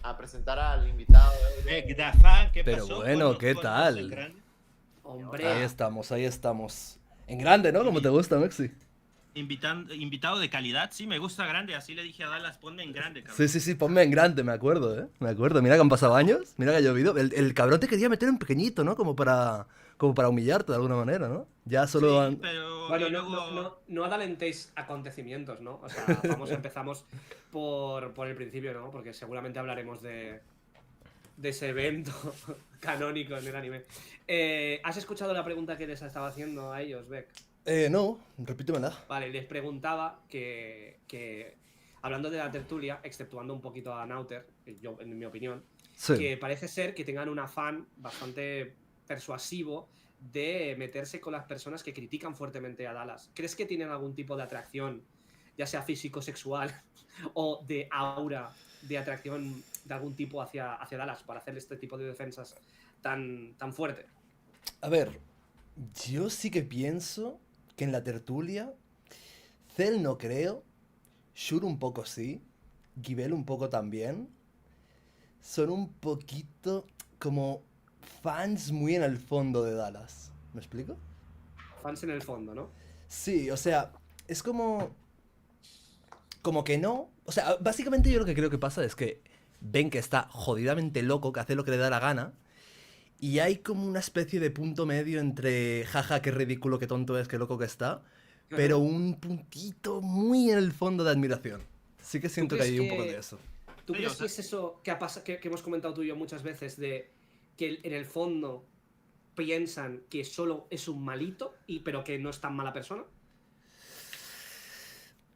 a presentar al invitado. Dafan, ¿qué Pero pasó? bueno, ¿qué Con tal? en grande. Hombre, Ahí estamos, ahí estamos. En grande, ¿no? Como te gusta, Mexi. Invitado de calidad, sí, me gusta grande. Así le dije a Dallas, ponme en grande, cabrón. Sí, sí, sí, ponme en grande, me acuerdo, ¿eh? Me acuerdo. Mira que han pasado años, mira que ha llovido. El cabrón te quería meter en pequeñito, ¿no? Como para humillarte de alguna manera, ¿no? Ya solo Sí, han... pero bueno, y luego... no adelantéis acontecimientos, ¿no? O sea, empezamos por el principio, ¿no? Porque seguramente hablaremos de ese evento canónico en el anime. ¿Has escuchado la pregunta que les estaba haciendo a ellos, Beck? No, repítemela. Vale, les preguntaba que hablando de la tertulia, exceptuando un poquito a Nauter, yo, en mi opinión, Sí. que parece ser que tengan un afán bastante persuasivo de meterse con las personas que critican fuertemente a Dallas. ¿Crees que tienen algún tipo de atracción, ya sea físico-sexual o de aura de atracción de algún tipo hacia Dallas para hacer este tipo de defensas tan fuerte? A ver, yo sí que pienso que en la tertulia, Cell no creo, Shur un poco sí, Gibel un poco también, son un poquito como fans muy en el fondo de Dallas. ¿Me explico? Fans en el fondo, ¿no? Sí, o sea, es como que no. O sea, básicamente yo lo que creo que pasa es que ven que está jodidamente loco, que hace lo que le da la gana. Y hay como una especie de punto medio entre jaja, qué ridículo, qué tonto es, qué loco que está. Pero un puntito muy en el fondo de admiración. Sí que siento que hay un poco de eso. ¿Tú Sí, crees o sea- que es eso que hemos comentado tú y yo muchas veces de que en el fondo piensan que solo es un malito pero que no es tan mala persona?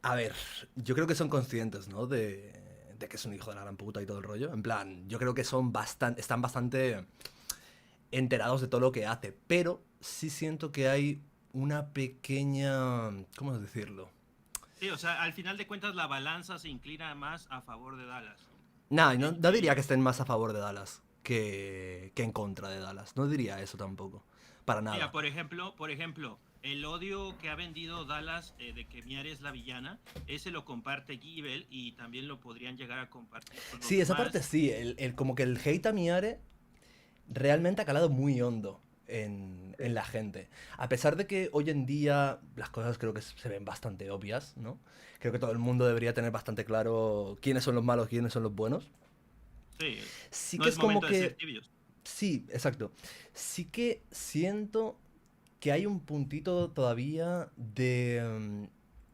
A ver, yo creo que son conscientes, ¿no? De que es un hijo de la gran puta y todo el rollo. En plan, yo creo que están bastante enterados de todo lo que hace. Pero sí siento que hay una pequeña... ¿Cómo decirlo? Sí, o sea, al final de cuentas la balanza se inclina más a favor de Dallas. Nah, no diría que estén más a favor de Dallas que en contra de Dallas. No diría eso tampoco. Para nada. Mira, por ejemplo, el odio que ha vendido Dallas de que Miare es la villana, ese lo comparte Gibel y también lo podrían llegar a compartir con los Sí, esa demás. parte sí. Como que el hate a Miare realmente ha calado muy hondo en la gente. A pesar de que hoy en día las cosas creo que se ven bastante obvias, ¿no? Creo que todo el mundo debería tener bastante claro quiénes son los malos, quiénes son los buenos. Sí, Sí no que es es como momento de ser que... tibios. Sí, exacto. Sí que siento que hay un puntito todavía de...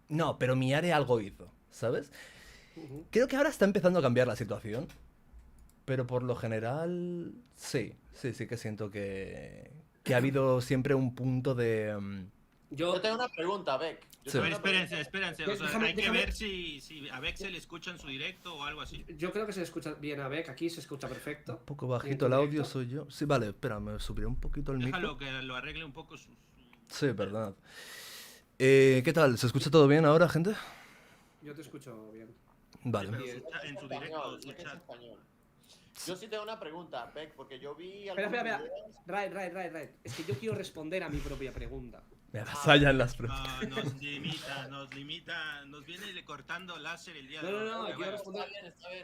no, pero Miare algo hizo, ¿sabes? Creo que ahora está empezando a cambiar la situación. Pero por lo general, sí que siento que ha habido siempre un punto de... Yo tengo una pregunta, Beck. Sí. A ver, espérense. O sea, Déjame- hay que déjame- ver si a Beck se le escucha en su directo o algo así. Yo creo que se escucha bien a Beck, aquí se escucha perfecto. Un poco ¿Y en bajito tu el audio directo? soy yo. Sí, vale, espera, me subiré un poquito el Déjalo micro. que lo arregle un poco su... Sí, verdad. ¿Qué tal? ¿Se escucha todo bien ahora, gente? Yo te escucho bien. Vale. Pero Bien. en su directo, su Beck es chat. español. Yo sí tengo una pregunta, Beck, porque yo vi Espera. algunos videos. Right. Es que yo quiero responder a mi propia pregunta. Me avasallan las preguntas. No, nos limita, nos viene cortando láser el día de No, hoy. quiero Bueno, responder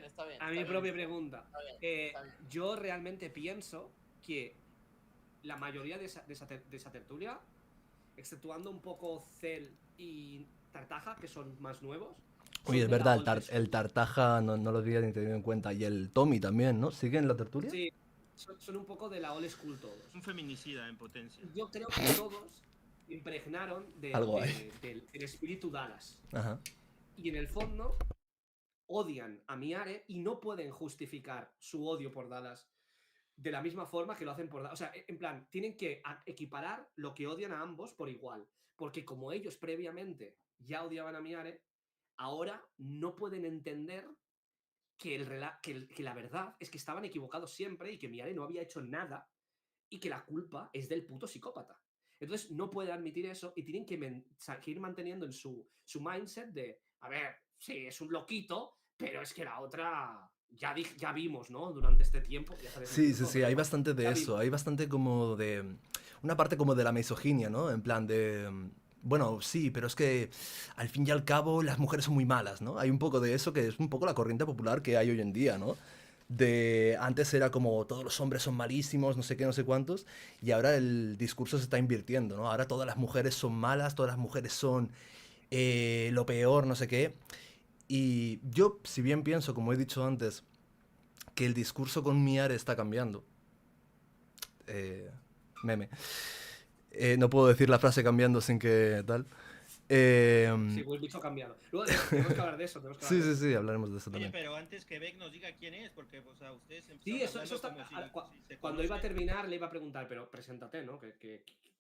Está bien. a mi propia pregunta. Está bien. Yo realmente pienso que la mayoría de esa tertulia, exceptuando un poco Cell y Tartaja, que son más nuevos. Oye, son es de la verdad, old school. el Tartaja no lo había ni tenido en cuenta. Y el Tommy también, ¿no? ¿Sigue en la tertulia? Sí, son un poco de la old school todos. un feminicida en potencia. Yo creo que todos impregnaron Algo hay. del espíritu Dallas. Ajá. Y en el fondo odian a Miare y no pueden justificar su odio por Dallas de la misma forma que lo hacen por Dallas. O sea, en plan, tienen que equiparar lo que odian a ambos por igual. Porque como ellos previamente ya odiaban a Miare, ahora no pueden entender que la verdad es que estaban equivocados siempre y que Miare no había hecho nada y que la culpa es del puto psicópata. Entonces no pueden admitir eso y tienen que seguir manteniendo en su mindset de, a ver, sí, es un loquito, pero es que la otra ya vimos, ¿no? Durante este tiempo. Ya sabes, Sí, todo, hay pero bastante de ya eso, vimos. hay bastante como de... Una parte como de la misoginia, ¿no? En plan de... Bueno, sí, pero es que al fin y al cabo las mujeres son muy malas, ¿no? Hay un poco de eso que es un poco la corriente popular que hay hoy en día, ¿no? De antes era como todos los hombres son malísimos, no sé qué, no sé cuántos, y ahora el discurso se está invirtiendo, ¿no? Ahora todas las mujeres son malas, todas las mujeres son lo peor, no sé qué. Y yo, si bien pienso, como he dicho antes, que el discurso con Miare está cambiando. Meme. No puedo decir la frase cambiando sin que tal. Sí, pues el bicho ha cambiado. Luego tenemos que hablar de eso. Tenemos que Sí, hablar de sí, eso. sí, hablaremos de eso Oye, también. pero antes que Beck nos diga quién es, porque pues, a ustedes Sí, empezaron eso está. hablando como si se Cuando iba a conocen. terminar, le iba a preguntar, pero preséntate, ¿no?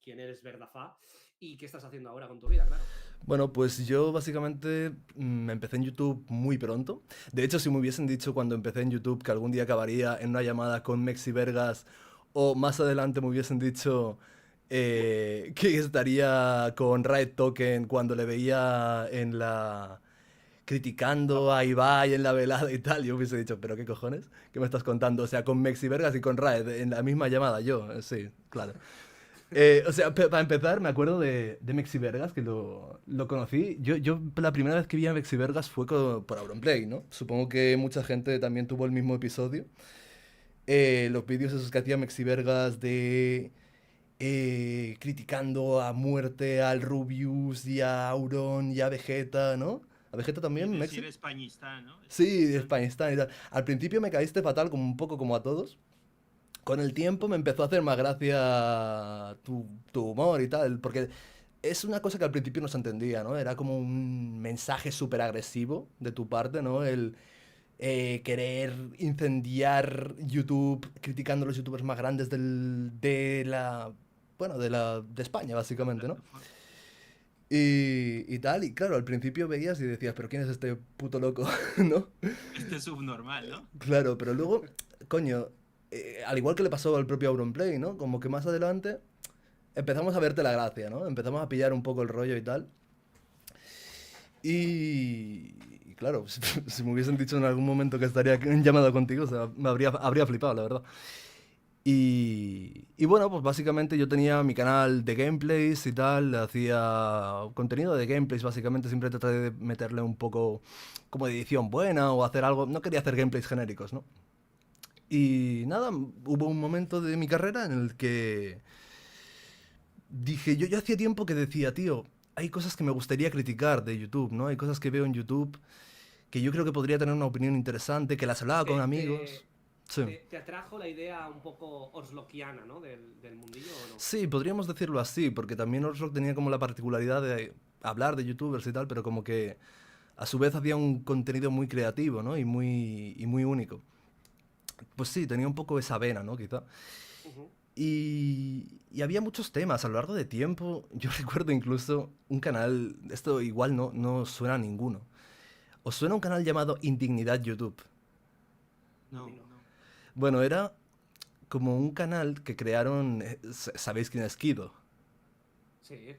¿Quién eres, Verdafa? ¿Y qué estás haciendo ahora con tu vida, claro? Bueno, pues yo básicamente empecé en YouTube muy pronto. De hecho, si me hubiesen dicho cuando empecé en YouTube que algún día acabaría en una llamada con Mexi Vergas, o más adelante me hubiesen dicho que estaría con Riot Token cuando le veía en la criticando a Ibai en la velada y tal, yo hubiese dicho, pero qué cojones, ¿qué me estás contando? O sea, con Mexi Vergas y con Riot en la misma llamada, yo, sí, claro. O sea, para empezar, me acuerdo de Mexi Vergas, que lo conocí. Yo la primera vez que vi a Mexi Vergas fue por Auronplay, ¿no? Supongo que mucha gente también tuvo el mismo episodio. Los vídeos esos que hacía Mexi Vergas de criticando a muerte al Rubius y a Auron y a Vegeta, ¿no? ¿A Vegeta Es también, decir, Mexi? españista, ¿no? Sí, de Españistán y tal. Al principio me caíste fatal, como un poco como a todos. Con el tiempo me empezó a hacer más gracia tu humor y tal, porque es una cosa que al principio no se entendía, ¿no? Era como un mensaje súper agresivo de tu parte, ¿no? El querer incendiar YouTube, criticando a los youtubers más grandes bueno, de España, básicamente, ¿no? Plataforma. Y tal, y claro, al principio veías y decías, pero ¿quién es este puto loco? ¿No? Este es subnormal, ¿no? Claro, pero luego, coño, al igual que le pasó al propio Auronplay, ¿no? Como que más adelante empezamos a verte la gracia, ¿no? Empezamos a pillar un poco el rollo y tal. Y claro, si me hubiesen dicho en algún momento que estaría en llamada contigo, o sea, habría flipado, la verdad. Y bueno, pues básicamente yo tenía mi canal de gameplays y tal, hacía contenido de gameplays, básicamente siempre traté de meterle un poco como de edición buena o hacer algo, no quería hacer gameplays genéricos, ¿no? Y nada, hubo un momento de mi carrera en el que dije, yo ya hacía tiempo que decía, tío, hay cosas que me gustaría criticar de YouTube, ¿no? Hay cosas que veo en YouTube que yo creo que podría tener una opinión interesante, que las hablaba con Te, amigos. te, Sí. te atrajo la idea un poco orsloquiana, ¿no? Del mundillo, ¿o no? Sí, podríamos decirlo así, porque también Orsrock tenía como la particularidad de hablar de youtubers y tal, pero como que a su vez hacía un contenido muy creativo, ¿no? Y muy único. Pues sí, tenía un poco esa vena, ¿no? Quizá. Ujú. Y había muchos temas a lo largo de tiempo. Yo recuerdo incluso un canal, esto igual no suena a ninguno. ¿Os suena un canal llamado Indignidad YouTube? A No, mí no. no. Bueno, era como un canal que crearon, ¿sabéis quién es Kido? Sí.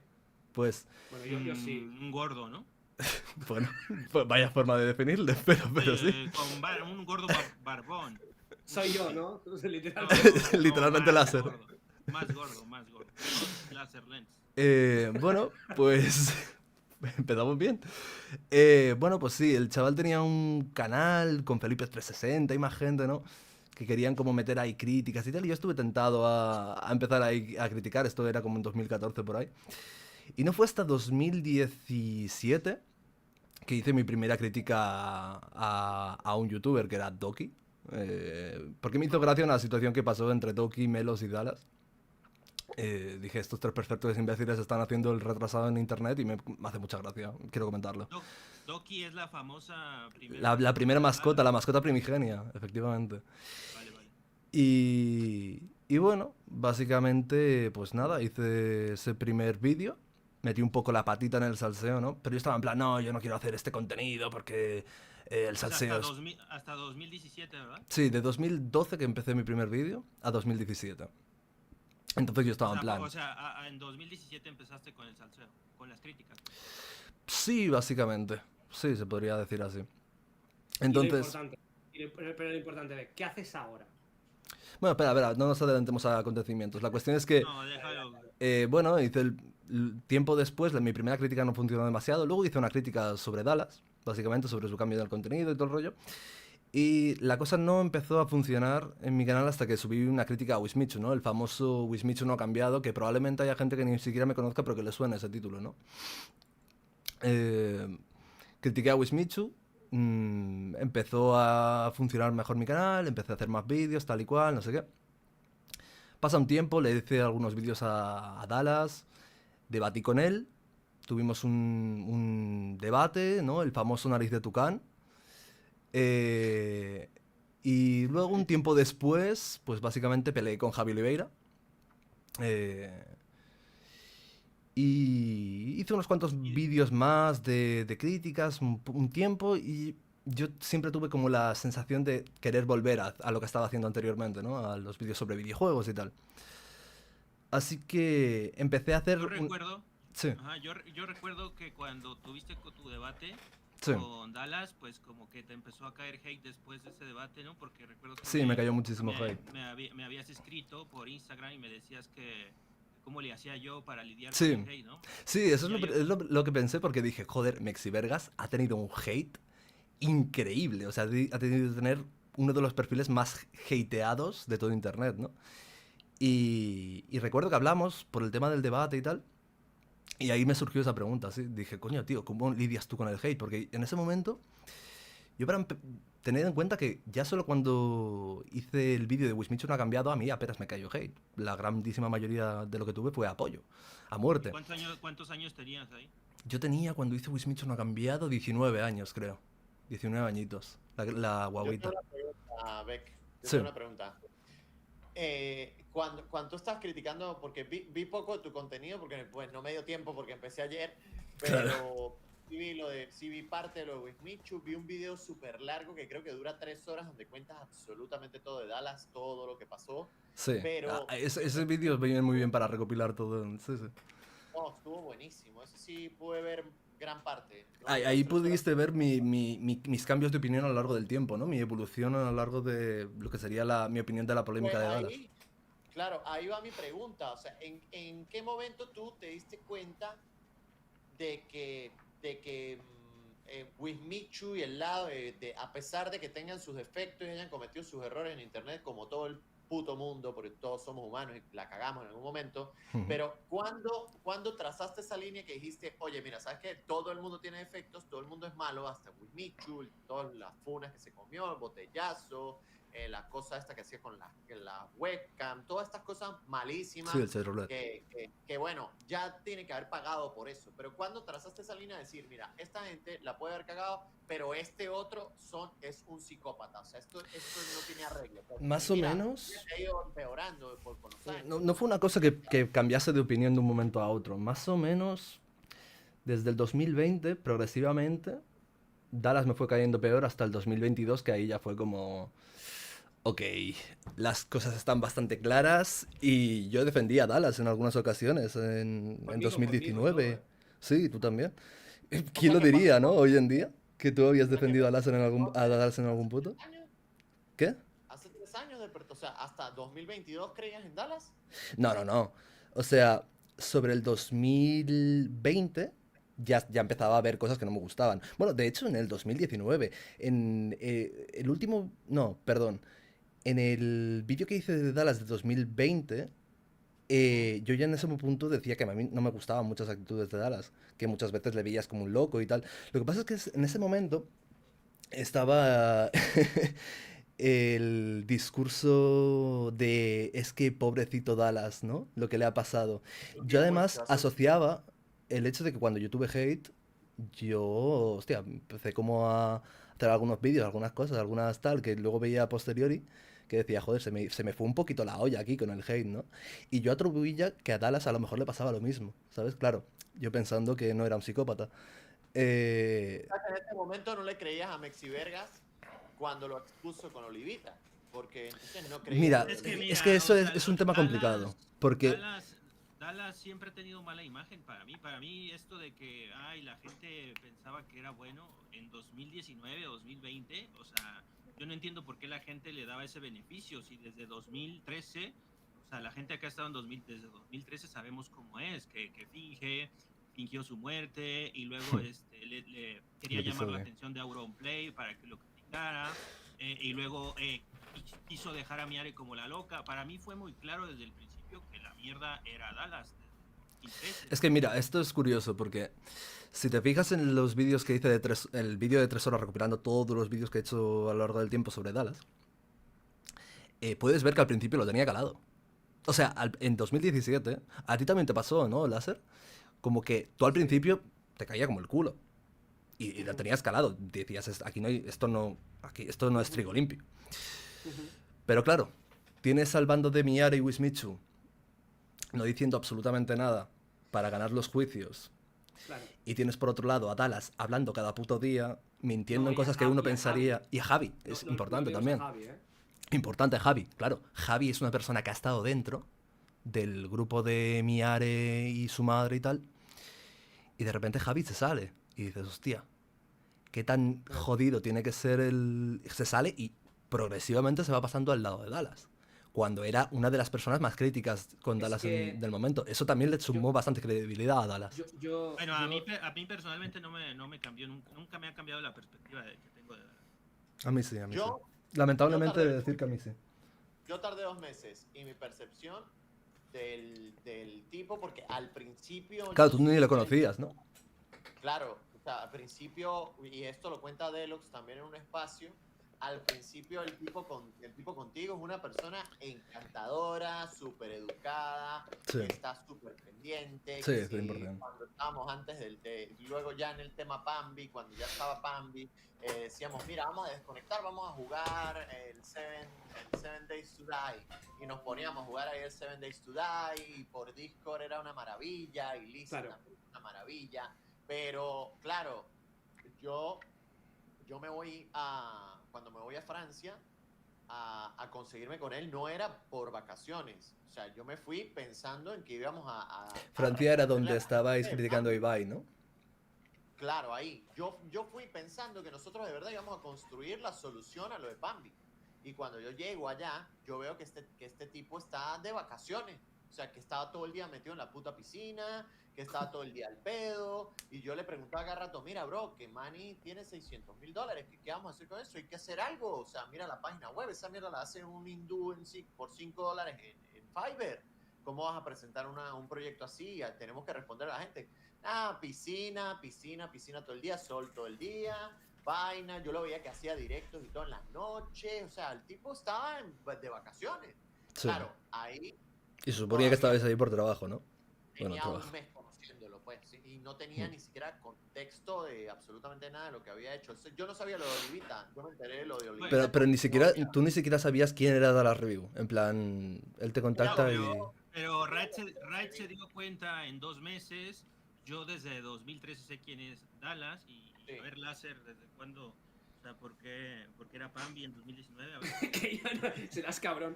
Pues, Bueno, yo sí. Un gordo, ¿no? bueno, pues vaya forma de definirle, pero sí. Con un gordo barbón. Soy yo, ¿no? No, Literalmente. Literalmente más láser. gordo, más gordo, más gordo. Láser lens. Bueno, pues empezamos bien. Bueno, pues sí, el chaval tenía un canal con Felipe 360 y más gente, ¿no? Que querían como meter ahí críticas y tal. Y yo estuve tentado a empezar ahí a criticar. Esto era como en 2014 por ahí. Y no fue hasta 2017 que hice mi primera crítica a un youtuber que era Doki. Porque me hizo gracia una situación que pasó entre Doki, Melos y Dallas. Dije, estos tres perfectos imbéciles están haciendo el retrasado en internet y me hace mucha gracia. Quiero comentarlo. Doki es la famosa primera La primera mascota, la Dallas. mascota primigenia, efectivamente. Vale, vale. Y bueno, básicamente, pues nada, hice ese primer vídeo. Metí un poco la patita en el salseo, ¿no? Pero yo estaba en plan, no, yo no quiero hacer este contenido porque el O sea, salseo es... hasta 2017, ¿verdad? Sí, de 2012 que empecé mi primer vídeo a 2017. Entonces yo estaba en plan... O sea, en 2017 empezaste con el salseo, con las críticas. Sí, básicamente. Sí, se podría decir así. Y lo Entonces... importante, pero lo importante, ¿qué haces ahora? Bueno, espera, no nos adelantemos a acontecimientos. La cuestión es que... No, déjalo. Bueno, hice tiempo después, mi primera crítica no funcionó demasiado. Luego hice una crítica sobre Dallas, básicamente sobre su cambio del contenido y todo el rollo. Y la cosa no empezó a funcionar en mi canal hasta que subí una crítica a Wismichu, ¿no? El famoso Wismichu no ha cambiado, que probablemente haya gente que ni siquiera me conozca pero que le suene ese título, ¿no? Eh, Critiqué a Wismichu, empezó a funcionar mejor mi canal, empecé a hacer más vídeos, tal y cual, no sé qué. Pasa un tiempo, le hice algunos vídeos a Dallas, debatí con él, tuvimos un debate, ¿no? El famoso nariz de tucán. Eh, y luego, un tiempo después, pues básicamente peleé con Javi Oliveira. eh, y hice unos cuantos Y- vídeos más de críticas, un tiempo, y yo siempre tuve como la sensación de querer volver a lo que estaba haciendo anteriormente, ¿no? A los vídeos sobre videojuegos y tal. Así que empecé a hacer Yo un... recuerdo, Sí, ajá, yo recuerdo que cuando tuviste tu debate sí, con Dallas, pues como que te empezó a caer hate después de ese debate, ¿no? Porque recuerdo que sí, me cayó muchísimo hate. me habías escrito por Instagram y me decías que cómo le hacía yo para lidiar con el Sí, hate, ¿no? sí, eso es Y lo, hay, es lo que pensé porque dije, joder, Mexi Vergas ha tenido un hate increíble. O sea, ha tenido que tener uno de los perfiles más hateados de todo Internet, ¿no? Y recuerdo que hablamos por el tema del debate y tal. Y ahí me surgió esa pregunta, ¿sí? Dije, coño, tío, ¿cómo lidias tú con el hate? Porque en ese momento, yo para tener en cuenta que ya solo cuando hice el vídeo de Wismichu no ha cambiado, a mí apenas me cayó hate. La grandísima mayoría de lo que tuve fue apoyo, a ¿Y muerte. cuántos años tenías ahí? Yo tenía, cuando hice Wismichu no ha cambiado, 19 años, creo. 19 añitos, la Yo tengo guaguita. una pregunta, Beck. Yo Sí, tengo una pregunta. Cuando tú estás criticando, porque vi poco de tu contenido, porque pues no me dio tiempo porque empecé ayer, claro. pero sí vi parte de lo de Wismichu, vi un video súper largo que creo que dura 3 horas donde cuentas absolutamente todo de Dallas, todo lo que pasó, Sí, pero ese vídeo viene muy bien para recopilar todo. Sí, sí. no, estuvo buenísimo, ese sí pude ver gran parte, no Ahí, vi las ahí 3 horas. pudiste ver mis cambios de opinión a lo largo del tiempo, ¿no? Mi evolución a lo largo de lo que sería mi opinión de la polémica Pues de Dallas. ahí, claro, ahí va mi pregunta, o sea, ¿en qué momento tú te diste cuenta de que Wismichu y el lado a pesar de que tengan sus defectos y hayan cometido sus errores en internet, como todo el puto mundo, porque todos somos humanos y la cagamos en algún momento, Ujú. pero cuando trazaste esa línea que dijiste, oye, mira, ¿sabes qué? Todo el mundo tiene defectos, todo el mundo es malo, hasta Wismichu, todas las funas que se comió, el botellazo, la cosa esta que hacía con la webcam, todas estas cosas Sí, malísimas el Chevrolet. que bueno, ya tiene que haber pagado por eso. Pero cuando trazaste esa línea de decir, mira, esta gente la puede haber cagado, pero este otro es un psicópata. O sea, esto no tiene arreglo. Más Y o mira, menos. se ha ido empeorando con los años. No, no fue una cosa que cambiase de opinión de un momento a otro. Más o menos desde el 2020, progresivamente, Dallas me fue cayendo peor hasta el 2022, que ahí ya fue como... Ok, las cosas están bastante claras y yo defendí a Dallas en algunas ocasiones, en Conmigo y todo, 2019. ¿eh? Sí, tú también. O ¿Quién sea lo que diría, pasó no? Hoy en día, que tú habías o sea que defendido a Dallas a Dallas en algún hace punto. 3 años, ¿Qué? hace 3 años, o sea, hasta 2022 creías en Dallas. No, no, no. O sea, sobre el 2020 ya empezaba a ver cosas que no me gustaban. Bueno, de hecho, en el 2019, en el último... No, perdón. En el vídeo que hice de Dallas de 2020, Ujú. yo ya en ese punto decía que a mí no me gustaban muchas actitudes de Dallas, que muchas veces le veías como un loco y tal. Lo que pasa es que en ese momento estaba el discurso de es que pobrecito Dallas, ¿no? Lo que le ha pasado. Yo Pues además asociaba el hecho de que cuando yo tuve hate, yo, hostia, empecé como a hacer algunos vídeos, algunas cosas, algunas tal, que luego veía a posteriori, que decía, joder, se me fue un poquito la olla aquí con el hate, ¿no? Y yo atribuía que a Dallas a lo mejor le pasaba lo mismo, ¿sabes? Claro, yo pensando que no era un psicópata. Eh, en este momento no le creías a Mexi Vergas cuando lo expuso con Olivita, porque entonces no creías Mira, lo de Es que Olivita. es que mira, eso o es, sea, es un tema complicado, porque Dallas, Dallas siempre ha tenido mala imagen para mí. Para mí esto de que, ay, la gente pensaba que era bueno en 2019 o 2020, o sea, yo no entiendo por qué la gente le daba ese beneficio. Si desde 2013, o sea, la gente acá ha estado desde 2013 sabemos cómo es, que fingió su muerte y luego le quería el llamar la episodio. atención de Auronplay para que lo criticara. y luego quiso dejar a Miare como la loca. Para mí fue muy claro desde el principio que la mierda era Dallas. Es que mira, esto es curioso porque si te fijas en los vídeos que hice el vídeo de 3 horas recuperando todos los vídeos que he hecho a lo largo del tiempo sobre Dallas, puedes ver que al principio lo tenía calado. O sea, en 2017, a ti también te pasó, ¿no, Láser? Como que tú al principio te caía como el culo. Y lo tenías calado. Decías, aquí no hay, esto no es trigo limpio. Pero claro, tienes al bando de Miare y Wismichu no diciendo absolutamente nada para ganar los juicios. Claro. Y tienes por otro lado a Dallas hablando cada puto día, mintiendo No, en y a cosas que Javi, uno y a pensaría. Javi. Y a Javi, No- es no- no importante olvidemos también. a Javi, Importante Javi, claro. Javi es una persona que ha estado dentro del grupo de Miare y su madre y tal. Y de repente Javi se sale. Y dices, hostia, qué tan Claro. jodido tiene que ser el... Se sale y progresivamente se va pasando al lado de Dallas. Cuando era una de las personas más críticas con Es Dallas que- del momento. Eso también le sumó bastante credibilidad a Dallas. Bueno, a mí personalmente no me cambió, nunca me ha cambiado la perspectiva que tengo de Dallas. A mí sí, a mí Yo- sí. Lamentablemente yo tardé- decir que a mí sí. Yo tardé 2 meses y mi percepción del tipo, porque al principio... Claro, yo tú ni sí lo me- conocías, ¿no? Claro, o sea, al principio, y esto lo cuenta Deluxe también en un espacio, al principio el tipo contigo es una persona encantadora, súper educada, Sí. que está súper pendiente. Sí, que es muy importante. Cuando estábamos antes luego ya en el tema Pambi, cuando ya estaba Pambi, decíamos, mira, vamos a desconectar, vamos a jugar el Seven Days to Die. Y nos poníamos a jugar ahí el Seven Days to Die, y por Discord era una maravilla, y Lisa Claro. también una maravilla. Pero, claro, yo me voy cuando me voy a Francia a conseguirme con él, no era por vacaciones. O sea, yo me fui pensando en que íbamos a Francia era responderle donde a la estabais gente, criticando a ¿no? Ibai, ¿no? Claro, ahí. Yo fui pensando que nosotros de verdad íbamos a construir la solución a lo de Pambi. Y cuando yo llego allá, yo veo que este tipo está de vacaciones. O sea, que estaba todo el día metido en la puta piscina, que estaba todo el día al pedo. Y yo le preguntaba cada rato, mira, bro, que Manny tiene $600,000. ¿Qué vamos a hacer con eso? Hay que hacer algo. O sea, mira la página web. Esa mierda la hace un hindú por $5 en Fiverr. ¿Cómo vas a presentar un proyecto así? Tenemos que responder a la gente. Piscina todo el día, sol todo el día, vaina. Yo lo veía que hacía directos y todo en las noches. O sea, el tipo estaba de vacaciones. Sí. Claro, ahí Y se suponía que todavía estabais ahí por trabajo, ¿no? Bueno, tenía trabajo. un mes conociéndolo, pues, ¿sí? Y no tenía ni siquiera contexto de absolutamente nada de lo que había hecho. Yo no sabía lo de Olivita, yo me enteré de lo de Olivita. Pero ni siquiera, No, tú ni siquiera sabías quién era Dallas Review. En plan, él te contacta y... Pero Raid se dio cuenta en 2 meses. Yo desde 2013 sé quién es Dallas y Sí. a ver Láser desde cuándo, o sea, ¿por qué era Pambi en 2019? A ver. Que yo no, serás cabrón.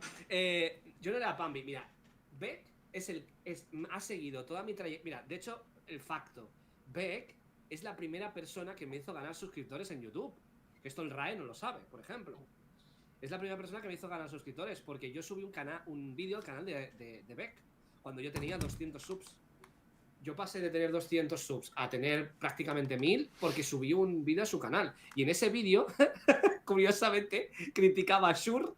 Yo no era Pambi, mira. Beck ha seguido toda mi trayectoria. Mira, de hecho, el facto. Beck es la primera persona que me hizo ganar suscriptores en YouTube. Que esto el RAE no lo sabe, por ejemplo. Es la primera persona que me hizo ganar suscriptores porque yo subí un vídeo al canal de Beck cuando yo tenía 200 subs. Yo pasé de tener 200 subs a tener prácticamente 1000 porque subí un vídeo a su canal. Y en ese vídeo, curiosamente, criticaba a Shur,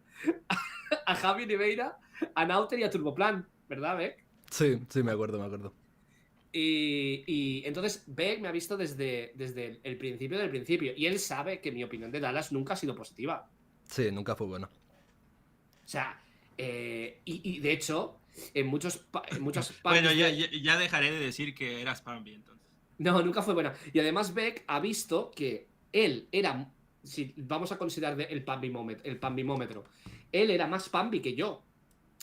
a Javi Oliveira, a Nauter y a Turboplan, ¿verdad, Beck? Sí, me acuerdo. Y entonces Beck me ha visto desde el principio del principio. Y él sabe que mi opinión de Dallas nunca ha sido positiva. Sí, nunca fue bueno. O sea, y de hecho, en muchas partes... Bueno, ya dejaré de decir que eras Pambi entonces. No, nunca fue buena. Y además Beck ha visto que él era, si vamos a considerar el pambimómetro, él era más pambi que yo.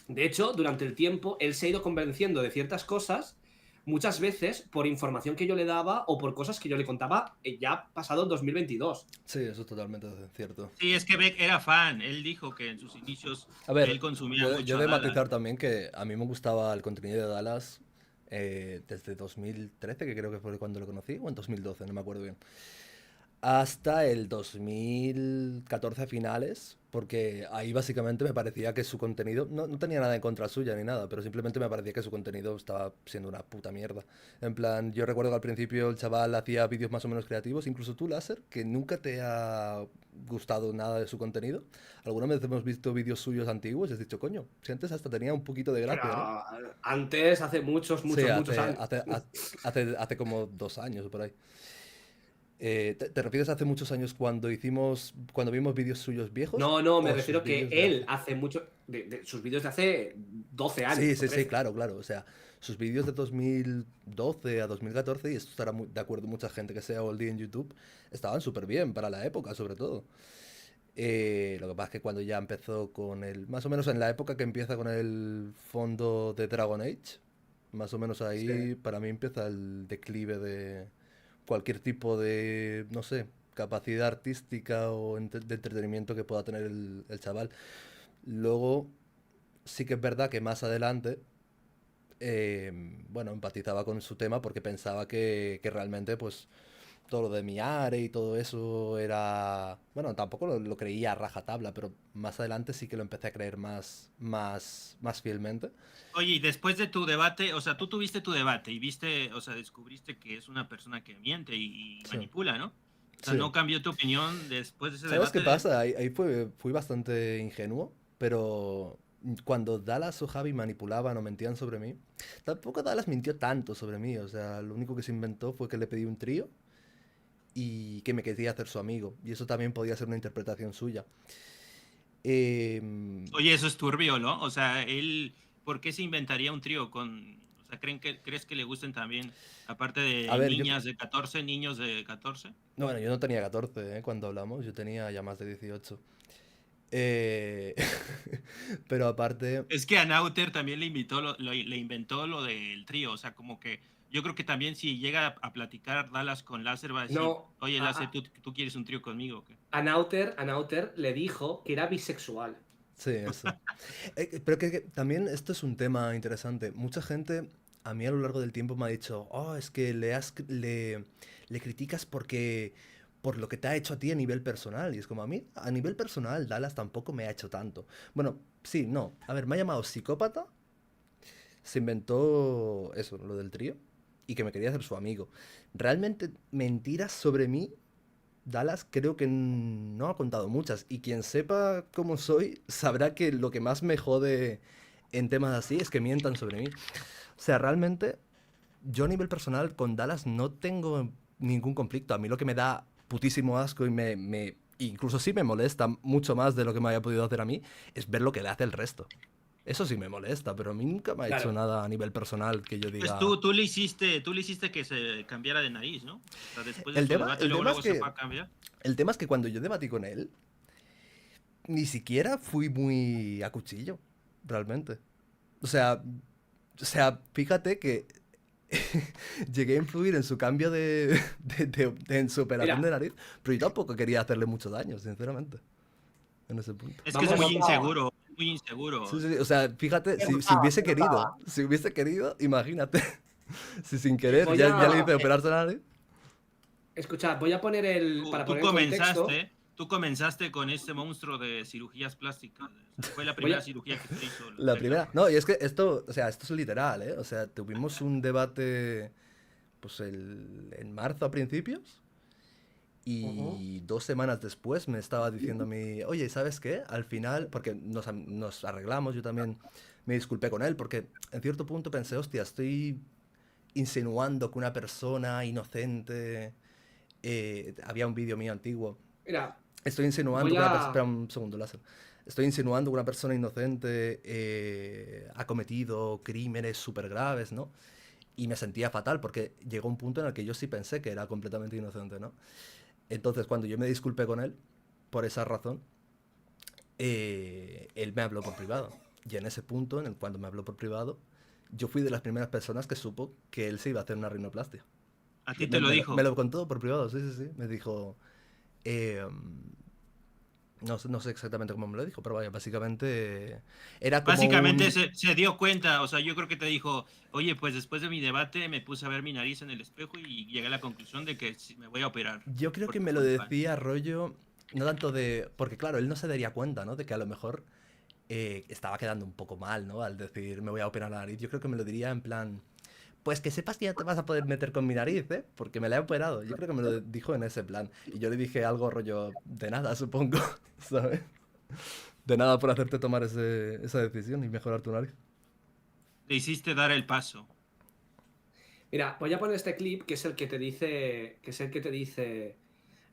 De hecho, durante el tiempo, él se ha ido convenciendo de ciertas cosas, muchas veces por información que yo le daba o por cosas que yo le contaba ya pasado el 2022. Sí, eso es totalmente cierto. Sí, es que Beck era fan. Él dijo que en sus inicios A ver, él consumía yo mucho de a Dallas. matizar también que a mí me gustaba el contenido de Dallas desde 2013, que creo que fue cuando lo conocí, o en 2012, no me acuerdo bien. hasta el 2014 finales, porque ahí básicamente me parecía que su contenido, no tenía nada en contra suya ni nada, pero simplemente me parecía que su contenido estaba siendo una puta mierda. En plan, yo recuerdo que al principio el chaval hacía vídeos más o menos creativos, incluso tú, Láser, que nunca te ha gustado nada de su contenido. Alguna vez hemos visto vídeos suyos antiguos y has dicho, coño, si antes hasta tenía un poquito de Pero gracia, ¿no? antes, hace muchos, Sí, muchos, muchos años. hace como 2 años o por ahí. ¿Te refieres a hace muchos años cuando vimos vídeos suyos viejos No, no, me o sus refiero que vídeos de él hace? hace mucho. De sus vídeos de hace 12 Sí, años o sí, sí, 13. claro, claro. O sea, sus vídeos de 2012 a 2014, y esto estará de acuerdo mucha gente que sea oldie en YouTube, estaban súper bien para la época, sobre todo. Lo que pasa es que cuando ya empezó con el, más o menos en la época que empieza con el fondo de Dragon Age, más o menos Sí. ahí para mí empieza el declive de cualquier tipo de, no sé, capacidad artística o de entretenimiento que pueda tener el chaval. Luego, sí que es verdad que más adelante, bueno, empatizaba con su tema porque pensaba que realmente, pues, todo lo de Miare y todo eso era... Bueno, tampoco lo creía a rajatabla, pero más adelante sí que lo empecé a creer más fielmente. Oye, y después de tu debate, o sea, tú tuviste tu debate y viste, o sea, descubriste que es una persona que miente y Sí, manipula, ¿no? O sea, sí. ¿no cambió tu opinión después de ese ¿Sabes qué debate de él? pasa? Ahí fui bastante ingenuo, pero cuando Dallas o Javi manipulaban o mentían sobre mí, tampoco Dallas mintió tanto sobre mí. O sea, lo único que se inventó fue que le pedí un trío y que me quería hacer su amigo. Y eso también podía ser una interpretación suya. Em, Oye, eso es turbio, ¿no? O sea, él, ¿por qué se inventaría un trío con, o sea, crees que le gusten también, aparte a de ver, niñas de 14, niños de 14? no, bueno, yo no tenía 14, cuando hablamos, yo tenía ya más de 18. Eh, Pero aparte, Es que a Nauter también le invitó, le inventó lo del trío, o sea, como que yo creo que también si llega a platicar Dallas con Láser va a decir, No, oye, Láser, ¿tú quieres un trío conmigo o qué? A Nauter le dijo que era bisexual. sí, eso. Pero que también esto es un tema interesante. Mucha gente a mí a lo largo del tiempo me ha dicho, oh, es que le criticas por lo que te ha hecho a ti a nivel personal. Y es como a mí, a nivel personal, Dallas tampoco me ha hecho tanto. Bueno, sí, no. A ver, me ha llamado psicópata, se inventó eso, lo del trío, y que me quería hacer su amigo. Realmente mentiras sobre mí Dallas creo que no ha contado muchas y quien sepa cómo soy sabrá que lo que más me jode en temas así es que mientan sobre mí. O sea, realmente yo a nivel personal con Dallas no tengo ningún conflicto. A mí lo que me da putísimo asco y incluso sí me molesta mucho más de lo que me haya podido hacer a mí es ver lo que le hace el resto. Eso sí me molesta, pero a mí nunca me ha hecho Claro. nada a nivel personal que yo Pues diga... tú le hiciste que se cambiara de nariz, ¿no? O sea, después de El su tema, debate, el tema es luego se que fue a cambiar. el tema es que cuando yo debatí con él, ni siquiera fui muy a cuchillo, realmente. O sea, fíjate que llegué a influir en su cambio en su operación Mira, de nariz, pero yo tampoco quería hacerle mucho daño, sinceramente, en ese punto. Es que es vamos. muy inseguro, muy inseguro. Sí, sí, o sea, fíjate, Se notaba. si hubiese querido, imagínate, si sin querer Voy ya le hice a. operarse la nariz. Escuchad, voy a poner el. Tú, Para tú poner en contexto, tú comenzaste con este monstruo de cirugías plásticas. O sea, fue la voy primera a. cirugía que se hizo La cerca. primera, no, y es que esto, o sea, esto es literal, ¿eh? O sea, tuvimos un debate, pues, en marzo a principios. Ujú. Y 2 semanas después me estaba diciendo a mí, oye, ¿sabes qué? Al final, porque nos arreglamos, yo también me disculpé con él, porque en cierto punto pensé, hostia, estoy insinuando que una persona inocente... había un vídeo mío antiguo. Mira, Estoy insinuando voy que una persona... a. Espera un segundo, Láser. Estoy insinuando que una persona inocente ha cometido crímenes súper graves, ¿no? Y me sentía fatal porque llegó un punto en el que yo sí pensé que era completamente inocente, ¿no? Entonces, cuando yo me disculpé con él, por esa razón, él me habló por privado. Y en ese punto, cuando me habló por privado, yo fui de las primeras personas que supo que él se iba a hacer una rinoplastia. A ti te lo Me dijo. lo contó por privado, sí, sí, sí. Me dijo, eh, No sé exactamente cómo me lo dijo, pero vaya, básicamente era como Básicamente un... se dio cuenta, o sea, yo creo que te dijo, oye, pues después de mi debate me puse a ver mi nariz en el espejo y llegué a la conclusión de que sí, me voy a operar Yo creo por que tu me lo culpa. decía rollo, no tanto de... Porque claro, él no se daría cuenta, ¿no? De que a lo mejor estaba quedando un poco mal, ¿no? Al decir, me voy a operar la nariz. Yo creo que me lo diría en plan... Pues que sepas que ya te vas a poder meter con mi nariz, ¿eh? Porque me la he operado. Yo creo que me lo dijo en ese plan. Y yo le dije algo rollo de nada, supongo, ¿sabes? De nada por hacerte tomar esa decisión y mejorar tu nariz. Le hiciste dar el paso. Mira, voy a poner este clip que es el que te dice,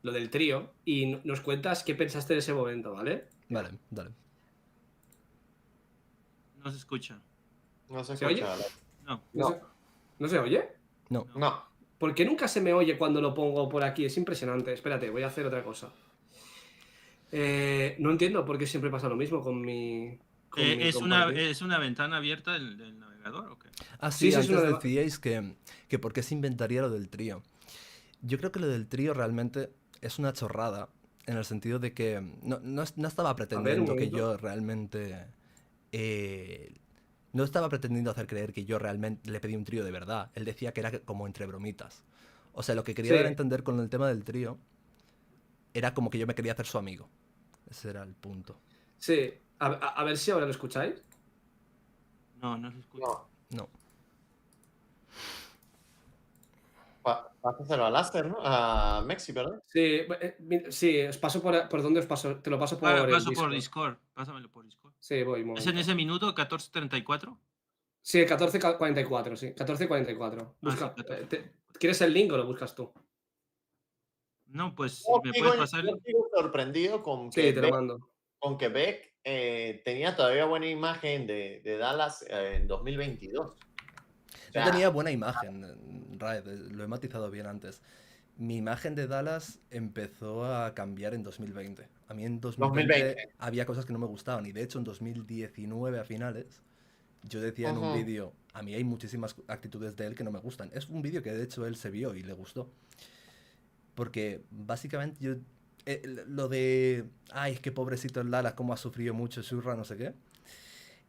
lo del trío y nos cuentas qué pensaste de ese momento, ¿vale? Vale, dale. No se escucha. No se ¿Se oye? escucha. No, ¿No se, ¿no se oye? No. no. No. ¿Por qué nunca se me oye cuando lo pongo por aquí? Es impresionante. Espérate, voy a hacer otra cosa. No entiendo por qué siempre pasa lo mismo con mi compartir. ¿Es una ventana abierta del navegador o qué? Ah, Sí, sí, sí, es antes una... decíais que por qué se inventaría lo del trío. Yo creo que lo del trío realmente es una chorrada, en el sentido de que no estaba A ver, un pretendiendo que momento. yo realmente... no estaba pretendiendo hacer creer que yo realmente le pedí un trío de verdad. Él decía que era como entre bromitas. O sea, lo que quería Sí, dar a entender con el tema del trío era como que yo me quería hacer su amigo. Ese era el punto. sí. A ver si ahora lo escucháis. No, no se escucha. No. No. Pásaselo a Laster, ¿no? A Mexi, ¿verdad? Sí, sí, os paso por dónde os paso. Te lo paso Ahora por el paso por Discord. Discord. Pásamelo por Discord. Sí, voy, un ¿Es en momento. ese minuto, 14:34? Sí, 14:44, sí. 14:44. Ah, sí, Busca. 14. ¿Quieres el link o lo buscas tú? No, pues si Yo me sigo, puedes pasar. yo sigo sorprendido Sí, te lo mando. con que Beck tenía todavía buena imagen de Dallas en 2022. O No sea, tenía buena imagen, Raed, lo he matizado bien antes. Mi imagen de Dallas empezó a cambiar en 2020. A mí en 2020 2020. había cosas que no me gustaban y de hecho en 2019 a finales yo decía en un Ujú. vídeo, a mí hay muchísimas actitudes de él que no me gustan. Es un vídeo que de hecho él se vio y le gustó. Porque básicamente yo... lo de... Ay, es que pobrecito el Dallas, cómo ha sufrido mucho Shurra, no sé qué.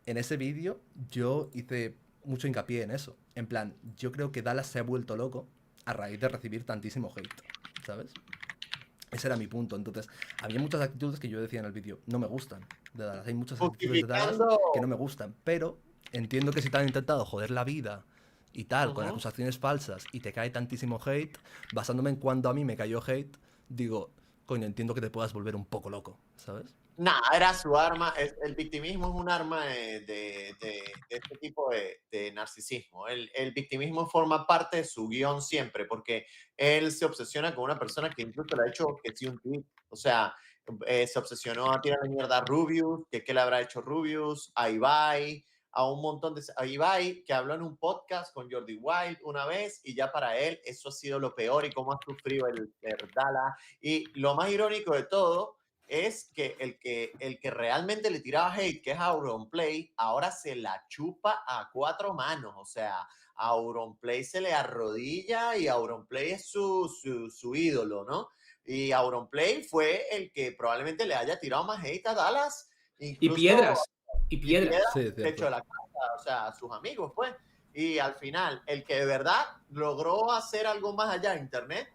En ese vídeo yo hice mucho hincapié en eso. En plan, yo creo que Dallas se ha vuelto loco a raíz de recibir tantísimo hate, ¿sabes? Ese era mi punto. Entonces, había muchas actitudes que yo decía en el vídeo, no me gustan de Dallas. Hay muchas actitudes de Dallas Justificando. que no me gustan, pero entiendo que si te han intentado joder la vida y tal, con Ujú. acusaciones falsas y te cae tantísimo hate, basándome en cuando a mí me cayó hate, digo, coño, entiendo que te puedas volver un poco loco, ¿sabes? Nah, era su arma. El victimismo es un arma de este tipo de narcisismo. El victimismo forma parte de su guión siempre, porque él se obsesiona con una persona que incluso le ha hecho que sí un tweet. O sea, se obsesionó a tirarle mierda a Rubius, que qué le habrá hecho Rubius, a Ibai, a un montón de... A Ibai, que habló en un podcast con Jordi Wild una vez, y ya para él eso ha sido lo peor y cómo ha sufrido el Dala. Y lo más irónico de todo es que el que realmente le tiraba hate, que es Auronplay, ahora se la chupa a cuatro manos. O sea, a Auronplay se le arrodilla y Auronplay es su ídolo, ¿no? Y Auronplay fue el que probablemente le haya tirado más hate a Dallas, Y incluso piedras. Y y piedras piedras. Sí, es de hecho cierto. de la casa, o sea, sus amigos, pues. Y al final, el que de verdad logró hacer algo más allá de Internet,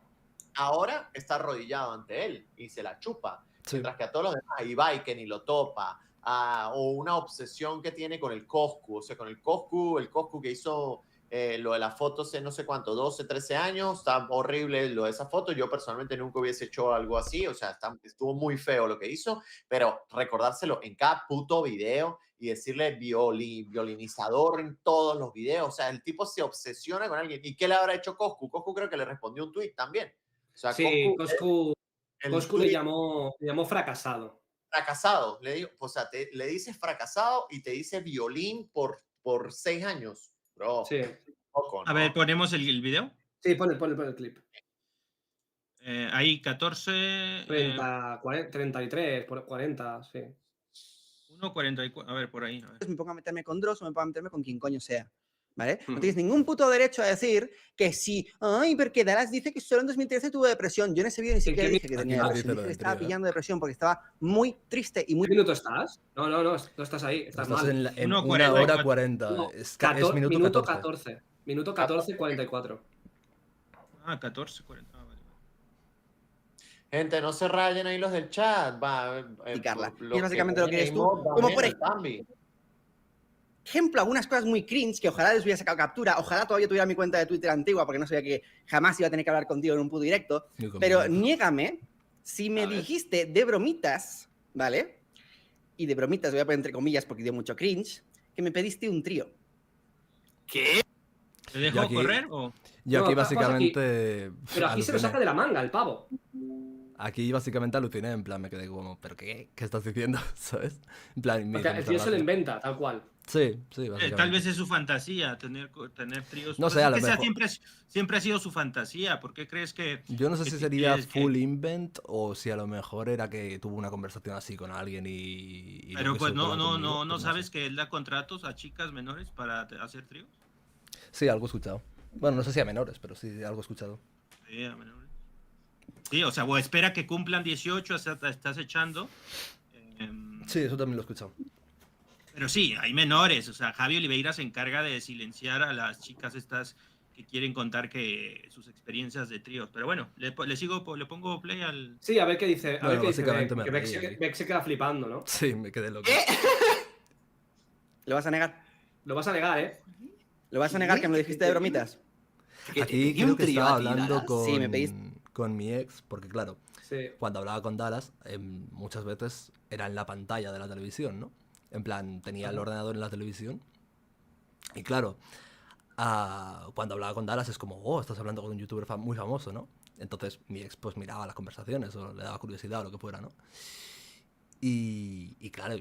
ahora está arrodillado ante él y se la chupa. Sí. Mientras que a todos los demás, a Ibai que ni lo topa, o una obsesión que tiene con el Coscu, o sea, con el Coscu que hizo lo de las fotos en no sé cuánto, 12, 13 años, está horrible lo de esa foto. Yo personalmente nunca hubiese hecho algo así, o sea, estuvo muy feo lo que hizo, pero recordárselo en cada puto video y decirle violinizador en todos los videos, o sea, el tipo se obsesiona con alguien. ¿Y qué le habrá hecho Coscu? Coscu creo que le respondió un tweet también. O sea, Sí, Coscu, el Coscu le tweet llamó fracasado. fracasado, le digo, o sea, le dices fracasado y te dice violín por 6 años. Bro, Sí. poco, A ver, ¿no? ponemos el video. Sí, pon el clip. Ahí 14, 33, 40, sí. 1:44. A ver, por ahí. A ver. me pongo a meterme con Dross o me pongo a meterme con quien coño sea. ¿vale? No tienes ningún puto derecho a decir que sí, ay, porque Dallas dice que solo en 2013 tuvo depresión. Yo en ese vídeo ni siquiera dije que tenía Aquí no depresión, dice lo dije que del estaba trío, pillando depresión porque estaba muy triste y muy... ¿Qué minuto estás? No, no estás ahí, estás Estás mal. en 1 hora 1:44. 40. No, Es minuto minuto 14. 14. Minuto 14, 44. 14:40. Vale. Gente, no se rayen ahí los del chat. Y Carla. Los Y es básicamente lo que ponen es tú. emote, Como por también al Bambi. ejemplo, algunas cosas muy cringe que ojalá les hubiera sacado captura, ojalá todavía tuviera mi cuenta de Twitter antigua porque no sabía que jamás iba a tener que hablar contigo en un puto directo. Ni conmigo. Pero niégame si me A ver. dijiste de bromitas, ¿vale? Y de bromitas voy a poner entre comillas porque dio mucho cringe, que me pediste un trío. ¿Te Yo dejo aquí- correr o...? Yo No, aquí pasa básicamente... Pero aquí se lo aluciné. saca de la manga el pavo. Aquí básicamente aluciné, en plan, me quedé como, ¿pero qué? ¿Qué estás diciendo? ¿Sabes? En plan, me Porque hizo el mucha tío se lo gracia. inventa, tal cual. Sí, básicamente. Tal vez es su fantasía tener tríos. No Pues sé, es a lo que esa mejor. siempre ha sido su fantasía. ¿Por qué crees que...? Yo no sé que si ti- sería que- full invent o si a lo mejor era que tuvo una conversación así con alguien y lo Pero quiso pues no colar conmigo, pues sabes sé. que él da contratos a chicas menores para hacer tríos. Sí, algo he escuchado. Bueno, no sé si a menores, pero sí, algo he escuchado. Sí, a menores. Sí, o sea, o espera que cumplan 18, estás echando. Sí, eso también lo he escuchado. Pero sí, hay menores. O sea, Javi Oliveira se encarga de silenciar a las chicas estas que quieren contar que sus experiencias de tríos. Pero bueno, le pongo play al... Sí, a ver qué dice. A ver Bueno, qué dice básicamente Beck, me porque Beck reí se, aquí. Beck se queda flipando, ¿no? Sí, me quedé loco. ¿Lo vas a negar? Lo vas a negar, ¿eh? ¿Lo vas a negar que me lo dijiste de bromitas? Aquí dio creo un que trío estaba a ti, hablando Dallas. Sí, me con mi ex, porque claro, Sí. cuando hablaba con Dallas, muchas veces era en la pantalla de la televisión, ¿no? En plan, tenía el ordenador en la televisión. Y claro, cuando hablaba con Dallas es como, oh, estás hablando con un youtuber muy famoso, ¿no? Entonces mi ex pues miraba las conversaciones o le daba curiosidad o lo que fuera, ¿no? Y claro,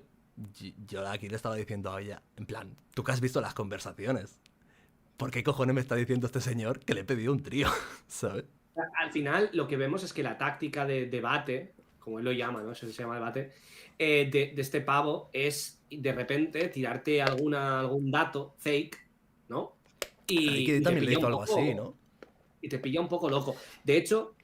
yo aquí le estaba diciendo a ella, en plan, tú que has visto las conversaciones, ¿por qué cojones me está diciendo este señor que le he pedido un trío? ¿Sabes? Al final, lo que vemos es que la táctica de debate, como él lo llama, ¿no? Eso se llama debate, de este pavo es de repente tirarte algún dato fake, ¿no? Ricky te también le pilla hizo un algo poco- así, ¿no? Y te pilla un poco loco. De hecho,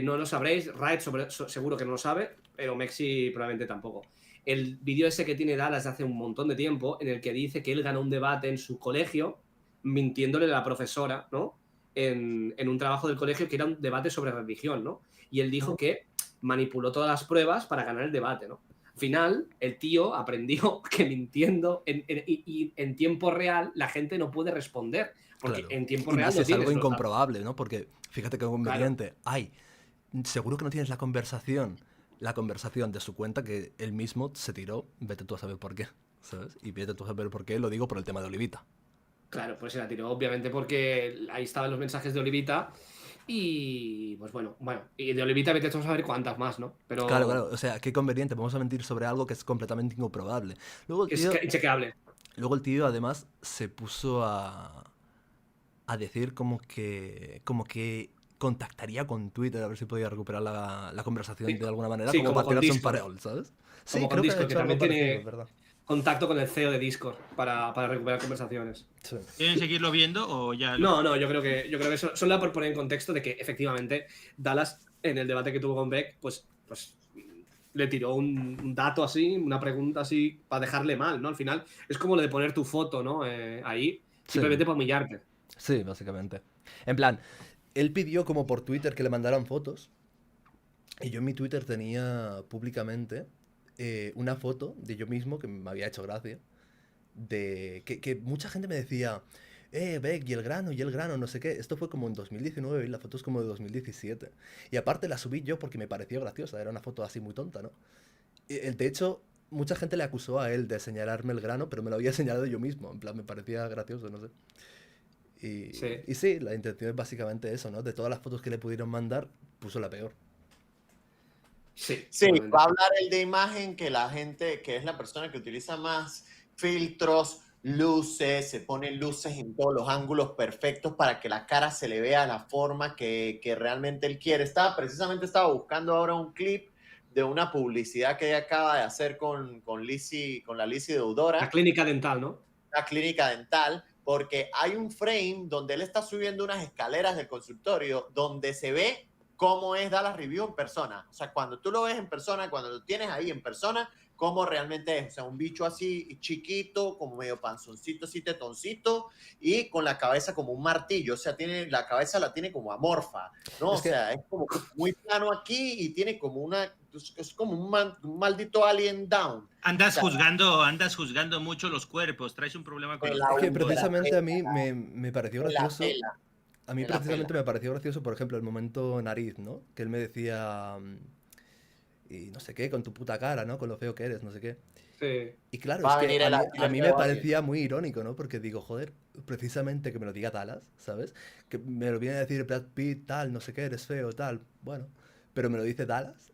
no lo sabréis, Riot seguro que no lo sabe, pero Mexi probablemente tampoco. El vídeo ese que tiene Dallas de hace un montón de tiempo, en el que dice que él ganó un debate en su colegio, mintiéndole a la profesora, ¿no? En un trabajo del colegio que era un debate sobre religión, ¿no? Y él dijo que manipuló todas las pruebas para ganar el debate, ¿no? Al final, el tío aprendió que mintiendo y en tiempo real la gente no puede responder. Porque Claro. en tiempo Y real más no es tienes algo los datos. incomprobable, ¿no? Porque fíjate qué conveniente. Ay, seguro que no tienes la conversación de su cuenta que él mismo se tiró. Vete tú a saber por qué, ¿sabes? Y vete tú a saber por qué, lo digo por el tema de Olivita. Claro, pues se la tiró, obviamente, porque ahí estaban los mensajes de Olivita. Y pues bueno, y de Olivita vete tú a saber cuántas más, ¿no? Pero Claro, o sea, qué conveniente, vamos a mentir sobre algo que es completamente incomprobable. Luego es inchequeable. el tío además se puso a decir como que contactaría con Twitter a ver si podía recuperar la conversación Sí, de alguna manera, sí, como como para con tirarse un Discord. parol, ¿sabes? Como con creo que ha Discord, que hecho algo también tiene- parecido, es verdad. Contacto con el CEO de Discord para recuperar conversaciones. Sí. ¿Quieren seguirlo viendo o ya...? No, yo creo que solo por poner en contexto de que efectivamente Dallas, en el debate que tuvo con Beck, pues le tiró un dato así, una pregunta así, para dejarle mal, ¿no? Al final es como lo de poner tu foto, ¿no? Ahí, simplemente para humillarte. Sí, básicamente. En plan, él pidió como por Twitter que le mandaran fotos. Y yo en mi Twitter tenía públicamente una foto de yo mismo que me había hecho gracia. De que mucha gente me decía, Beck, y el grano, no sé qué. Esto fue como en 2019 y la foto es como de 2017. Y aparte la subí yo porque me pareció graciosa. Era una foto así muy tonta, ¿no? De hecho, mucha gente le acusó a él de señalarme el grano, pero me lo había señalado yo mismo. En plan, me parecía gracioso, no sé. Y sí, la intención es básicamente eso, ¿no? De todas las fotos que le pudieron mandar, puso la peor. Sí, Sí, totalmente. va a hablar el de imagen que la gente, que es la persona que utiliza más filtros, luces, se ponen luces en todos los ángulos perfectos para que la cara se le vea la forma que realmente él quiere. Precisamente estaba buscando ahora un clip de una publicidad que ella acaba de hacer con la Lizzie La Deudora, clínica dental, ¿no? una clínica dental, porque hay un frame donde él está subiendo unas escaleras del consultorio donde se ve cómo es Dallas Review en persona. O sea, cuando tú lo ves en persona, cuando lo tienes ahí en persona, cómo realmente es. O sea, un bicho así chiquito, como medio panzoncito, así tetoncito, y con la cabeza como un martillo. O sea, la cabeza la tiene como amorfa, ¿no? Es O que- sea, es como muy plano aquí y tiene como es como un maldito alien down. Andas O sea, andas juzgando mucho los cuerpos, traes un problema con Me los la Es que cuerpos. precisamente a mí me pareció me la gracioso. pela, A mí me la precisamente pela. me pareció gracioso, por ejemplo, el momento nariz, ¿no? Que él me decía, y no sé qué, con tu puta cara, ¿no? Con lo feo que eres, no sé qué. Sí. Y claro, Va es a que venir el a mí alcalde me o alguien. parecía muy irónico, ¿no? Porque digo, joder, precisamente que me lo diga Talas, ¿sabes? Que me lo viene a decir Brad Pitt, tal, no sé qué, eres feo, tal, bueno, pero me lo dice Talas.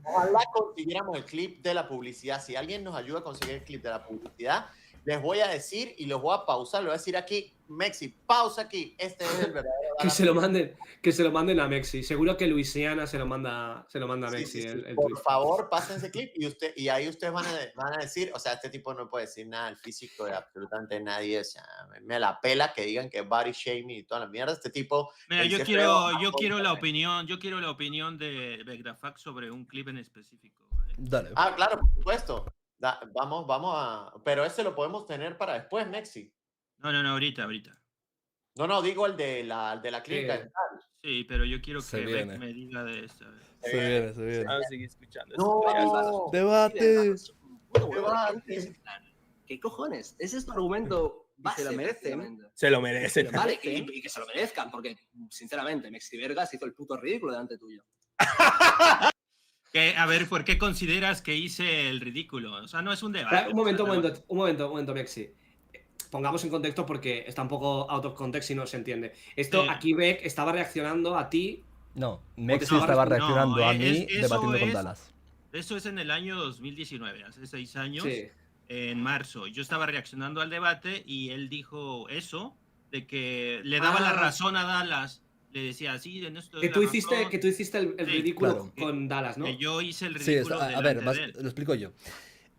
Ojalá consiguiéramos el clip de la publicidad. Si alguien nos ayuda a conseguir el clip de la publicidad, les voy a decir y los voy a pausar. Les voy a decir aquí, Mexi, pausa aquí. Este es el verdadero Que Dallas se lo Review. manden, que se lo manden a Mexi. Seguro que Luisiana se lo manda a Sí, Mexi sí, sí. el Por tweet. favor, pasen ese clip y ahí ustedes van a decir, o sea, este tipo no puede decir nada del físico de absolutamente nadie. O sea, me la pela que digan que es body shaming y toda la mierda. Este tipo Mira, me yo dice feo. quiero la opinión de Vegdafax sobre un clip en específico, ¿vale? Dale. Ah, claro, por supuesto. Vamos a... Pero ese lo podemos tener para después, Mexi. No, ahorita. No, digo el de la clínica Sí. dental. Sí, pero yo quiero Se que viene. Beck me diga de esto. A ver. Se viene, se viene. Vamos a seguir escuchando. No. Debate. Puto Qué huevo, va, ¿quién es ese plan? ¿Qué cojones? Ese es tu argumento Y se lo base, merecen. prácticamente. Se lo merecen. Vale, y que se lo merezcan, porque, sinceramente, Mexi Vergas hizo el puto ridículo delante tuyo. A ver, ¿por qué consideras que hice el ridículo? O sea, no es un debate. Un momento, pero- Mexi. Pongamos en contexto porque está un poco out of context y no se entiende. Esto, Sí. aquí Beck estaba reaccionando a ti. No, Mexi estaba estaba respondiendo- reaccionando a No, mí eso debatiendo con es- Dallas. Eso es en el año 2019, hace 6 años, Sí. en marzo. Yo estaba reaccionando al debate y él dijo eso, de que le daba la razón a Dallas. Le decía, sí, en esto Que es tú la hiciste, razón, que tú hiciste el Sí, ridículo claro. con Dallas, ¿no? que yo hice el Sí, ridículo a ver, delante de él. lo explico yo.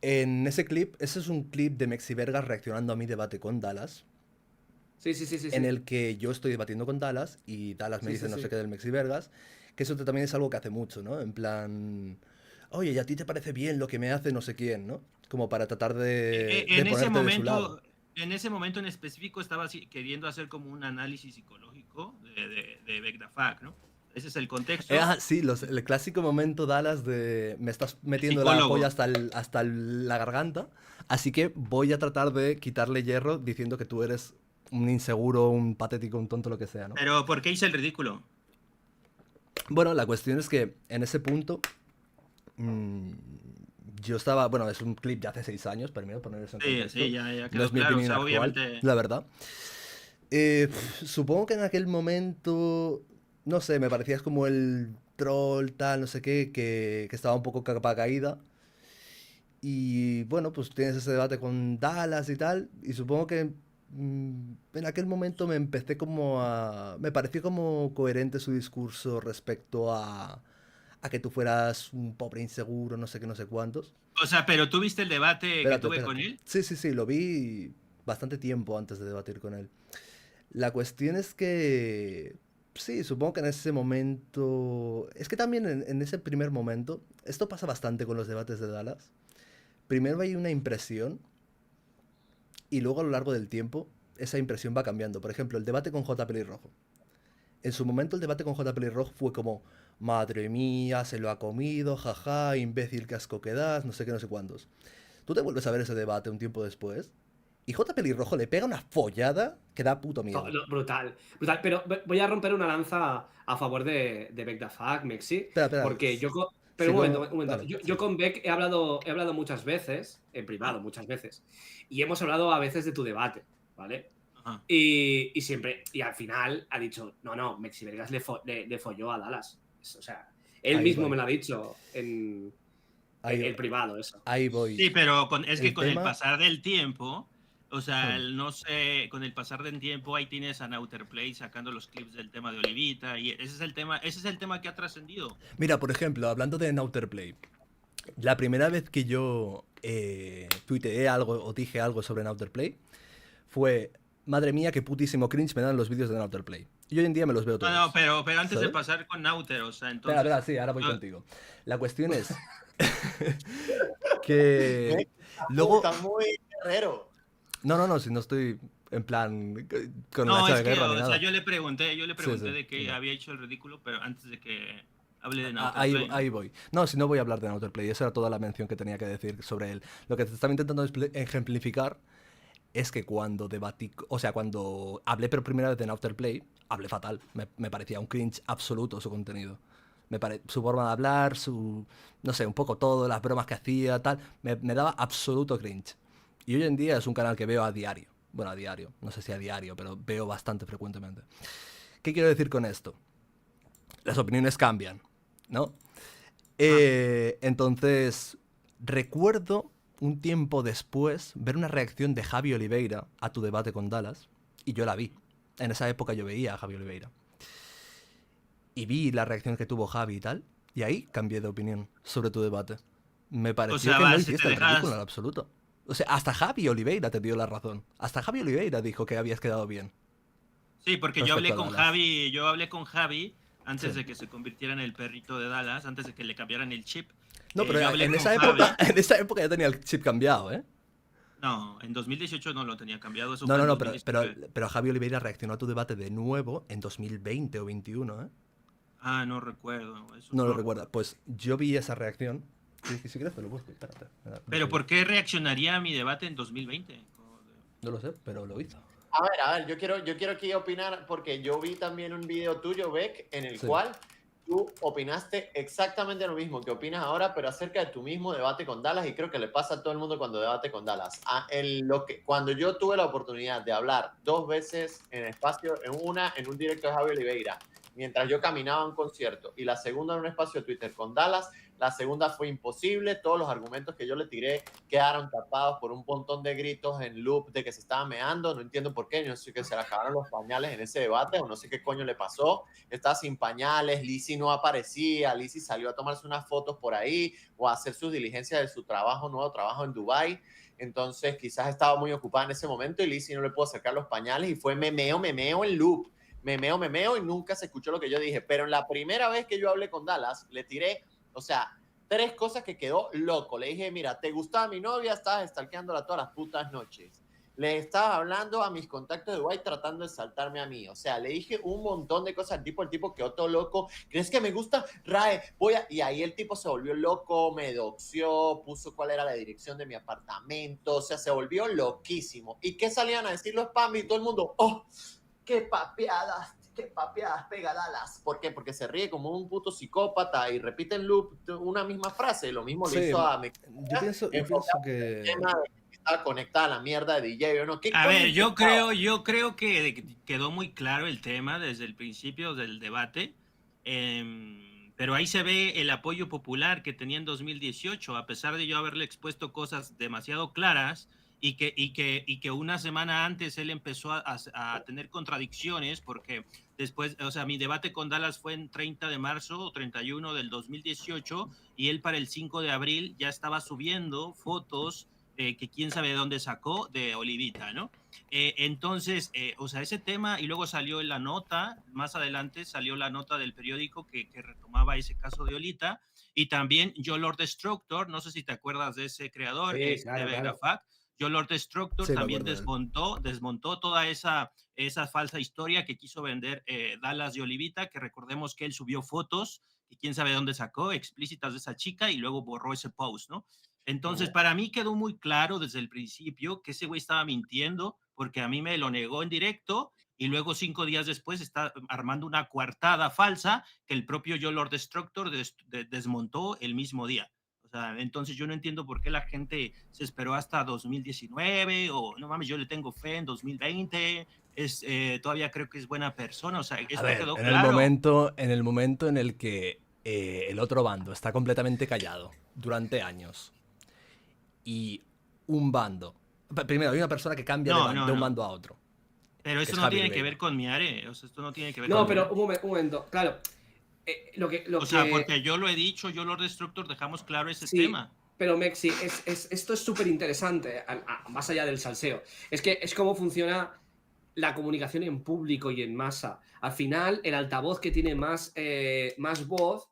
En ese clip, ese es un clip de Mexi Vergas reaccionando a mi debate con Dallas, Sí. en el que yo estoy debatiendo con Dallas y Dallas me Sí, dice sí, no sí. sé qué del Mexi Vergas, que eso también es algo que hace mucho, ¿no? En plan, oye, ¿y a ti te parece bien lo que me hace no sé quién, ¿no? Como para tratar de En ese ponerte de su lado. momento, en ese momento en específico estaba queriendo hacer como un análisis psicológico de Vegdafac, ¿no? Ese es el contexto. Sí, el clásico momento Dallas de me estás metiendo la psicólogo. polla hasta la garganta, así que voy a tratar de quitarle hierro diciendo que tú eres un inseguro, un patético, un tonto, lo que sea, ¿no? Pero ¿por qué hice el ridículo? Bueno, la cuestión es que en ese punto yo estaba, bueno, es un clip de hace 6 años, primero poner eso en contexto. Sí, ya No quedó es mi claro. O opinión sea, actual, obviamente. la verdad. Supongo que en aquel momento, no sé, me parecías como el troll, tal, no sé qué, que estaba un poco capa caída. Y bueno, pues tienes ese debate con Dallas y tal, y supongo que en aquel momento me empecé como a... Me pareció como coherente su discurso respecto a que tú fueras un pobre inseguro, no sé qué, no sé cuántos. O sea, pero tú viste el debate que Espérate, tuve con espérate. él. Sí, lo vi bastante tiempo antes de debatir con él. La cuestión es que... Sí, supongo que en ese momento... Es que también en ese primer momento, esto pasa bastante con los debates de Dallas. Primero hay una impresión y luego a lo largo del tiempo esa impresión va cambiando. Por ejemplo, el debate con J. Pelirrojo. En su momento el debate con J. Pelirrojo fue como, madre mía, se lo ha comido, jaja, imbécil, qué asco que das, no sé qué, no sé cuántos. Tú te vuelves a ver ese debate un tiempo después y J. Pelirrojo le pega una follada que da puto miedo. No, brutal. Pero voy a romper una lanza a favor de Vegdafac, Mexi. Espera. Porque yo... Si Pero un no- momento. vale, Yo sí. con Beck he hablado muchas veces, en privado, muchas veces. Y hemos hablado a veces de tu debate, ¿vale? Ajá. Y siempre, y al final ha dicho, no, Mexi Vergas le folló a Dallas. O sea, él Ahí mismo voy. me lo ha dicho en Ahí- privado, eso. Ahí voy. Sí, pero es que El con el tema- pasar del tiempo, o sea, Hmm. no sé, con el pasar del tiempo ahí tienes a Nauterplay sacando los clips del tema de Olivita y ese es el tema que ha trascendido. Mira, por ejemplo, hablando de Nauterplay, la primera vez que yo tuiteé algo o dije algo sobre Nauterplay fue madre mía, qué putísimo cringe me dan los vídeos de Naughter Play. Y hoy en día me los veo todos. No, pero antes de ¿sabes? pasar con Naughter, o sea, Espera, entonces... espera, sí, ahora voy Ah, contigo. La cuestión es que luego... Está muy guerrero. No, si no estoy en plan con el No, hacha es de que, guerra ni o sea, nada. yo le pregunté sí, de que dime. había hecho el ridículo, pero antes de que hable de Naughter Ahí, Play, ¿no? ahí voy. No, si no voy a hablar de Naughter Play, esa era toda la mención que tenía que decir sobre él. Lo que te estaba intentando ejemplificar es que cuando debatí, o sea, cuando hablé por primera vez de Naughter Play, hablé fatal. Me parecía un cringe absoluto su contenido. Su forma de hablar, no sé, un poco todo, las bromas que hacía, tal, me daba absoluto cringe. Y hoy en día es un canal que veo a diario. Bueno, a diario, no sé si a diario, pero veo bastante frecuentemente. ¿Qué quiero decir con esto? Las opiniones cambian, ¿no? Entonces, recuerdo un tiempo después ver una reacción de Javi Oliveira a tu debate con Dallas, y yo la vi. En esa época yo veía a Javi Oliveira. Y vi la reacción que tuvo Javi y tal, y ahí cambié de opinión sobre tu debate. Me pareció sea, que no vas, hiciste te el ridículo dejas... en absoluto. O sea, hasta Javi Oliveira te dio la razón. Hasta Javi Oliveira dijo que habías quedado bien Sí, porque respecto a Dallas. Yo hablé con Javi antes Sí. de que se convirtiera en el perrito de Dallas, antes de que le cambiaran el chip. No, pero Yo hablé en con esa Javi. época, en esa época ya tenía el chip cambiado, ¿eh? No, en 2018 no lo tenía cambiado, eso No, fue en pero 2019. Javi Oliveira reaccionó a tu debate de nuevo en 2020 o 21, ¿eh? Ah, no recuerdo, eso No no lo lo recuerda. recuerdo. Pues yo vi esa reacción. Si quieres te lo busco, espérate. Pero ¿por qué reaccionaría a mi debate en 2020? No lo sé, pero lo hizo. A ver, yo quiero aquí opinar porque yo vi también un video tuyo, Beck, en el Sí. cual tú opinaste exactamente lo mismo que opinas ahora, pero acerca de tu mismo debate con Dallas, y creo que le pasa a todo el mundo cuando debate con Dallas. Cuando yo tuve la oportunidad de hablar 2 veces en espacio, en un directo de Javi Oliveira, mientras yo caminaba a un concierto, y la segunda en un espacio de Twitter con Dallas, la segunda fue imposible, todos los argumentos que yo le tiré quedaron tapados por un montón de gritos en loop de que se estaba meando, no entiendo por qué, no sé que se le acabaron los pañales en ese debate, o no sé qué coño le pasó, estaba sin pañales, Lizzy no aparecía, Lizzy salió a tomarse unas fotos por ahí, o a hacer sus diligencias de su nuevo trabajo en Dubái, entonces quizás estaba muy ocupada en ese momento, y Lizzy no le pudo sacar los pañales, y fue memeo en loop, memeo, y nunca se escuchó lo que yo dije, pero en la primera vez que yo hablé con Dallas, le tiré, o sea, 3 cosas que quedó loco. Le dije, mira, ¿te gustaba mi novia? Estabas stalkeándola todas las putas noches. Le estaba hablando a mis contactos de Dubai tratando de saltarme a mí. O sea, le dije un montón de cosas al tipo. El tipo quedó todo loco. ¿Crees que me gusta? Rae, Y ahí el tipo se volvió loco, me doxió, puso cuál era la dirección de mi apartamento. O sea, se volvió loquísimo. ¿Y qué salían a decir los spam? Y todo el mundo, ¡oh! ¡Qué papeadas pega Dallas! ¿Por qué? Porque se ríe como un puto psicópata y repite en loop una misma frase. Lo mismo le hizo a Yo pienso que... el tema de que estaba conectada a la mierda de DJ, ¿o no? A ver, yo creo que quedó muy claro el tema desde el principio del debate, pero ahí se ve el apoyo popular que tenía en 2018, a pesar de yo haberle expuesto cosas demasiado claras y que una semana antes él empezó a tener contradicciones, porque después, o sea, mi debate con Dallas fue en 30 de marzo o 31 del 2018, y él para el 5 de abril ya estaba subiendo fotos que quién sabe de dónde sacó de Olivita, ¿no? Entonces, o sea, ese tema, y luego salió la nota, más adelante salió la nota del periódico que retomaba ese caso de Olita, y también Yo Lord Destructor, no sé si te acuerdas de ese creador, Sí, claro, de claro. Vegafact. Yo Lord Destructor Sí, me también acuerdo de él. desmontó toda esa falsa historia que quiso vender Dallas de Olivita, que recordemos que él subió fotos y quién sabe dónde sacó, explícitas de esa chica, y luego borró ese post, ¿no? Entonces, para mí quedó muy claro desde el principio que ese güey estaba mintiendo, porque a mí me lo negó en directo, y luego 5 días después está armando una coartada falsa que el propio Yo Lord Destructor desmontó el mismo día. O sea, entonces yo no entiendo por qué la gente se esperó hasta 2019, o no mames, yo le tengo fe en 2020, todavía creo que es buena persona, o sea, A esto ver, quedó en claro. el momento en el que el otro bando está completamente callado durante años y un bando... Primero, hay una persona que cambia de un bando a otro. Pero Que esto es no Javi tiene que Oliveira. ver con Miare, o sea, esto no tiene que ver No, con pero Miare. un momento, claro. O sea, porque yo lo he dicho, yo Lord Destructor dejamos claro ese Sí, tema. pero Mexi, esto es súper interesante, más allá del salseo. Es que es cómo funciona la comunicación en público y en masa. Al final, el altavoz que tiene más voz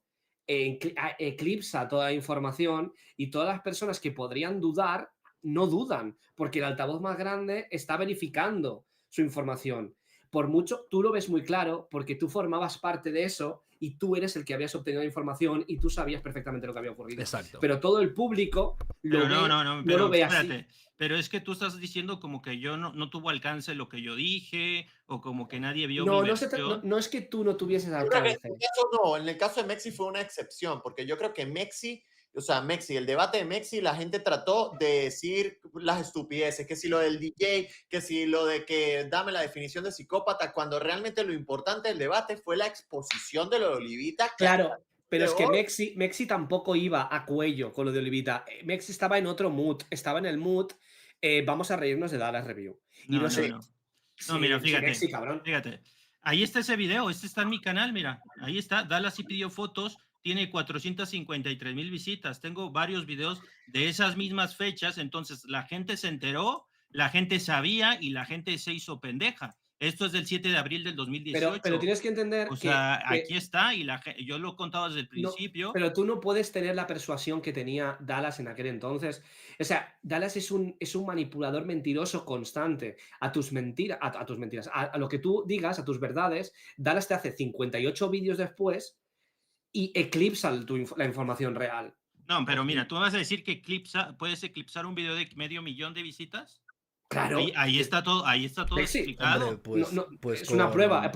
eclipsa toda la información y todas las personas que podrían dudar no dudan, porque el altavoz más grande está verificando su información. Por mucho, tú lo ves muy claro porque tú formabas parte de eso y tú eres el que habías obtenido la información y tú sabías perfectamente lo que había ocurrido. Exacto. Pero todo el público Pero no pero lo ve espérate. así. Pero es que tú estás diciendo como que yo no tuvo alcance lo que yo dije, o como que nadie vio No, mi no versión. es que tú no tuvieses Yo creo que alcance. en el caso no, en el caso de Mexi fue una excepción, porque yo creo que Mexi, el debate de Mexi, la gente trató de decir las estupideces, que si lo del DJ, que si lo de que dame la definición de psicópata, cuando realmente lo importante del debate fue la exposición de lo de Olivita. Claro, pero es que hoy- Mexi tampoco iba a cuello con lo de Olivita. Mexi estaba en otro mood, estaba en el mood vamos a reírnos de Dallas Review. Y No, no sé. no. Sí, No, mira, sí, fíjate. Mexi, cabrón. Fíjate. Ahí está ese video, este está en mi canal, mira. Ahí está. Dallas sí pidió fotos, tiene 453,000 visitas. Tengo varios videos de esas mismas fechas, entonces la gente se enteró, la gente sabía y la gente se hizo pendeja. Esto es del 7 de abril del 2018. Pero tienes que entender o sea, aquí está y yo lo he contado desde el no, principio. pero tú no puedes tener la persuasión que tenía Dallas en aquel entonces. O sea, Dallas es un manipulador mentiroso constante. A tus mentiras, a lo que tú digas, a tus verdades, Dallas te hace 58 vídeos después y eclipsa la información real. No, pero mira, tú vas a decir que puedes eclipsar un video de 500,000 de visitas. Claro. Ahí está todo Mexi, explicado. Hombre, pues es con una prueba.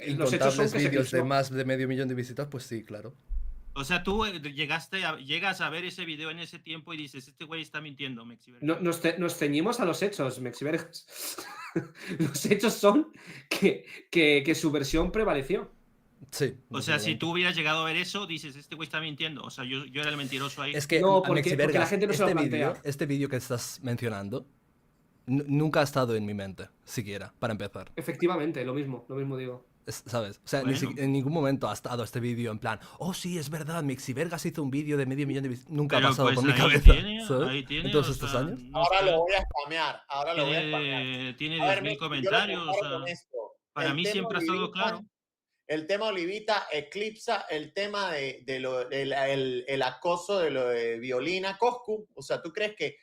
Los hechos son incontables que se vídeos de eclipsó. más de 500,000 de visitas, pues sí, claro. O sea, tú llegas a ver ese video en ese tiempo y dices, este güey está mintiendo, Mexivergas. Nos ceñimos a los hechos, Mexivergas. Los hechos son que su versión prevaleció. Sí. O sea, si tú hubieras llegado a ver eso, dices, este güey está mintiendo. O sea, yo era el mentiroso ahí. Es que, No, porque Mexivergas, la gente no se lo plantea. Este vídeo que estás mencionando nunca ha estado en mi mente, siquiera, para empezar. Efectivamente, lo mismo digo. ¿Sabes? O sea, Bueno. en ningún momento ha estado este vídeo en plan, oh sí, es verdad, Mexivergas hizo un vídeo de 500,000 de visitas. Nunca ha pasado por mi cabeza. ¿Sabes? Ahí tiene, en todos o estos sea, años. no ahora sé, lo voy a spamear. Ahora lo voy a spamear. tiene A ver, 10,000 Mexi, yo lo comentarios. O comparo con sea, esto. para El mí tema siempre ha estado Olivita, claro. El tema Olivita eclipsa el tema el acoso de lo de Violina Coscu. O sea, ¿tú crees que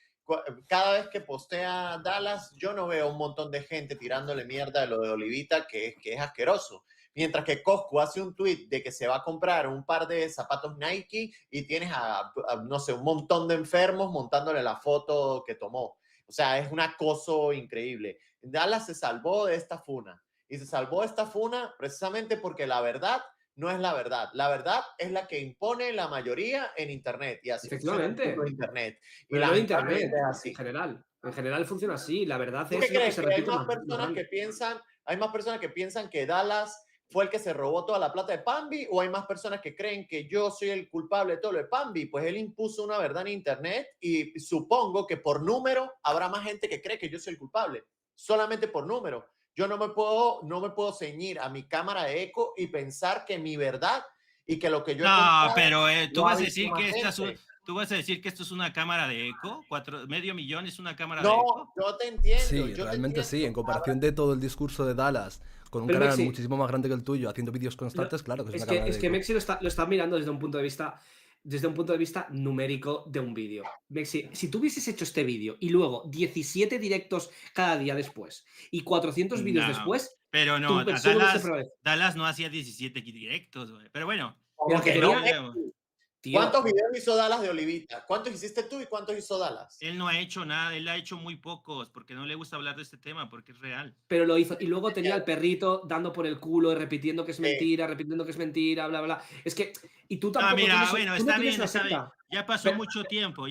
cada vez que postea Dallas, yo no veo un montón de gente tirándole mierda de lo de Olivita, que es asqueroso? Mientras que Coscu hace un tweet de que se va a comprar un par de zapatos Nike y tienes no sé, un montón de enfermos montándole la foto que tomó. O sea, es un acoso increíble. Dallas se salvó de esta funa. Y se salvó esta funa precisamente porque la verdad no es la verdad. La verdad es la que impone la mayoría en Internet. Y así Efectivamente. funciona Internet. Y Pero no lamentablemente Internet, es así. en general. En general funciona así. La verdad ¿Tú es qué lo que crees? se Que hay repite más más personas grande. que piensan que Dallas fue el que se robó toda la plata de Pambi, o hay más personas que creen que yo soy el culpable de todo lo de Pambi? Pues él impuso una verdad en Internet y supongo que por número habrá más gente que cree que yo soy el culpable, solamente por número. Yo no me puedo ceñir a mi cámara de eco y pensar que mi verdad y que lo que yo he No, contado pero tú lo vas ha a visto decir más que gente. tú vas a decir que esto es una cámara de eco, 500,000 es una cámara de No, eco. yo te entiendo. Sí, yo te realmente sí. entiendo. En comparación de todo el discurso de Dallas, con un Pero canal Mexi, muchísimo más grande que el tuyo, haciendo vídeos constantes, claro que es una cámara de Es que eco. Mexi lo está mirando desde un punto de vista numérico de un vídeo. Mexi, si tú hubieses hecho este vídeo y luego 17 directos cada día después y 400 vídeos No, después, pero no, tu versión hubiese prevalecido. Dallas no hacía 17 directos, güey. Pero bueno, Pero que no, tenía- Mexi. Tío, ¿Cuántos videos hizo Dallas de Olivita? ¿Cuántos hiciste tú y cuántos hizo Dallas? él no ha hecho nada, él ha hecho muy pocos, porque no le gusta hablar de este tema, porque es real. pero lo hizo. Y luego tenía al perrito dando por el culo, repitiendo que es Sí. mentira, bla, bla. Es que. Y tú tampoco. Mira, tienes, bueno, tú está no tienes bien, una está bien. secta. Ya pasó Pero- mucho tiempo,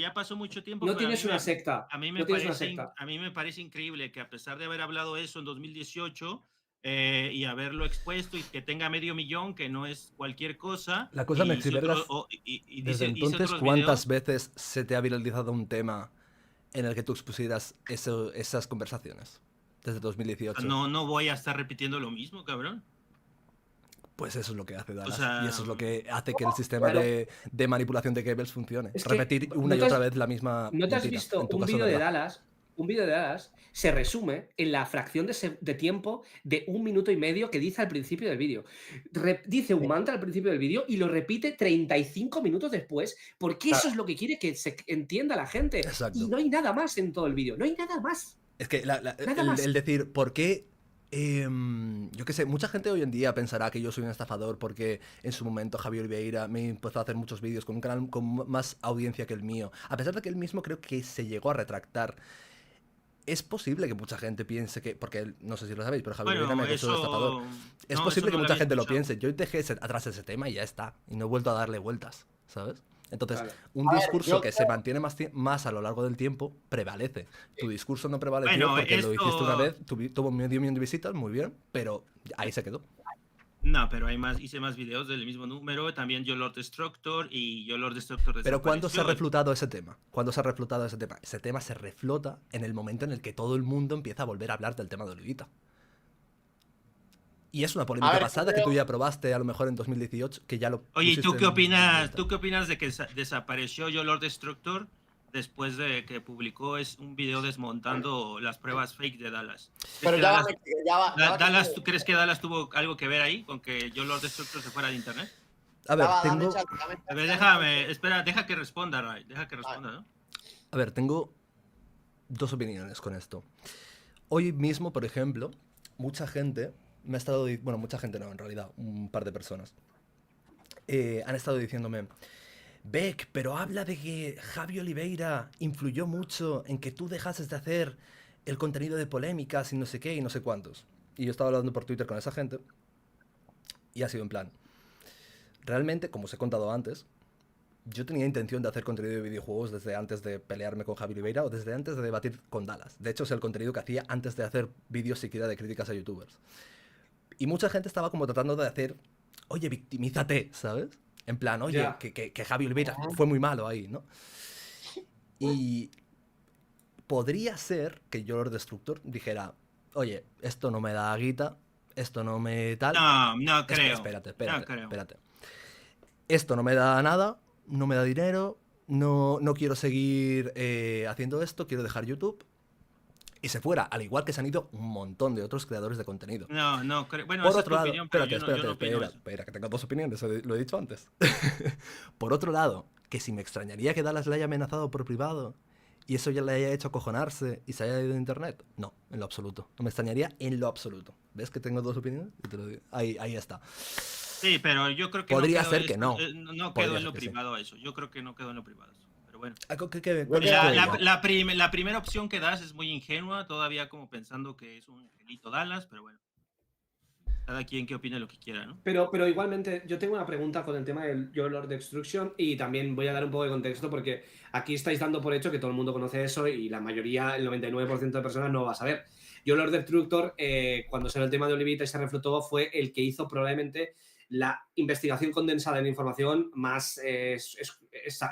No pero tienes una secta. A mí No tienes una secta. a mí me parece increíble que a pesar de haber hablado eso en 2018 y haberlo expuesto y que tenga 500,000, que no es cualquier cosa. La cosa, y hice Mexivergas, hice desde entonces, otros ¿cuántas videos. veces se te ha viralizado un tema en el que tú expusieras esas conversaciones? Desde 2018. No voy a estar repitiendo lo mismo, cabrón. Pues eso es lo que hace Dallas. sea, y eso es lo que hace que el sistema Claro. de manipulación de Goebbels funcione. Es que Repetir ¿no una y te has- otra vez la misma ¿No te has mentira. visto En tu un caso, vídeo de verdad. Dallas? un vídeo de Dallas se resume en la fracción de tiempo de 1 minuto y medio que dice al principio del vídeo. Dice un mantra al principio del vídeo y lo repite 35 minutos después, porque eso es lo que quiere que se entienda la gente. Exacto. Y no hay nada más en todo el vídeo, no hay nada más. Es que Nada más. el decir, ¿por qué? Yo qué sé, mucha gente hoy en día pensará que yo soy un estafador porque en su momento Javier Oliveira me empezó a hacer muchos vídeos con un canal con más audiencia que el mío. A pesar de que él mismo creo que se llegó a retractar. Es posible que mucha gente piense que, porque no sé si lo sabéis, pero Javier Oliveira me acusó de estafador. Es posible que mucha gente lo piense. Yo dejé atrás ese tema y ya está. Y no he vuelto a darle vueltas, ¿sabes? Entonces, Claro. un A ver, discurso yo que se mantiene más a lo largo del tiempo prevalece. Tu discurso no prevaleció Bueno, porque lo hiciste una esto- vez, tuvo medio millón de visitas, muy bien, pero ahí se quedó. No, pero hice más videos del mismo número, también Yo Lord Destructor y Yo Lord Destructor Pero ¿cuándo se ha desapareció. reflutado ese tema? ¿Cuándo se ha reflutado ese tema? Ese tema se reflota en el momento en el que todo el mundo empieza a volver a hablar del tema de Olivita. Y es una polémica A ver, pasada que tú ya probaste a lo mejor en 2018, que ya lo Oye, ¿y tú pusiste qué en opinas? lista. ¿Tú qué opinas de que desapareció Yo Lord Destructor después de que publicó un video desmontando las pruebas fake de Dallas? ¿Crees Pero que ya va, Dallas, ya va, ya va, Dallas, ¿tú crees que Dallas tuvo algo que ver ahí con que Yo Lord Destructor se fuera de internet? A ver, ya va, dame tengo, chance, dame A chance, ver, dame déjame, chance. espera, deja que responda, Ray, deja que responda, ¿no? a ver, tengo dos opiniones con esto. Hoy mismo, por ejemplo, mucha gente me ha estado... Bueno, mucha gente no, en realidad, un par de personas. Han estado diciéndome... Beck, pero habla de que Javi Oliveira influyó mucho en que tú dejases de hacer el contenido de polémicas y no sé qué y no sé cuántos. Y yo estaba hablando por Twitter con esa gente y ha sido en plan... Realmente, como os he contado antes, yo tenía intención de hacer contenido de videojuegos desde antes de pelearme con Javi Oliveira o desde antes de debatir con Dallas. De hecho, es el contenido que hacía antes de hacer vídeos siquiera de críticas a youtubers. Y mucha gente estaba como tratando de hacer, oye, victimízate, ¿sabes? En plan, oye, Ya. que Javi Oliveira fue muy malo ahí, ¿no? Y podría ser que yo, Lord Destructor, dijera, oye, esto no me da guita, esto no me tal. No creo. Espérate. No creo. Esto no me da nada, no me da dinero, no quiero seguir haciendo esto, quiero dejar YouTube. Y se fuera, al igual que se han ido un montón de otros creadores de contenido. No creo. Bueno, Por esa es otro tu lado, opinión, pero espérate, yo no opino eso. espera, que tengo dos opiniones, lo he dicho antes. Por otro lado, que si me extrañaría que Dallas le haya amenazado por privado y eso ya le haya hecho acojonarse y se haya ido de internet. No, en lo absoluto. No me extrañaría en lo absoluto. ¿Ves que tengo dos opiniones? Y te lo digo. Ahí está. Sí, pero yo creo que Podría no quedó ser eso, que no. No Podría quedó en ser lo que sí. privado eso. Yo creo que no quedó en lo privado eso. Pero bueno. ¿Cuál es tu idea? La primera opción que das es muy ingenua, todavía como pensando que es un angelito Dallas, pero bueno. Cada quien que opine lo que quiera, ¿no? Pero igualmente, yo tengo una pregunta con el tema del Yo Lord Destruction y también voy a dar un poco de contexto porque aquí estáis dando por hecho que todo el mundo conoce eso y la mayoría, el 99% de personas no va a saber. Yo Lord Destructor, cuando salió el tema de Olivita y se reflotó, fue el que hizo probablemente la investigación condensada en información más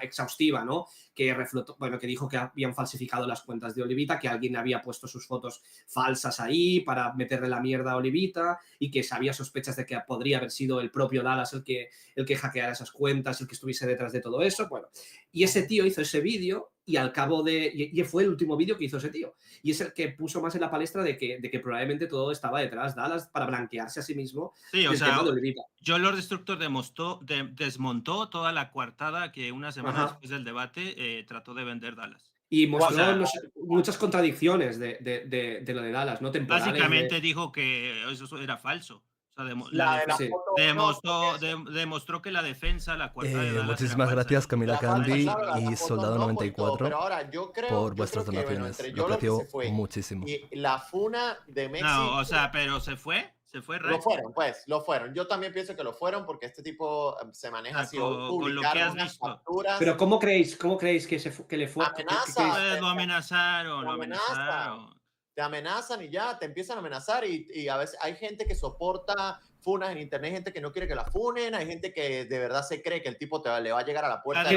exhaustiva, ¿no? Que reflotó, bueno, que dijo que habían falsificado las cuentas de Olivita, que alguien había puesto sus fotos falsas ahí para meterle la mierda a Olivita y que había sospechas de que podría haber sido el propio Dallas el que hackeara esas cuentas, el que estuviese detrás de todo eso. Bueno, y ese tío hizo ese vídeo y al cabo de... Y fue el último vídeo que hizo ese tío. Y es el que puso más en la palestra de que probablemente todo estaba detrás Dallas para blanquearse a sí mismo. Sí, o el sea, tema de Olivita. Yo Lord Destructor desmontó toda la coartada que una semana Ajá. después del debate trató de vender Dallas. Y mostró O sea, muchas contradicciones de lo de Dallas, ¿no? Temporales. Básicamente dijo que eso era falso. O sea, La de la sí. foto, demostró que la defensa, la cuartada de Dallas Muchísimas era gracias, falsa, ¿no? Camila la falsa, Candy claro, la y foto no, por todo, Soldado94 pero ahora yo creo, por vuestras que, bueno, donaciones. entre Lo Yo Lord que aprecio se fue muchísimo. y la funa de México. No, o sea, pero se fue Lo fueron, pues, lo fueron. Yo también pienso que lo fueron porque este tipo se maneja así. Con lo que has Unas visto. capturas. Pero ¿cómo creéis que le fue? Amenaza. Pues lo amenazaron, Te amenazan y ya, te empiezan a amenazar y a veces hay gente que soporta funas en internet, hay gente que no quiere que la funen, hay gente que de verdad se cree que el tipo le va a llegar a la puerta.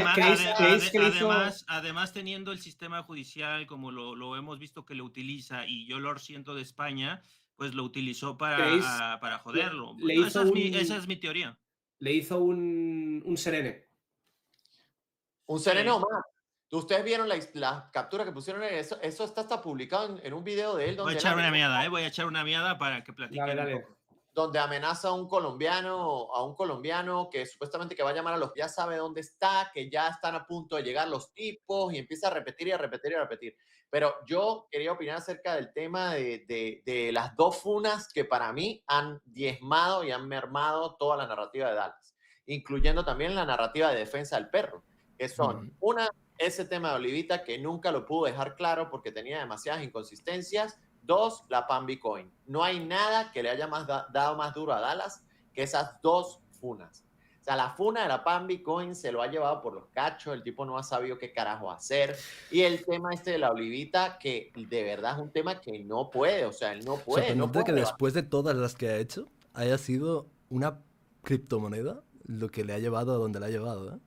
Además, teniendo el sistema judicial como lo hemos visto que lo utiliza y yo Lord siendo de España, pues lo utilizó para joderlo. Bueno, esa es mi teoría. Le hizo un serene. Un sereno más. Ustedes vieron la captura que pusieron, eso está hasta publicado en un video de él Voy a donde, echar una miada, voy a echar una miada para que platiquen Dale. un poco. donde amenaza a un colombiano que supuestamente que va a llamar a los, ya sabe dónde está, que ya están a punto de llegar los tipos y empieza a repetir y a repetir y a repetir. Pero yo quería opinar acerca del tema de las dos funas que para mí han diezmado y han mermado toda la narrativa de Dallas, incluyendo también la narrativa de defensa del perro, que son una, ese tema de Olivita que nunca lo pudo dejar claro porque tenía demasiadas inconsistencias. Dos, la Pan Bitcoin. No hay nada que le haya dado más duro a Dallas que esas dos funas. O sea, la funa de la Pan Bitcoin se lo ha llevado por los cachos, el tipo no ha sabido qué carajo hacer. Y el tema este de la Olivita, que de verdad es un tema que no puede, o sea, él no puede. Sorprendente que después de todas las que ha hecho, haya sido una criptomoneda lo que le ha llevado a donde le ha llevado, ¿eh?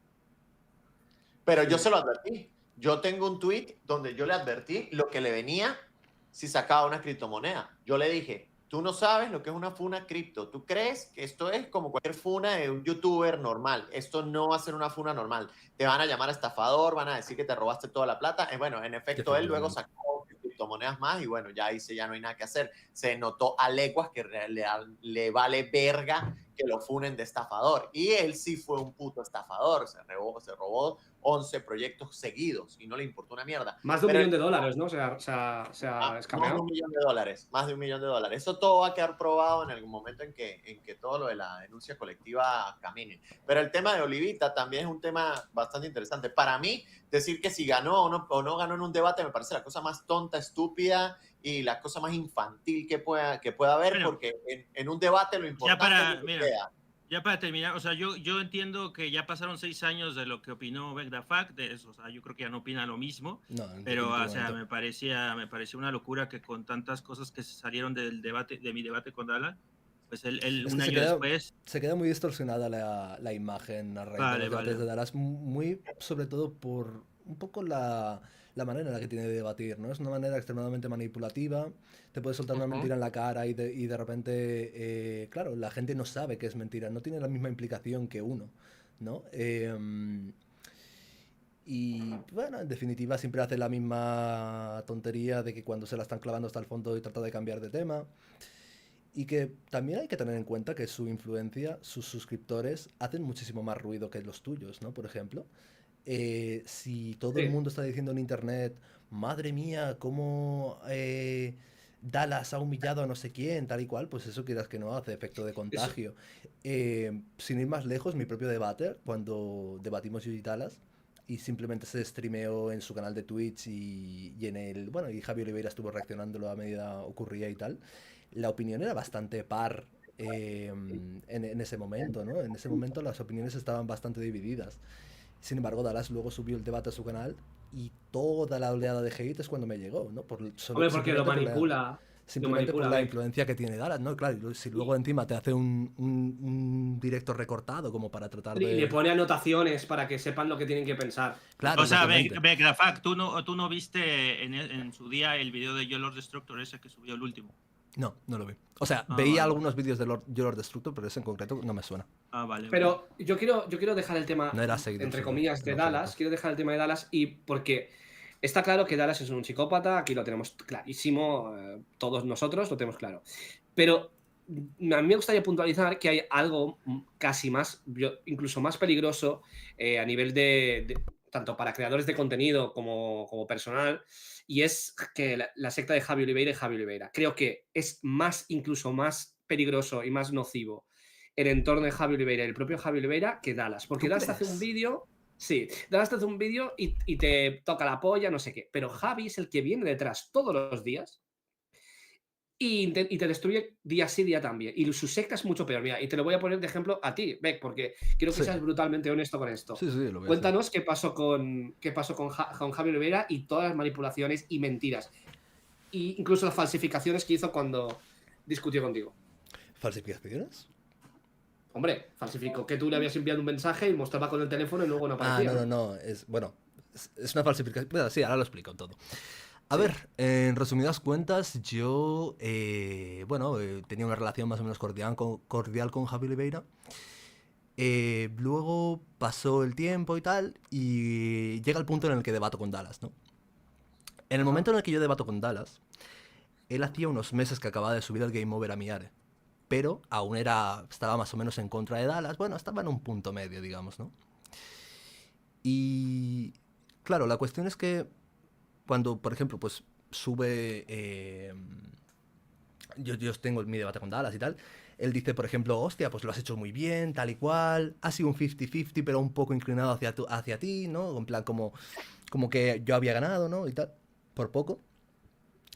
Pero yo se lo advertí. Yo tengo un tweet donde yo le advertí lo que le venía si sacaba una criptomoneda. Yo le dije, tú no sabes lo que es una funa cripto. Tú crees que esto es como cualquier funa de un youtuber normal. Esto no va a ser una funa normal. Te van a llamar estafador, van a decir que te robaste toda la plata. Bueno, en efecto, él luego sacó criptomonedas más y bueno, ya dice, ya no hay nada que hacer. Se notó a leguas que le vale verga que lo funen de estafador. Y él sí fue un puto estafador. Se robó 11 proyectos seguidos y no le importó una mierda. Más de $1 millón, ¿no? Se ha escameado. Más de $1 millón. Eso todo va a quedar probado en algún momento en que todo lo de la denuncia colectiva camine. Pero el tema de Olivita también es un tema bastante interesante. Para mí, decir que si ganó o no ganó en un debate me parece la cosa más tonta, estúpida y la cosa más infantil que pueda haber, bueno, porque en un debate lo importante es lo que queda. Ya para terminar, o sea, yo entiendo que ya pasaron 6 años de lo que opinó Beck the Fact, de eso, o sea, yo creo que ya no opina lo mismo, pero, o sea, me parecía una locura que con tantas cosas que salieron del debate, de mi debate con Dallas, pues él un año después... Se queda muy distorsionada la imagen a raíz de los debates de Dallas, muy, sobre todo por un poco la manera en la que tiene de debatir, ¿no? Es una manera extremadamente manipulativa, te puede soltar una mentira en la cara y de repente, claro, la gente no sabe que es mentira, no tiene la misma implicación que uno, ¿no? Y bueno, en definitiva siempre hace la misma tontería de que cuando se la están clavando hasta el fondo y trata de cambiar de tema. Y que también hay que tener en cuenta que su influencia, sus suscriptores, hacen muchísimo más ruido que los tuyos, ¿no? Por ejemplo. Si todo el mundo está diciendo en internet, madre mía, cómo Dallas ha humillado a no sé quién, tal y cual, pues eso quieras que no hace efecto de contagio. Sin ir más lejos, mi propio debate, cuando debatimos yo y Dallas, y simplemente se streameó en su canal de Twitch y en el... Bueno, y Javi Oliveira estuvo reaccionándolo a medida ocurría y tal. La opinión era bastante par en ese momento, ¿no? En ese momento las opiniones estaban bastante divididas. Sin embargo, Dallas luego subió el debate a su canal y toda la oleada de hate es cuando me llegó, ¿no? Hombre, porque lo manipula. Simplemente por la influencia que tiene Dallas, ¿no? Claro, si luego encima te hace un directo recortado como para tratar de... Y le pone anotaciones para que sepan lo que tienen que pensar. Claro, o sea, Beck the Fact, ¿tú no viste en su día el video de Yo Lord Destructor ese que subió el último? No, no lo vi. O sea, veía algunos vídeos de Yo Lord Destructor, pero ese en concreto no me suena. Vale. Pero yo quiero dejar el tema, no era seguidor, entre comillas, de Dallas. Quiero dejar el tema de Dallas y porque está claro que Dallas es un psicópata, aquí lo tenemos clarísimo, todos nosotros lo tenemos claro. Pero a mí me gustaría puntualizar que hay algo casi más, incluso más peligroso a nivel de tanto para creadores de contenido como personal, y es que la secta de Javi Oliveira. Creo que es incluso más peligroso y más nocivo el entorno de Javi Oliveira y el propio Javi Oliveira que Dallas. Porque Dallas te hace un vídeo... Sí, Dallas te hace un vídeo y te toca la polla, no sé qué. Pero Javi es el que viene detrás todos los días y te destruye día sí, día también. Y su secta es mucho peor. Mira, y te lo voy a poner de ejemplo a ti, Beck, porque quiero que seas brutalmente honesto con esto. Sí, lo voy a Cuéntanos qué pasó con Javi Oliveira y todas las manipulaciones y mentiras. E incluso las falsificaciones que hizo cuando discutió contigo. ¿Falsificaciones? Hombre, falsificó que tú le habías enviado un mensaje y mostraba con el teléfono y luego no aparecía. No. Es una falsificación. Bueno, sí, ahora lo explico todo. A ver, en resumidas cuentas, yo tenía una relación más o menos cordial con Javi Oliveira. Luego pasó el tiempo y tal, y llega el punto en el que debato con Dallas, ¿no? En el momento en el que yo debato con Dallas, él hacía unos meses que acababa de subir el Game Over a Miare, pero aún estaba más o menos en contra de Dallas. Bueno, estaba en un punto medio, digamos, ¿no? Y claro, la cuestión es que cuando, por ejemplo, pues sube... yo tengo mi debate con Dallas y tal. Él dice, por ejemplo, hostia, pues lo has hecho muy bien, tal y cual. Ha sido un 50-50, pero un poco inclinado hacia ti, ¿no? En plan, como que yo había ganado, ¿no? Y tal, por poco.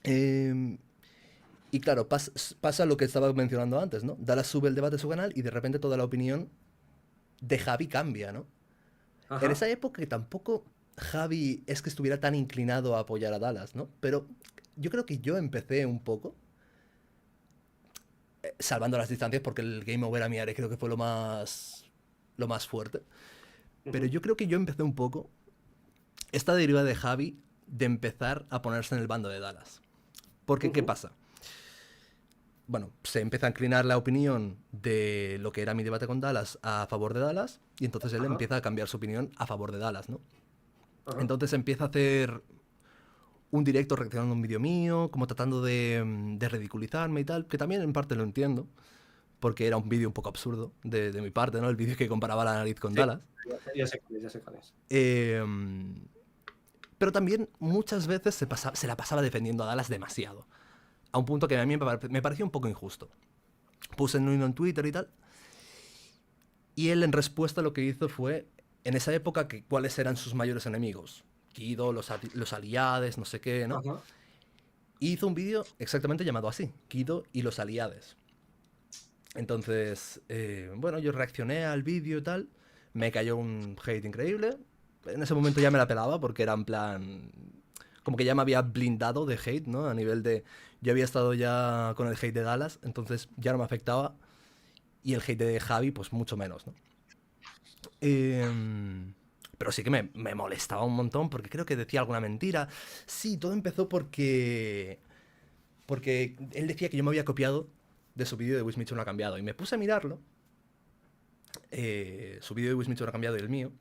Y claro, pasa lo que estaba mencionando antes, ¿no? Dallas sube el debate a su canal y de repente toda la opinión de Javi cambia, ¿no? En esa época que tampoco Javi es que estuviera tan inclinado a apoyar a Dallas, ¿no? Pero yo creo que yo empecé un poco, salvando las distancias, porque el Game Over a Miare creo que fue lo más fuerte. Pero yo creo que yo empecé un poco esta deriva de Javi de empezar a ponerse en el bando de Dallas. Porque, ¿qué pasa? Bueno, se empieza a inclinar la opinión de lo que era mi debate con Dallas a favor de Dallas, y entonces él empieza a cambiar su opinión a favor de Dallas, ¿no? Entonces empieza a hacer un directo reaccionando a un vídeo mío, como tratando de ridiculizarme y tal, que también en parte lo entiendo, porque era un vídeo un poco absurdo de mi parte, ¿no? El vídeo que comparaba la nariz con Dallas. Ya sé cuál es. Pero también muchas veces se la pasaba defendiendo a Dallas demasiado. A un punto que a mí me pareció un poco injusto. Puse en uno en Twitter y tal. Y él en respuesta lo que hizo fue, en esa época, que cuáles eran sus mayores enemigos. Kido, los aliados, no sé qué, ¿no? Y hizo un vídeo exactamente llamado así, Kido y los aliados. Entonces, bueno, yo reaccioné al vídeo y tal. Me cayó un hate increíble. En ese momento ya me la pelaba porque era en plan... Como que ya me había blindado de hate, ¿no? A nivel de... Yo había estado ya con el hate de Dallas, entonces ya no me afectaba. Y el hate de Javi, pues mucho menos, ¿no? Pero sí que me molestaba un montón porque creo que decía alguna mentira. Sí, todo empezó porque él decía que yo me había copiado de su vídeo de Wismichu no ha cambiado. Y me puse a mirarlo. Su vídeo de Wismichu no ha cambiado y el mío.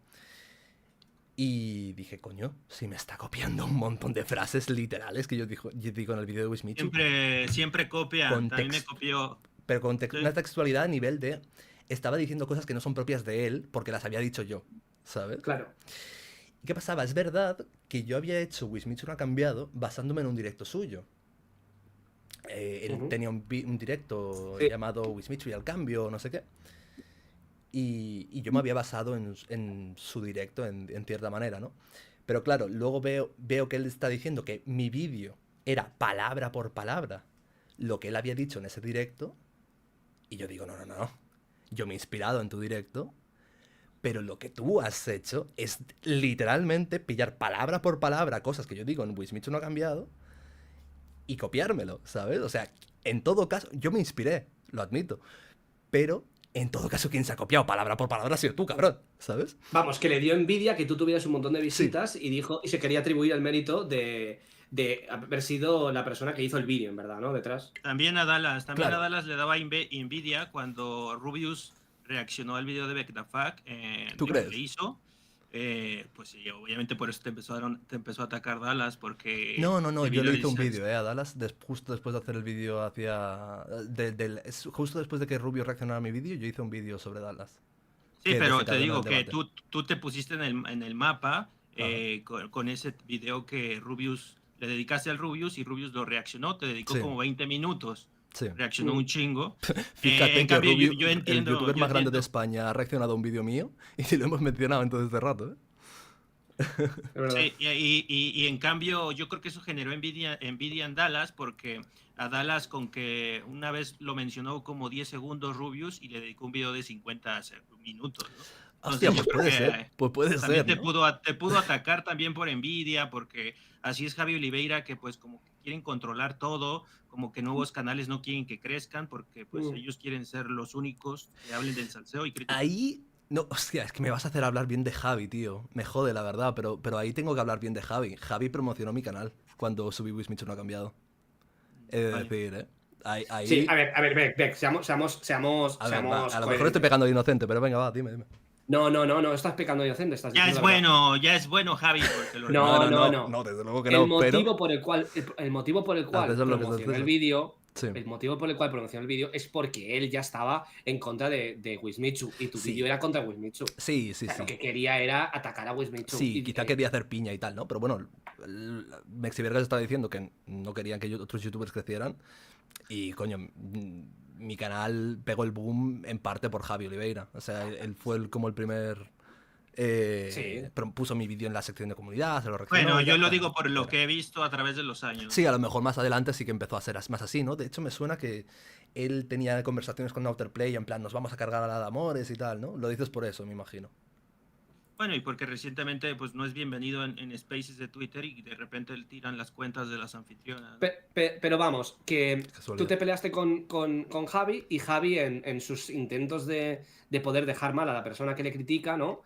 Y dije, coño, si me está copiando un montón de frases literales que yo digo en el vídeo de Wismichu. Siempre copia, también me copió. Pero con una textualidad a nivel de... Estaba diciendo cosas que no son propias de él porque las había dicho yo, ¿sabes? Claro. ¿Y qué pasaba? Es verdad que yo había hecho Wismichu no ha cambiado basándome en un directo suyo. Él tenía un directo llamado Wismichu y al cambio, no sé qué. Y yo me había basado en su directo en cierta manera, ¿no? Pero claro, luego veo que él está diciendo que mi vídeo era palabra por palabra lo que él había dicho en ese directo. Y yo digo, no. Yo me he inspirado en tu directo, pero lo que tú has hecho es literalmente pillar palabra por palabra cosas que yo digo en Wismichu no ha cambiado y copiármelo, ¿sabes? O sea, en todo caso, yo me inspiré, lo admito, pero... En todo caso, quien se ha copiado palabra por palabra ha sido tú, cabrón, ¿sabes? Vamos, que le dio envidia que tú tuvieras un montón de visitas y se quería atribuir el mérito de haber sido la persona que hizo el vídeo, en verdad, ¿no? Detrás. También a Dallas Claro. le daba envidia cuando Rubius reaccionó al video de Back the Fuck. ¿Tú crees? Que hizo. Pues sí, obviamente por eso te empezó a atacar Dallas, porque... No, yo le hice un viraliza- vídeo, a Dallas, justo después de hacer el vídeo justo después de que Rubio reaccionara a mi vídeo, yo hice un vídeo sobre Dallas. Sí, que pero te desencadenó digo el que debate. tú te pusiste en el mapa Ajá. con ese video que Rubius, le dedicaste al Rubius y Rubius lo reaccionó, te dedicó Sí. como 20 minutos. Sí. Reaccionó un chingo. Fíjate En que cambio, Rubio, yo el entiendo. youtuber más grande de España, ha reaccionado a un vídeo mío y lo hemos mencionado en todo este rato, ¿eh? Es verdad. Sí, y en cambio yo creo que eso generó envidia en Dallas, porque a Dallas con que una vez lo mencionó como 10 segundos Rubius y le dedicó un video de 50 minutos, ¿no? Hostia, Entonces yo pues creo puede que ser. Pues puede también ser, ¿no? te pudo atacar también por envidia, porque así es Javi Oliveira, que pues como que quieren controlar todo, como que nuevos canales no quieren que crezcan, porque pues ellos quieren ser los únicos que hablen del salseo y critican. Ahí... No, hostia, es que me vas a hacer hablar bien de Javi, tío. Me jode, la verdad, pero ahí tengo que hablar bien de Javi. Javi promocionó mi canal cuando subí Wismichu no ha cambiado. He de Vale. decir, ¿eh? Ahí... Sí, a ver, Beck, seamos A ver, va, a lo mejor estoy coherentes. pegando de inocente, pero venga, va, dime. No, estás pecando de inocente, estás Ya diciendo es la verdad. ya es bueno, Javi, porque lo No, No, desde luego que El no, motivo pero... por el cual, el motivo por el cual Eso es lo que promocionó estás el vídeo, Sí. el motivo por el cual promocionó el vídeo es porque él ya estaba en contra de Wismichu y tu Sí. vídeo era contra Wismichu. Sí. O sea, lo que quería era atacar a Wismichu. Sí, y, quizá quería hacer piña y tal, ¿no? Pero bueno, Mexivergas estaba diciendo que no querían que otros youtubers crecieran. Y coño, mi canal pegó el boom en parte por Javi Oliveira. O sea, él fue como el primer... Sí. puso mi vídeo en la sección de comunidad, se lo reaccionó. Bueno, y yo tal, lo digo por lo etcétera. que he visto a través de los años. Sí, a lo mejor más adelante sí que empezó a ser más así, ¿no? De hecho, me suena que él tenía conversaciones con Outerplay en plan, nos vamos a cargar a la de amores y tal, ¿no? Lo dices por eso, me imagino. Bueno, y porque recientemente pues no es bienvenido en Spaces de Twitter y de repente le tiran las cuentas de las anfitrionas. Pero vamos, que Casualidad. tú te peleaste con Javi y Javi en sus intentos de poder dejar mal a la persona que le critica, ¿no?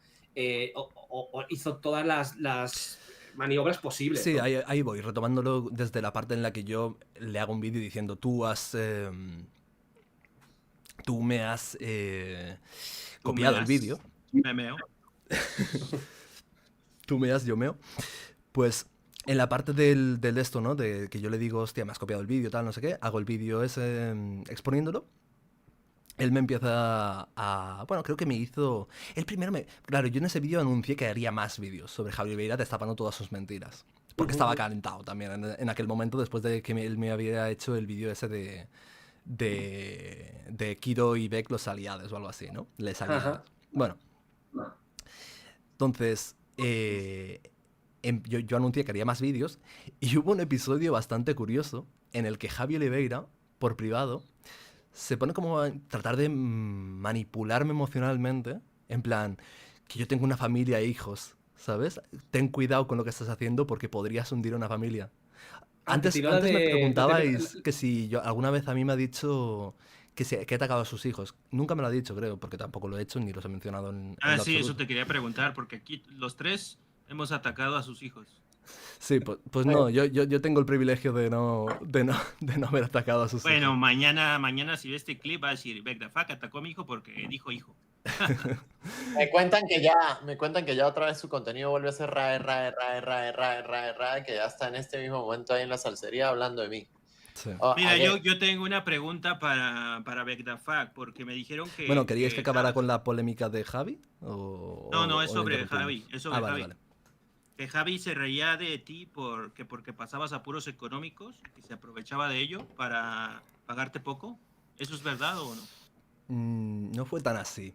Hizo todas las maniobras posibles. Sí, ¿no? ahí voy, retomándolo desde la parte en la que yo le hago un vídeo diciendo tú me has copiado el vídeo. Memeo. Tú me has, yo meo. Pues en la parte del esto, ¿no? De que yo le digo, hostia, me has copiado el vídeo, tal, no sé qué. Hago el vídeo ese exponiéndolo. Él me empieza a... Bueno, creo que me hizo... El primero me... Claro, yo en ese vídeo anuncié que haría más vídeos sobre Javi Oliveira destapando todas sus mentiras. Porque estaba calentado también en aquel momento, después de que él me había hecho el vídeo ese de Kido y Beck los aliados o algo así, ¿no? Les aliados. Ajá. Bueno. Entonces, yo anuncié que haría más vídeos y hubo un episodio bastante curioso en el que Javi Oliveira, por privado, se pone como a tratar de manipularme emocionalmente, en plan, que yo tengo una familia e hijos, ¿sabes? Ten cuidado con lo que estás haciendo porque podrías hundir a una familia. Antes me preguntabais que si yo alguna vez a mí me ha dicho que he atacado a sus hijos. Nunca me lo ha dicho, creo, porque tampoco lo he hecho ni los he mencionado en Ah, lo sí, eso absoluto. te quería preguntar, porque aquí los tres hemos atacado a sus hijos. Sí, pues no, yo tengo el privilegio de no haber atacado a sus Bueno, hijos. mañana si ves este clip va a decir, Beck the fuck atacó a mi hijo porque dijo hijo. Me cuentan que ya otra vez su contenido vuelve a ser rae, que ya está en este mismo momento ahí en la salsería hablando de mí. Sí. Mira, Ayer- yo tengo una pregunta para Beck the fuck, porque me dijeron que... Bueno, ¿queríais que acabara Javi- con la polémica de Javi? No, es o sobre la interrumpimos? Javi, es sobre Vale, Javi. vale. Que Javi se reía de ti porque pasabas apuros económicos y se aprovechaba de ello para pagarte poco. ¿Eso es verdad o no? No fue tan así.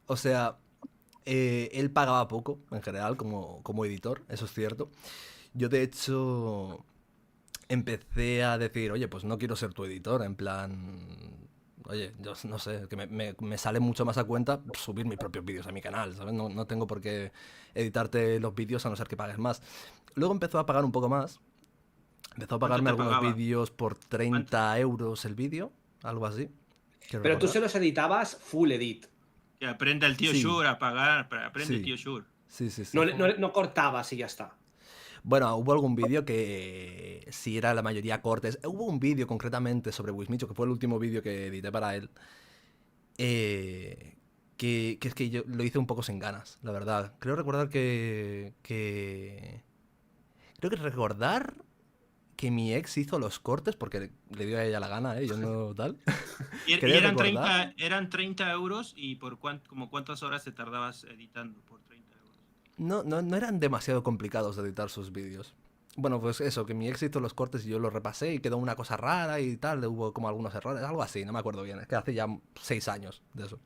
O sea, él pagaba poco, en general, como editor, eso es cierto. Yo, de hecho, empecé a decir, oye, pues no quiero ser tu editor, en plan... Oye, yo no sé, que me sale mucho más a cuenta subir mis propios vídeos a mi canal, ¿sabes? No tengo por qué editarte los vídeos a no ser que pagues más. Luego empezó a pagar un poco más. Empezó a pagarme te algunos pagaba? vídeos por 30 euros el vídeo, algo así. quiero Pero tú recordar. se los editabas full edit. Que aprenda el tío Sí. Shure a pagar, aprende el Sí. tío Shure. Sí. No cortabas y ya está. Bueno, hubo algún vídeo que sí era la mayoría cortes. Hubo un vídeo concretamente sobre Wismicho, que fue el último vídeo que edité para él. Que es que yo lo hice un poco sin ganas, la verdad. Creo recordar Creo que recordar que mi ex hizo los cortes porque le dio a ella la gana, yo no tal. Y Quería eran recordar. 30 euros y por como cuántas horas te tardabas editando por 30 euros. No eran demasiado complicados de editar sus vídeos. Bueno, pues eso, que mi ex hizo los cortes y yo los repasé y quedó una cosa rara y tal, hubo como algunos errores, algo así, no me acuerdo bien, es que hace ya 6 años de eso.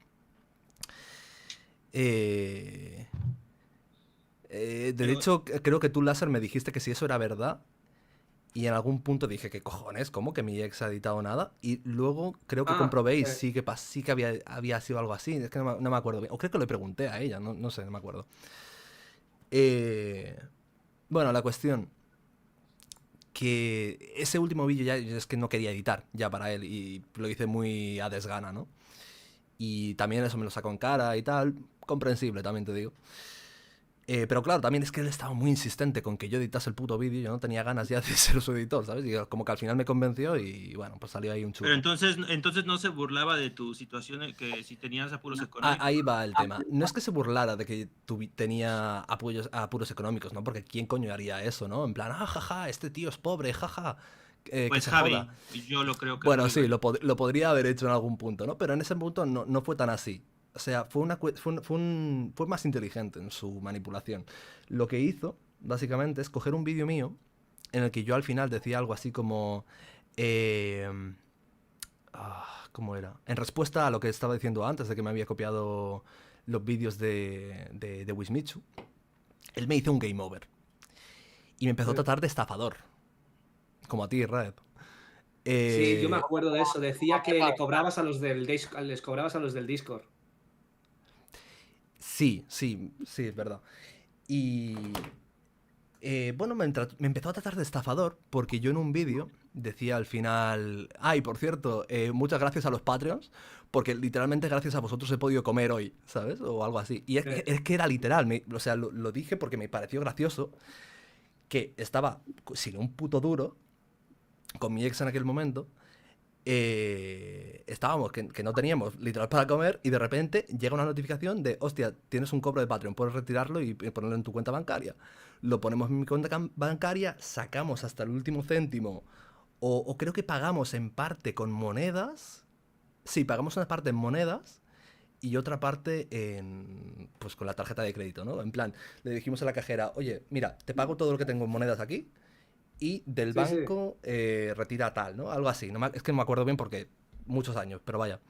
De hecho, creo que tú, Láser, me dijiste que si eso era verdad y en algún punto dije, ¿qué cojones? ¿Cómo que mi ex ha editado nada? Y luego creo que comprobéis sí que había sido algo así, es que no me acuerdo bien. O creo que le pregunté a ella, no sé, no me acuerdo. Bueno, la cuestión que ese último vídeo ya es que no quería editar ya para él y lo hice muy a desgana, ¿no? Y también eso me lo sacó en cara y tal, comprensible también te digo. Pero claro, también es que él estaba muy insistente con que yo editase el puto vídeo. Yo no tenía ganas ya de ser su editor, ¿sabes? Y como que al final me convenció y bueno, pues salió ahí un churro. Pero entonces no se burlaba de tu situación, que si tenías apuros económicos. Ahí va el tema. No es que se burlara de que tenía apuros económicos, ¿no? Porque ¿quién coño haría eso, no? En plan, jaja, este tío es pobre, jaja. Que Pues se Javi, joda. yo lo creo que Bueno, Javi sí, lo podría haber hecho en algún punto, ¿no? Pero en ese punto no fue tan así. O sea, fue más inteligente en su manipulación. Lo que hizo, básicamente, es coger un vídeo mío en el que yo al final decía algo así como... ¿cómo era? En respuesta a lo que estaba diciendo antes, de que me había copiado los vídeos de Wismichu, él me hizo un game over. Y me empezó a tratar de estafador. Como a ti, Red. Sí, yo me acuerdo de eso. Decía que le cobrabas a los les cobrabas a los del Discord. Sí, es verdad. Y bueno, me empezó a tratar de estafador porque yo en un vídeo decía al final, ay, por cierto, muchas gracias a los Patreons, porque literalmente gracias a vosotros he podido comer hoy, ¿sabes? O algo así. Y es que era literal, o sea, lo dije porque me pareció gracioso que estaba sin un puto duro con mi ex en aquel momento. Estábamos que no teníamos literal para comer y de repente llega una notificación de, hostia, tienes un cobro de Patreon, puedes retirarlo y ponerlo en tu cuenta bancaria. Lo ponemos en mi cuenta bancaria, sacamos hasta el último céntimo o creo que pagamos en parte con monedas. Sí, pagamos una parte en monedas y otra parte pues con la tarjeta de crédito, ¿no? En plan, le dijimos a la cajera, oye, mira, te pago todo lo que tengo en monedas aquí y del banco retira tal, ¿no? Algo así. Es que no me acuerdo bien porque muchos años, pero vaya.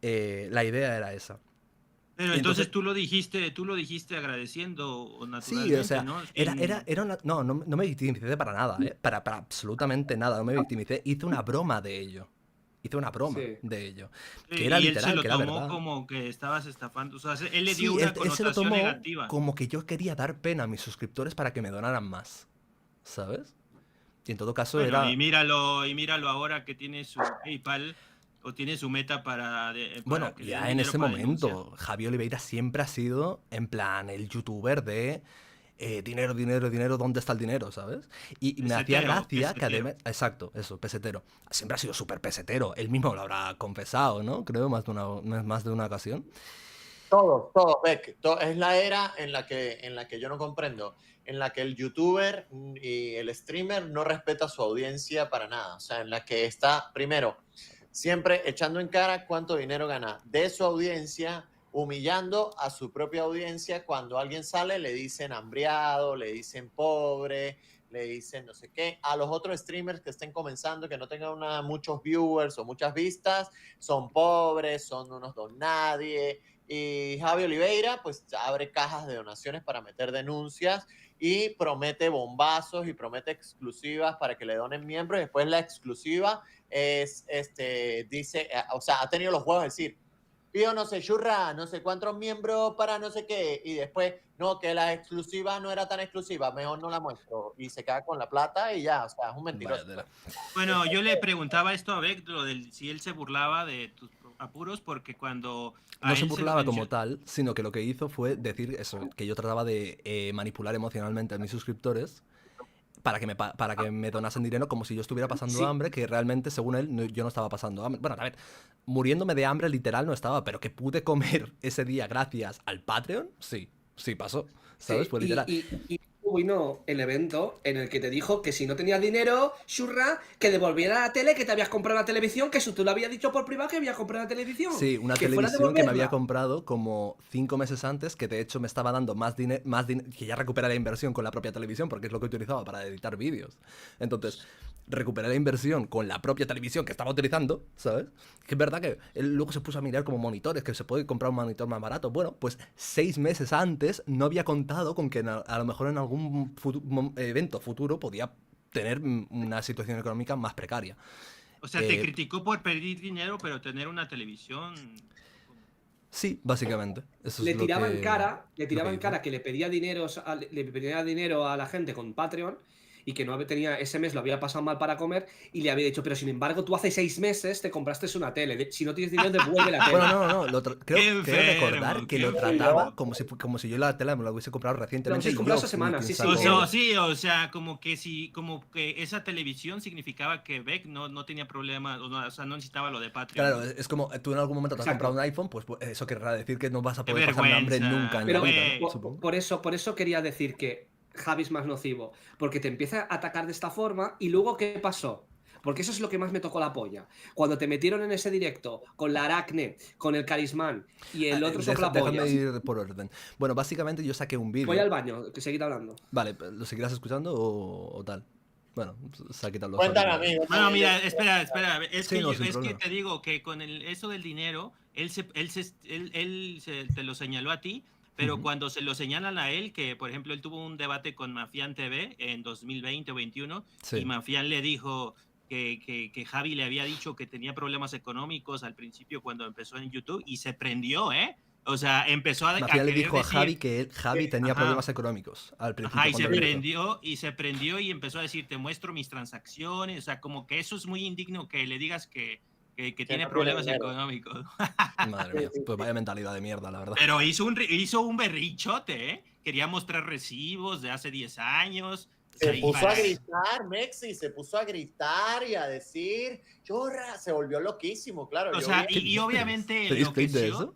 La idea era esa. Pero entonces tú lo dijiste agradeciendo naturalmente, sí, o sea, ¿no? era una... No me victimicé para nada, ¿eh? Para absolutamente nada, no me victimicé. Hice una broma de ello. De ello. Que era y literal, él se lo que era tomó verdad. como que estabas estafando. O sea, él le Sí, dio una él se lo connotación tomó negativa. como que yo quería dar pena a mis suscriptores para que me donaran más. ¿Sabes? Y en todo caso Bueno, era... y míralo ahora que tiene su PayPal o tiene su meta para Bueno, que le ya den en dinero ese para denuncias. momento, Javi Oliveira siempre ha sido, en plan, el youtuber de dinero, dinero, dinero, ¿dónde está el dinero? ¿Sabes? Y me hacía Pesetero, gracia que pesetero. además... Exacto, eso, pesetero. Siempre ha sido súper pesetero. Él mismo lo habrá confesado, ¿no? Creo, más de una ocasión. Todos, Beck. Es la era en la que yo no comprendo, en la que el youtuber y el streamer no respeta a su audiencia para nada. O sea, en la que está, primero, siempre echando en cara cuánto dinero gana de su audiencia, humillando a su propia audiencia. Cuando alguien sale, le dicen hambriado, le dicen pobre, le dicen no sé qué. A los otros streamers que estén comenzando, que no tengan muchos viewers o muchas vistas, son pobres, son unos don nadie. Y Javi Oliveira pues abre cajas de donaciones para meter denuncias y promete bombazos y promete exclusivas para que le donen miembros. Y después la exclusiva es, dice, o sea, ha tenido los huevos de decir, pido no sé, churra, no sé cuántos miembros para no sé qué, y después, no, que la exclusiva no era tan exclusiva, mejor no la muestro, y se queda con la plata y ya, o sea, es un mentiroso. Bueno, yo le preguntaba esto a Beck, si él se burlaba de tus apuros, porque cuando no se burlaba como tal, sino que lo que hizo fue decir eso, que yo trataba de manipular emocionalmente a mis suscriptores para que me donasen dinero como si yo estuviera pasando hambre, que realmente, según él, yo no estaba pasando hambre. Bueno, a ver, muriéndome de hambre literal no estaba, pero que pude comer ese día gracias al Patreon, sí pasó, ¿sabes? Sí, fue literal. Y vino el evento en el que te dijo que si no tenías dinero, Shurra, que devolviera la tele, que te habías comprado la televisión, que eso tú lo habías dicho por privado que habías comprado la televisión. Sí, una televisión que me había comprado como 5 meses antes, que de hecho me estaba dando más dinero, que ya recuperé la inversión con la propia televisión, porque es lo que utilizaba para editar vídeos. Entonces, recuperé la inversión con la propia televisión que estaba utilizando, ¿sabes? Que es verdad que él luego se puso a mirar como monitores, que se puede comprar un monitor más barato. Bueno, pues 6 meses antes no había contado con que a lo mejor en algún evento futuro podía tener una situación económica más precaria. O sea, te criticó por pedir dinero, pero tener una televisión... Sí, básicamente. Eso le es tiraban cara, que le pedía dinero a la gente con Patreon y que no tenía, ese mes lo había pasado mal para comer y le había dicho, pero sin embargo tú hace 6 meses te compraste una tele, si no tienes dinero devuelve la tele. Bueno, no, creo recordar que qué lo enfermo. trataba como si yo la tela me la hubiese comprado Lo recientemente habéis y comprado yo esa fui semana, quien sí, sí. sacó- Sí, o sea, como que esa televisión significaba que Beck no tenía problemas, o sea, no necesitaba lo de Patreon. Claro, es como tú en algún momento te has Exacto. comprado un iPhone, pues eso querrá decir que no vas a Qué poder pasarme hambre vergüenza, nunca en Pero la vida, güey. ¿no? Supongo. por eso quería decir que Javi es más nocivo, porque te empieza a atacar de esta forma y luego ¿qué pasó? Porque eso es lo que más me tocó la polla. Cuando te metieron en ese directo con la Aracne, con el Carismán y el otro Déjame soplapollas. ir por orden. Bueno, básicamente yo saqué un vídeo. Voy al baño, que seguid hablando. Vale, ¿lo seguirás escuchando o tal? Bueno, se ha quitado los Cuéntame, auriculares. amigo. Bueno, mira, espera, Sí, no, sin es que problema. te digo que con eso del dinero, te lo señaló a ti, pero Ujú. cuando se lo señalan a él, que por ejemplo él tuvo un debate con Mafián TV en 2020 o 21, Sí. y Mafián le dijo que Javi le había dicho que tenía problemas económicos al principio cuando empezó en YouTube, y se prendió, ¿eh? O sea, empezó a Mafia le querer dijo a decir... Javi que Javi tenía Ajá. problemas económicos al principio. Ajá, y cuando empezó. se prendió y empezó a decir, te muestro mis transacciones, o sea, como que eso es muy indigno que le digas que tiene no problemas tiene dinero. Madre económicos. mía, pues vaya mentalidad de mierda, la verdad. Pero hizo un berrinchote, ¿eh? Quería mostrar recibos de hace 10 años. O sea, Se y puso para- a gritar, Mexi, se puso a gritar y a decir, chorra, se volvió loquísimo, claro. O yo sea, vi- y obviamente ¿Tenéis clip de eso?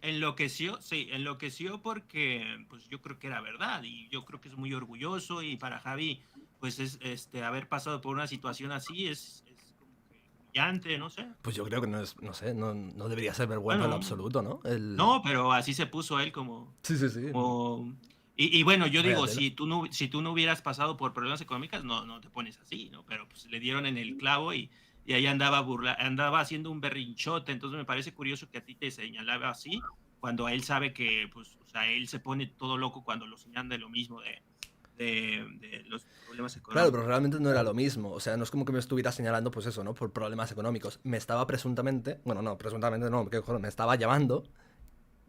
enloqueció porque pues yo creo que era verdad y yo creo que es muy orgulloso, y para Javi pues es haber pasado por una situación así es como que humillante, no sé. Pues yo creo que no sé, no debería ser vergüenza en Bueno, absoluto, ¿no? No, pero así se puso él como... Sí. Y bueno, yo Vaya digo, tela. si tú no hubieras pasado por problemas económicos, no te pones así, ¿no? Pero pues le dieron en el clavo y ahí andaba haciendo un berrinchote. Entonces me parece curioso que a ti te señalaba así, cuando él sabe que, pues, o sea, él se pone todo loco cuando lo señalan de lo mismo, de los problemas Claro, económicos. pero realmente no era lo mismo. O sea, no es como que me estuviera señalando, pues eso, ¿no? Por problemas económicos. Me estaba presuntamente, me estaba llamando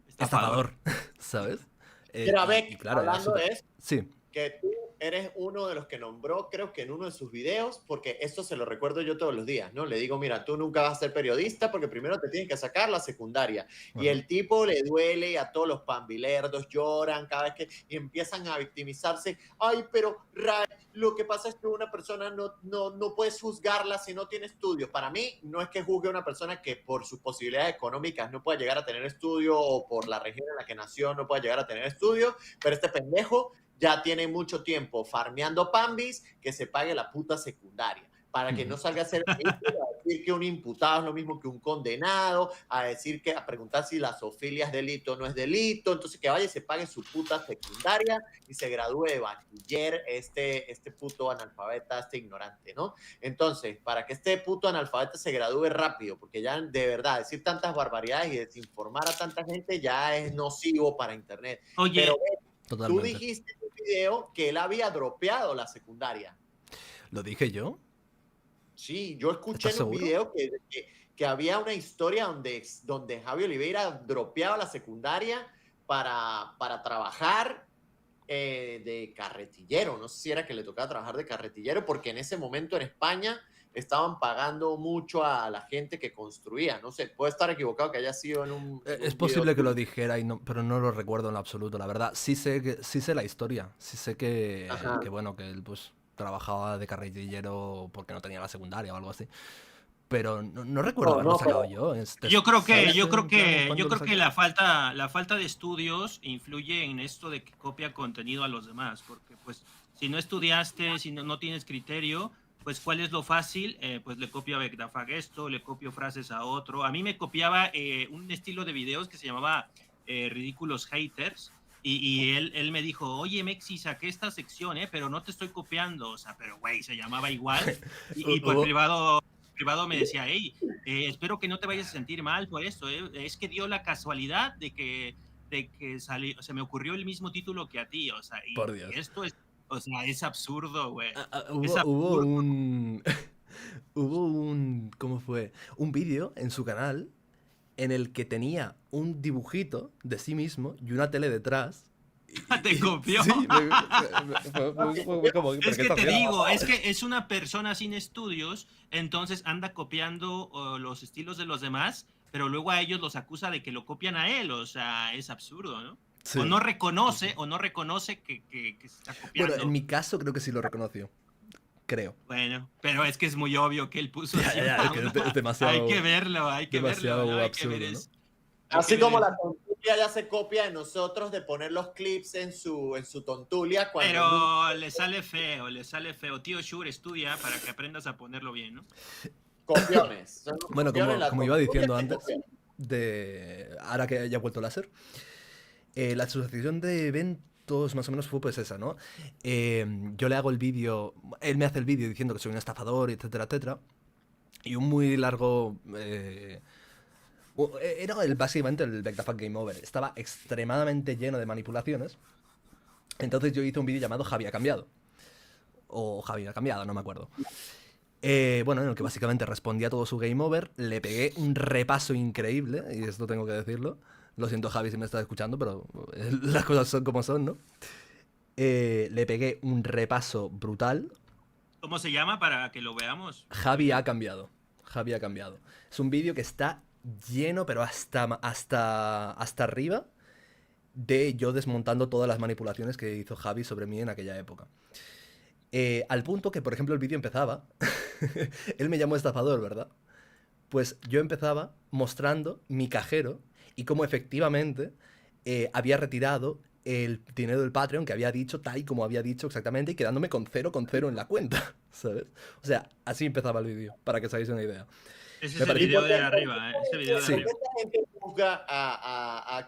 estafador, ¿sabes? Pero a ver, Y claro, era hablando de eso, Sí. que tú eres uno de los que nombró, creo que en uno de sus videos, porque esto se lo recuerdo yo todos los días, ¿no? Le digo, mira, tú nunca vas a ser periodista porque primero te tienes que sacar la secundaria. Y Ajá. el tipo le duele y a todos los pambilerdos lloran cada vez que y empiezan a victimizarse. Ay, pero Ray, lo que pasa es que una persona no puedes juzgarla si no tiene estudios. Para mí, no es que juzgue a una persona que por sus posibilidades económicas no pueda llegar a tener estudio o por la región en la que nació no pueda llegar a tener estudio, pero este pendejo ya tiene mucho tiempo farmeando pambis, que se pague la puta secundaria, para que no salga a ser ridículo, a decir que un imputado es lo mismo que un condenado, a preguntar si la zoofilia es delito o no es delito, entonces que vaya y se pague su puta secundaria y se gradúe de bachiller este puto analfabeta, este ignorante, ¿no? Entonces, para que este puto analfabeta se gradúe rápido, porque ya de verdad decir tantas barbaridades y desinformar a tanta gente ya es nocivo para internet. Oye, Pero tú Totalmente. dijiste en un video que él había dropeado la secundaria. ¿Lo dije yo? Sí, yo escuché ¿Estás en un seguro? video que había una historia donde Javi Oliveira dropeaba la secundaria para trabajar de carretillero. No sé si era que le tocaba trabajar de carretillero, porque en ese momento en España estaban pagando mucho a la gente que construía. No sé, puede estar equivocado que haya sido en un Es video posible que lo tuyo. dijera, pero no lo recuerdo en absoluto, la verdad. Sí sé la historia. Sí sé Ajá. que bueno, que él pues trabajaba de carretillero porque no tenía la secundaria o algo así. Pero no recuerdo No, haberlo no, sacado pero yo. Yo creo que, ¿Sabes yo creo en plan que, cuándo yo lo creo que saqué? la falta de estudios influye en esto de que copia contenido a los demás, porque pues si no estudiaste, si no tienes criterio, pues ¿cuál es lo fácil? Pues le copio a Becdafag esto, le copio frases a otro. A mí me copiaba un estilo de videos que se llamaba Ridículos Haters, y él me dijo, oye Mexi, saqué esta sección, pero no te estoy copiando, o sea, pero güey, se llamaba igual, y por Hubo- privado me decía, hey, espero que no te vayas a sentir mal por esto, es que dio la casualidad de que salió, se me ocurrió el mismo título que a ti, o sea, Por y Dios. esto es, o sea, es absurdo, güey. Es Hubo absurdo. un... Hubo un... ¿Cómo fue? Un vídeo en su canal en el que tenía un dibujito de sí mismo y una tele detrás Te copió. Sí, fue como, ¿pero Es qué que estás te haciendo? digo, es que es una persona sin estudios, entonces anda copiando los estilos de los demás, pero luego a ellos los acusa de que lo copian a él, o sea, es absurdo, ¿no? Sí. O no reconoce que se está copiando. Bueno, en mi caso creo que sí lo reconoció. Creo. Bueno, pero es que es muy obvio que él puso Ya, así ya, es que una- es demasiado. Hay que verlo, demasiado ¿no? Hay que absurdo, ver ¿no? eso. Hay Así que como ver la tontulia ya se copia de nosotros de poner los clips en su tontulia cuando Pero le sale feo. Tío Shure, estudia para que aprendas a ponerlo bien, ¿no? copiones. Son los Bueno, copiones, la como iba tontulia diciendo se antes, copia. ahora que ya ha vuelto láser, la asociación de eventos más o menos fue pues esa, ¿no? Yo le hago el vídeo, él me hace el vídeo diciendo que soy un estafador, etcétera, etcétera. Y un muy largo... era básicamente el Back the Fuck Game Over. Estaba extremadamente lleno de manipulaciones. Entonces yo hice un vídeo llamado Javi ha cambiado. O Javi ha cambiado, no me acuerdo. Bueno, en el que básicamente respondía a todo su Game Over. Le pegué un repaso increíble, y esto tengo que decirlo. Lo siento, Javi, si me estás escuchando, pero las cosas son como son, ¿no? Le pegué un repaso brutal. ¿Cómo se llama para que lo veamos? Javi ha cambiado. Javi ha cambiado. Es un vídeo que está lleno, pero hasta arriba, de yo desmontando todas las manipulaciones que hizo Javi sobre mí en aquella época. Al punto que, por ejemplo, el vídeo empezaba. Él me llamó estafador, ¿verdad? Pues yo empezaba mostrando mi cajero y cómo efectivamente había retirado el dinero del Patreon que había dicho, tal y como había dicho exactamente, y quedándome con cero en la cuenta, ¿sabes? O sea, así empezaba el vídeo, para que os hagáis una idea. Ese Me es el pareció- video de arriba, ¿eh? Ese video de Sí. arriba. Esta gente juzga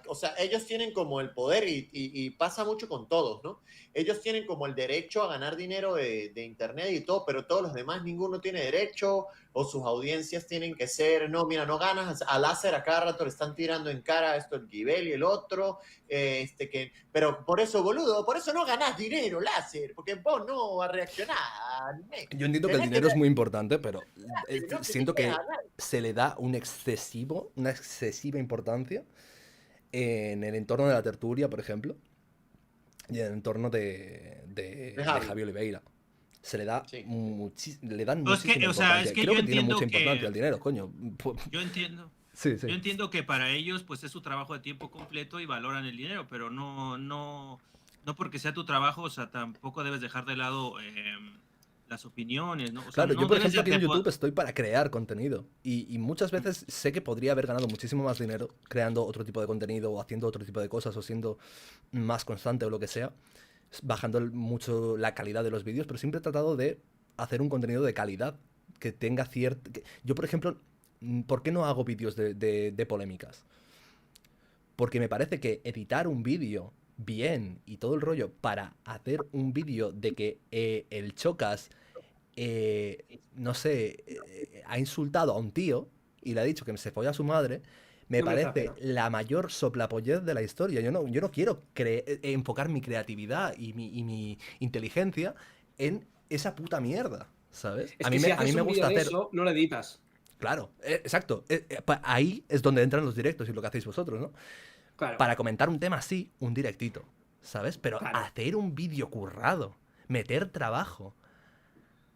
o sea, ellos tienen como el poder y pasa mucho con todos, ¿no? Ellos tienen como el derecho a ganar dinero de internet y todo, pero todos los demás, ninguno tiene derecho, o sus audiencias tienen que ser, no, mira, no ganas, a láser a cada rato le están tirando en cara esto el Gibel y el otro, pero por eso, boludo, por eso no ganás dinero, láser, porque vos no vas a reaccionar. Yo entiendo que el Tenés dinero es muy importante, pero no siento tenés que ganar. se le da una excesiva importancia en el entorno de la tertulia, por ejemplo, y en el entorno de Javi. Javi Oliveira. Se le da Sí. le dan No, es que, muchísima o sea, importancia. es que Creo yo que tiene entiendo mucha que- importancia el dinero, coño. Yo entiendo. Sí, sí. Yo entiendo que para ellos pues es su trabajo de tiempo completo y valoran el dinero, pero no porque sea tu trabajo, o sea, tampoco debes dejar de lado las opiniones, ¿no? O sea, Claro, no yo por debes ejemplo aquí en de- YouTube estoy para crear contenido y muchas veces sé que podría haber ganado muchísimo más dinero creando otro tipo de contenido o haciendo otro tipo de cosas o siendo más constante o lo que sea, bajando mucho la calidad de los vídeos, pero siempre he tratado de hacer un contenido de calidad que tenga cierto... Yo, por ejemplo, ¿por qué no hago vídeos de polémicas? Porque me parece que editar un vídeo bien y todo el rollo para hacer un vídeo de que el Chocas, no sé, ha insultado a un tío y le ha dicho que se folla a su madre, me No merece parece la pena. la mayor soplapollez de la historia. Yo no quiero enfocar mi creatividad y mi inteligencia en esa puta mierda, ¿sabes? Es A que mí si me haces un gusta vídeo de hacer... eso, no lo editas. Claro, exacto. Ahí es donde entran los directos y lo que hacéis vosotros, ¿no? Claro. Para comentar un tema así, un directito, ¿sabes? Pero Claro. hacer un vídeo currado, meter trabajo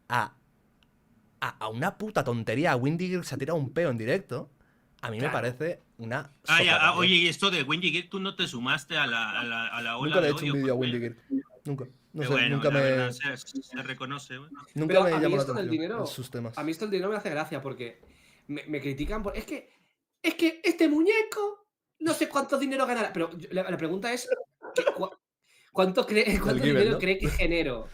a una puta tontería, a Windy Gear se ha tirado un peo en directo, a mí me Claro. parece una... Ah, soplapollez. oye, y esto de Windy Gear, tú no te sumaste a la ola Nunca le he de hecho un odio, vídeo a pues, Windy Gear. Nunca. No qué sé, bueno, nunca la me... verdad, se reconoce, güey. Nunca Pero me a mí llamó la esto del atención dinero, sus temas. a mí esto del dinero me hace gracia porque me critican por... Es que este muñeco no sé cuánto dinero ganará. Pero la pregunta es, ¿cuánto Given, dinero ¿no? cree que genero?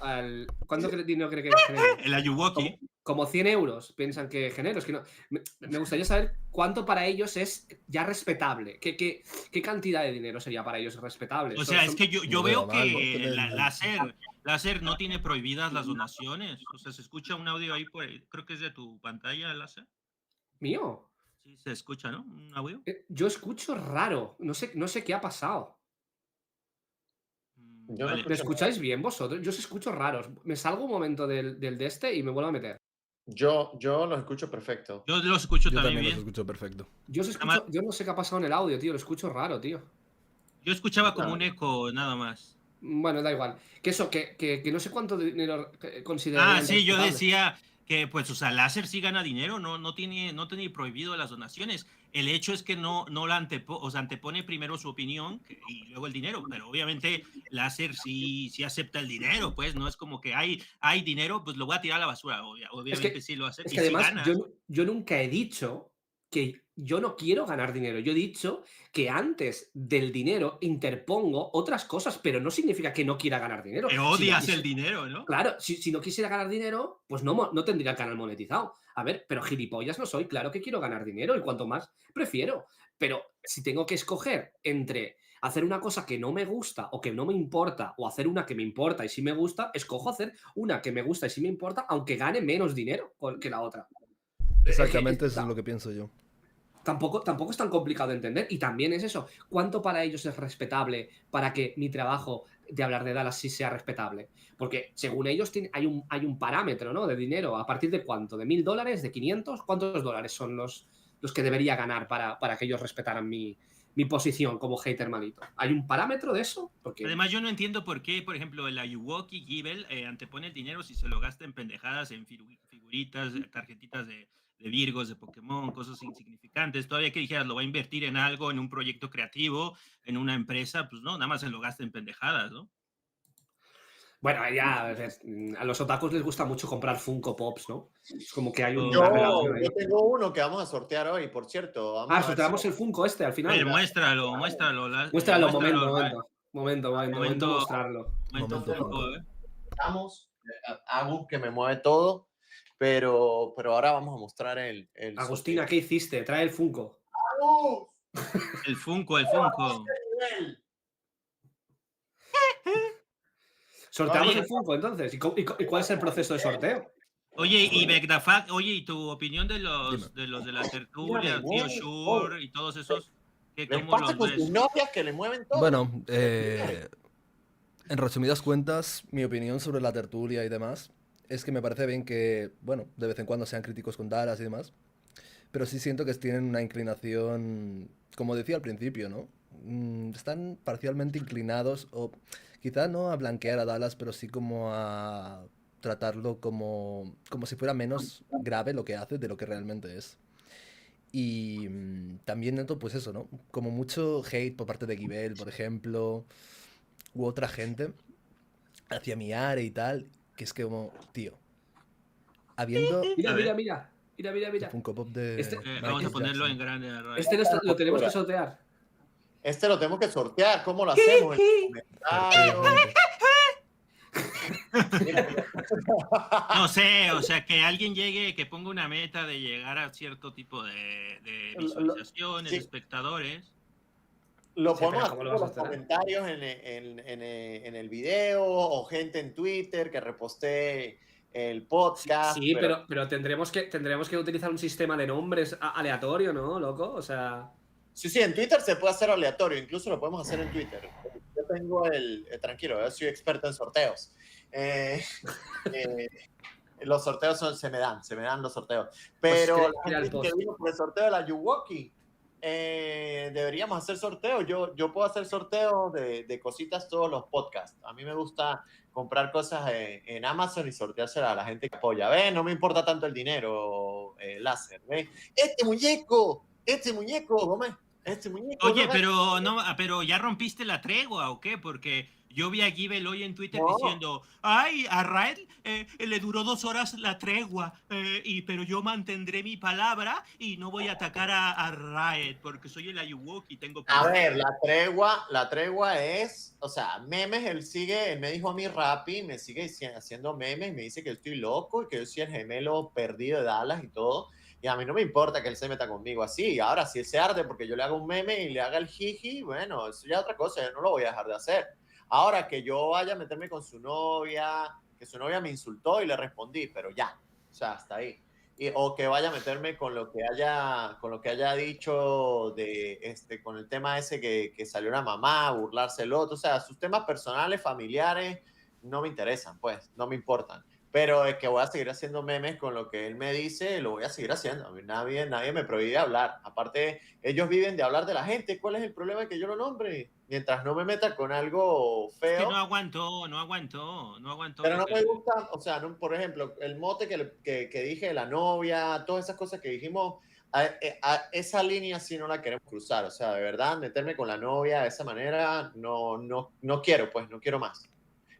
¿Cuánto dinero cree que genero? El Ayuwoki. Como 100 euros piensan que genero. Es que no, me gustaría saber cuánto para ellos es ya respetable. ¿Qué cantidad de dinero sería para ellos respetable? O sea, es que yo No veo veo mal, ¿no? que Láser no tiene prohibidas las donaciones. O sea, se escucha un audio ahí, creo que es de tu pantalla, Láser. ¿Mío? Sí, se escucha, ¿no? Un audio. Yo escucho raro. No sé qué ha pasado. Yo no Vale. escucho ¿Me escucháis bien vosotros? Yo os escucho raros. Me salgo un momento del de este y me vuelvo a meter. Yo los escucho perfecto. Yo los escucho Yo también también los bien. escucho perfecto. Yo no sé qué ha pasado en el audio, tío. Lo escucho raro, tío. Yo escuchaba como Claro. un eco, nada más. Bueno, da igual. Que eso, que no sé cuánto dinero considerarían Sí, yo respetable. decía que, pues, o sea, láser sí gana dinero, no tiene prohibido las donaciones. El hecho es que no la o sea, antepone primero su opinión y luego el dinero, pero obviamente láser sí acepta el dinero, pues, no es como que hay dinero, pues lo voy a tirar a la basura, obviamente sí lo acepta Es y que sí además gana. yo nunca he dicho que yo no quiero ganar dinero. Yo he dicho que antes del dinero interpongo otras cosas, pero no significa que no quiera ganar dinero. Que Si no odias el quise- dinero, ¿no? Claro, si no quisiera ganar dinero, pues no tendría el canal monetizado. A ver, pero gilipollas no soy, claro que quiero ganar dinero y cuanto más prefiero. Pero si tengo que escoger entre hacer una cosa que no me gusta o que no me importa o hacer una que me importa y sí me gusta, escojo hacer una que me gusta y sí me importa, aunque gane menos dinero que la otra. Exactamente, eso es lo que pienso yo. Tampoco es tan complicado de entender. Y también es eso. ¿Cuánto para ellos es respetable para que mi trabajo de hablar de Dallas sí sea respetable? Porque según ellos hay un parámetro, ¿no? De dinero. ¿A partir de cuánto? ¿De $1000? ¿De 500? ¿Cuántos dólares son los que debería ganar para que ellos respetaran mi posición como hater malito? ¿Hay un parámetro de eso? Porque Además, yo no entiendo por qué, por ejemplo, el Ayuwoki Givel antepone el dinero si se lo gasta en pendejadas, en figuritas, tarjetitas de Virgos, de Pokémon, cosas insignificantes. Todavía que dijeras, lo va a invertir en algo, en un proyecto creativo, en una empresa, pues no, nada más se lo gasta en pendejadas, ¿no? bueno, ya a los otakus les gusta mucho comprar Funko Pops, ¿no? Es como que hay una Yo, relación ahí. yo tengo uno que vamos a sortear hoy, por cierto. Vamos a ver si Sorteamos el Funko al A final. ver, muéstralo, Muéstralo, muéstralo, momento mostrarlo. momento Momento Funko, Funko. estamos. Agus que me mueve todo, pero ahora vamos a mostrar el Agustina, sorteo. ¿qué hiciste? Trae el Funko. ¡Agus! El Funko. Nivel. Sorteamos Oye, el Funko entonces. ¿Y cuál es el proceso de sorteo? Oye, y Begdafak, oye, ¿y tu opinión de Dime. los de la tertulia, Mira, me Tío mueve Shure y todos esos? Les ¿Cómo pasa los con sus ves? novias que le mueven todo. Bueno, en resumidas cuentas, mi opinión sobre la tertulia y demás es que me parece bien que, bueno, de vez en cuando sean críticos con Dallas y demás, pero sí siento que tienen una inclinación, como decía al principio, ¿no? Están parcialmente inclinados, o quizá no a blanquear a Dallas, pero sí como a tratarlo como si fuera menos grave lo que hace de lo que realmente es. Y también noto, pues eso, ¿no? Como mucho hate por parte de Givel, por ejemplo, u otra gente hacia mi área y tal, que es que como, tío, habiendo Mira, A mira, ver, mira. Mira, mira, el mira. Funko Pop de Este, vamos a Michael ponerlo en Jackson. grande. a Ray. este lo tenemos que sortear. Este lo tenemos que sortear. ¿Cómo lo hacemos? En los comentarios. Efectivamente. Mira, mira. No sé, o sea, que alguien llegue, que ponga una meta de llegar a cierto tipo de visualizaciones, Sí. espectadores. Lo Sí, podemos pero hacer ¿cómo lo por vas a los hacer? comentarios en el video o gente en Twitter que repostee el podcast. Sí, pero tendremos que utilizar un sistema de nombres aleatorio, ¿no, loco? O sea. Sí, en Twitter se puede hacer aleatorio, incluso lo podemos hacer en Twitter. Yo tengo tranquilo, yo soy experto en sorteos. Los sorteos se me dan los sorteos. Pero Pues la crea el gente que post. vino por el sorteo de la Yuwoki, deberíamos hacer sorteos. Yo puedo hacer sorteos de cositas todos los podcasts. A mí me gusta comprar cosas en Amazon y sorteárselas a la gente que apoya. ¿Ves? No me importa tanto el dinero, láser. ¿Ves? Este muñeco, Gómez. Este muñeco. Oye, ¿no? pero ya rompiste la tregua, ¿o qué? Porque yo vi a Givel hoy en Twitter No. diciendo, ay, a Raed le duró 2 horas la tregua, pero yo mantendré mi palabra y no voy a atacar a Raed porque soy el Ayuwoki y tengo A palabra. ver, la tregua es, o sea, memes, él me dijo a mí Rappi, me sigue haciendo memes, me dice que estoy loco y que yo soy el gemelo perdido de Dallas y todo. Y a mí no me importa que él se meta conmigo así. Ahora, si él se arde porque yo le hago un meme y le haga el jiji, bueno, eso ya es otra cosa, yo no lo voy a dejar de hacer. Ahora, que yo vaya a meterme con su novia, que su novia me insultó y le respondí, pero ya, o sea, hasta ahí. O que vaya a meterme con lo que haya dicho con el tema ese que salió una mamá, burlarse el otro, o sea, sus temas personales, familiares, no me interesan, pues, no me importan. Pero es que voy a seguir haciendo memes con lo que él me dice, lo voy a seguir haciendo. A mí nadie me prohíbe hablar. Aparte, ellos viven de hablar de la gente. ¿Cuál es el problema de que yo lo nombre? Mientras no me meta con algo Es que feo. no aguantó. Pero lo no que- me gusta, o sea, por ejemplo, el mote que dije de la novia, todas esas cosas que dijimos, esa línea sí no la queremos cruzar. O sea, de verdad, meterme con la novia de esa manera, no quiero, pues, no quiero más.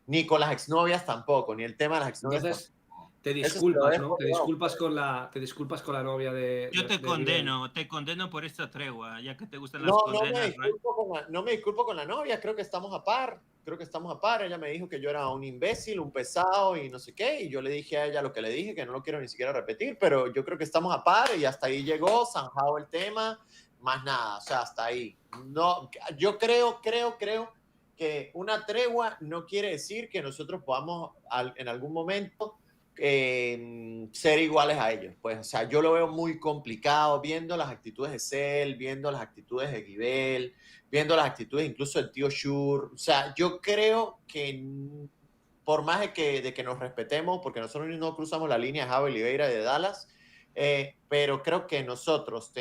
Ni con las exnovias tampoco, ni el tema de las exnovias Entonces, tampoco. te Eso se lo disculpas, dejo ¿no? Te yo, disculpas pues. con la novia de. Yo te Guibel. condeno por esta tregua, ya que te gustan las No condenas. no me disculpo con la novia, creo que estamos a par. Ella me dijo que yo era un imbécil, un pesado y no sé qué, y yo le dije a ella lo que le dije, que no lo quiero ni siquiera repetir, pero yo creo que estamos a par y hasta ahí llegó, zanjado el tema, más nada, o sea, hasta ahí. No, yo creo que una tregua no quiere decir que nosotros podamos en algún momento ser iguales a ellos. Pues, o sea, yo lo veo muy complicado viendo las actitudes de Cell, viendo las actitudes de Guibel, viendo las actitudes incluso del tío Shure. O sea, yo creo que por más de que nos respetemos, porque nosotros no cruzamos la línea de Javi Oliveira y de Dallas, pero creo que nosotros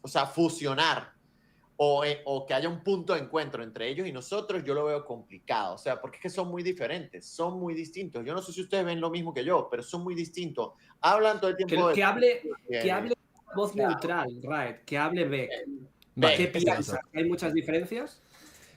o sea, fusionar o que haya un punto de encuentro entre ellos y nosotros, yo lo veo complicado. O sea, porque es que son muy diferentes, son muy distintos. Yo no sé si ustedes ven lo mismo que yo, pero son muy distintos. Hablan todo el tiempo Que hable de voz neutral, Raed, que hable Beck. Vale, ¿Qué ¿qué piensas? pasa? ¿Hay muchas diferencias?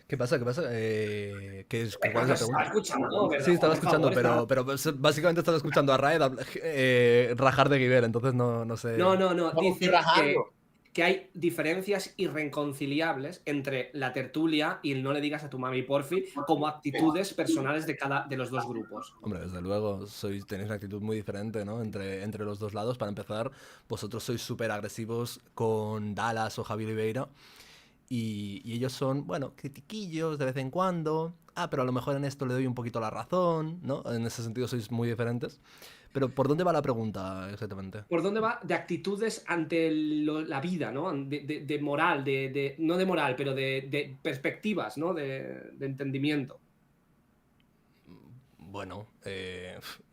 ¿Qué pasa? ¿Cuál es la Estaba pregunta? escuchando, ¿verdad? Sí, estaba Por escuchando, favor, pero básicamente estaba escuchando a Raed rajar de Guibel, entonces no sé. No, ¿Cómo estoy dice rajando? que hay diferencias irreconciliables entre la tertulia y el no le digas a tu mami porfi como actitudes personales de los dos grupos. Hombre, desde luego, tenéis una actitud muy diferente, ¿no? Entre los dos lados. Para empezar, vosotros sois súper agresivos con Dallas o Javi Oliveira. Y ellos son, bueno, critiquillos de vez en cuando. Pero a lo mejor en esto le doy un poquito la razón, ¿no? En ese sentido sois muy diferentes. Pero ¿por dónde va la pregunta exactamente? ¿Por dónde va? De actitudes ante la vida, ¿no? De moral, no de moral, pero de perspectivas, ¿no? De entendimiento. Bueno,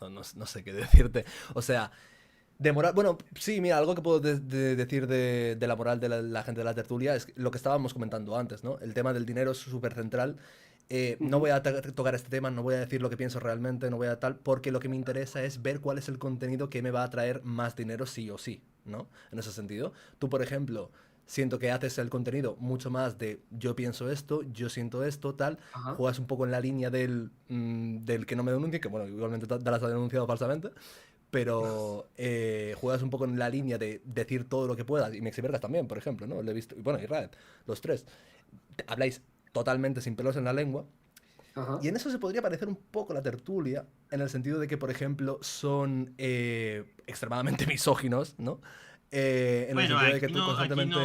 no sé qué decirte. O sea, de moral, bueno, sí, mira, algo que puedo decir de la moral de la gente de la tertulia es lo que estábamos comentando antes, ¿no? El tema del dinero es súper central. No voy a tocar este tema, no voy a decir lo que pienso realmente, no voy a tal, porque lo que me interesa es ver cuál es el contenido que me va a traer más dinero sí o sí, ¿no? En ese sentido. Tú, por ejemplo, siento que haces el contenido mucho más de yo pienso esto, yo siento esto, tal. Ajá. Juegas un poco en la línea del que no me denuncie, que bueno, igualmente Dallas ha denunciado falsamente. Pero juegas un poco en la línea de decir todo lo que puedas. Y Mexi Vergas también, por ejemplo, ¿no? Lo he visto. Y bueno, y Raed, los tres. Habláis totalmente sin pelos en la lengua. Ajá. Y en eso se podría parecer un poco la tertulia, en el sentido de que, por ejemplo, son extremadamente misóginos, ¿no? En el sentido de que tú constantemente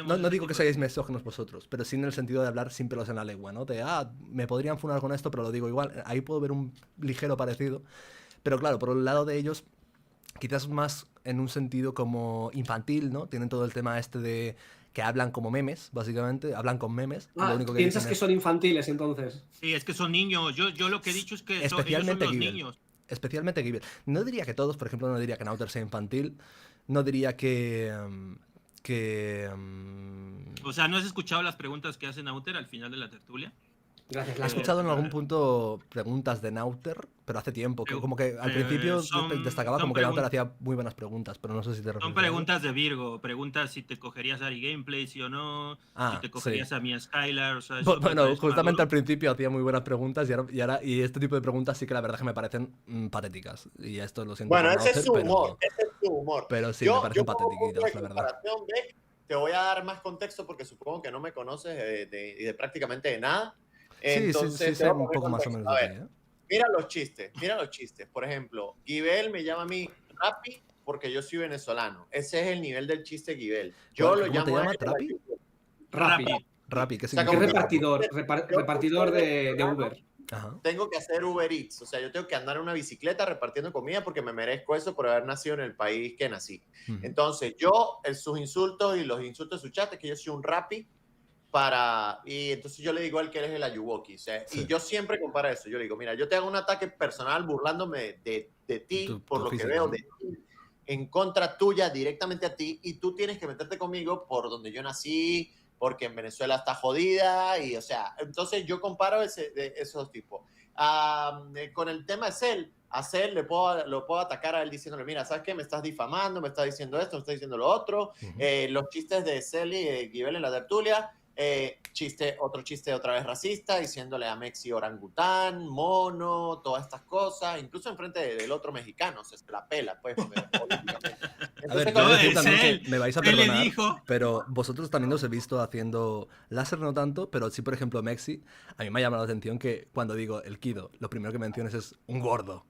no digo que seáis misóginos vosotros, pero sí en el sentido de hablar sin pelos en la lengua, ¿no? De, me podrían funar con esto, pero lo digo igual. Ahí puedo ver un ligero parecido. Pero claro, por el lado de ellos, quizás más en un sentido como infantil, ¿no? Tienen todo el tema este de que hablan como memes, básicamente, hablan con memes. Lo único que ¿Piensas que son infantiles entonces? Sí, es que son niños. Yo lo que he dicho es que ellos son especialmente los Guibel. niños. Especialmente Guibel. No diría que todos, por ejemplo, no diría que Nauter sea infantil. No diría que... O sea, ¿no has escuchado las preguntas que hace Nauter al final de la tertulia? Gracias, He escuchado en algún punto preguntas de Nauter, pero hace tiempo. Como que al principio destacaba como que Nauter hacía muy buenas preguntas, pero no sé si te refieres. Son preguntas de Virgo. Preguntas si te cogerías a Ari Gameplay, sí o no. Si te cogerías sí. a Mia Skylar. O sea, bueno, justamente al principio hacía muy buenas preguntas y este tipo de preguntas sí que la verdad que me parecen patéticas. Y esto lo siento. Bueno, ese es su humor. Pero sí, me parecen patéticas, la verdad. Beck, te voy a dar más contexto porque supongo que no me conoces de prácticamente de nada. Entonces, sí, un poco más o menos de ti, ¿eh? Mira los chistes. Por ejemplo, Guibel me llama a mí Rappi porque yo soy venezolano. Ese es el nivel del chiste Guibel. Yo lo llamo ¿Cómo te llama? ¿Trapi? Rappi. ¿Qué significa? Repartidor de Uber. Ajá. Tengo que hacer Uber Eats, o sea, yo tengo que andar en una bicicleta repartiendo comida porque me merezco eso por haber nacido en el país que nací. Entonces, sus insultos y los insultos de su chat es que yo soy un Rappi y entonces yo le digo a él que él es el Ayuwoki, o sea, y yo siempre comparo eso, yo le digo, mira, yo te hago un ataque personal burlándome de ti, por lo que veo de ti, en contra tuya, directamente a ti, y tú tienes que meterte conmigo por donde yo nací, porque en Venezuela está jodida, y o sea, entonces yo comparo esos tipos. Con el tema de Cell, a Cell lo puedo atacar a él diciéndole, mira, ¿sabes qué? Me estás difamando, me estás diciendo esto, me estás diciendo lo otro. Los chistes de Cell y Guibel en la tertulia, otro chiste otra vez racista, diciéndole a Mexi orangután, mono, todas estas cosas, incluso enfrente del otro mexicano, se la pela, pues. A ver, yo decir también que me vais a perdonar, pero vosotros también os he visto haciendo láser, no tanto, pero sí, por ejemplo, Mexi, a mí me ha llamado la atención que cuando digo el Kido, lo primero que menciones es un gordo.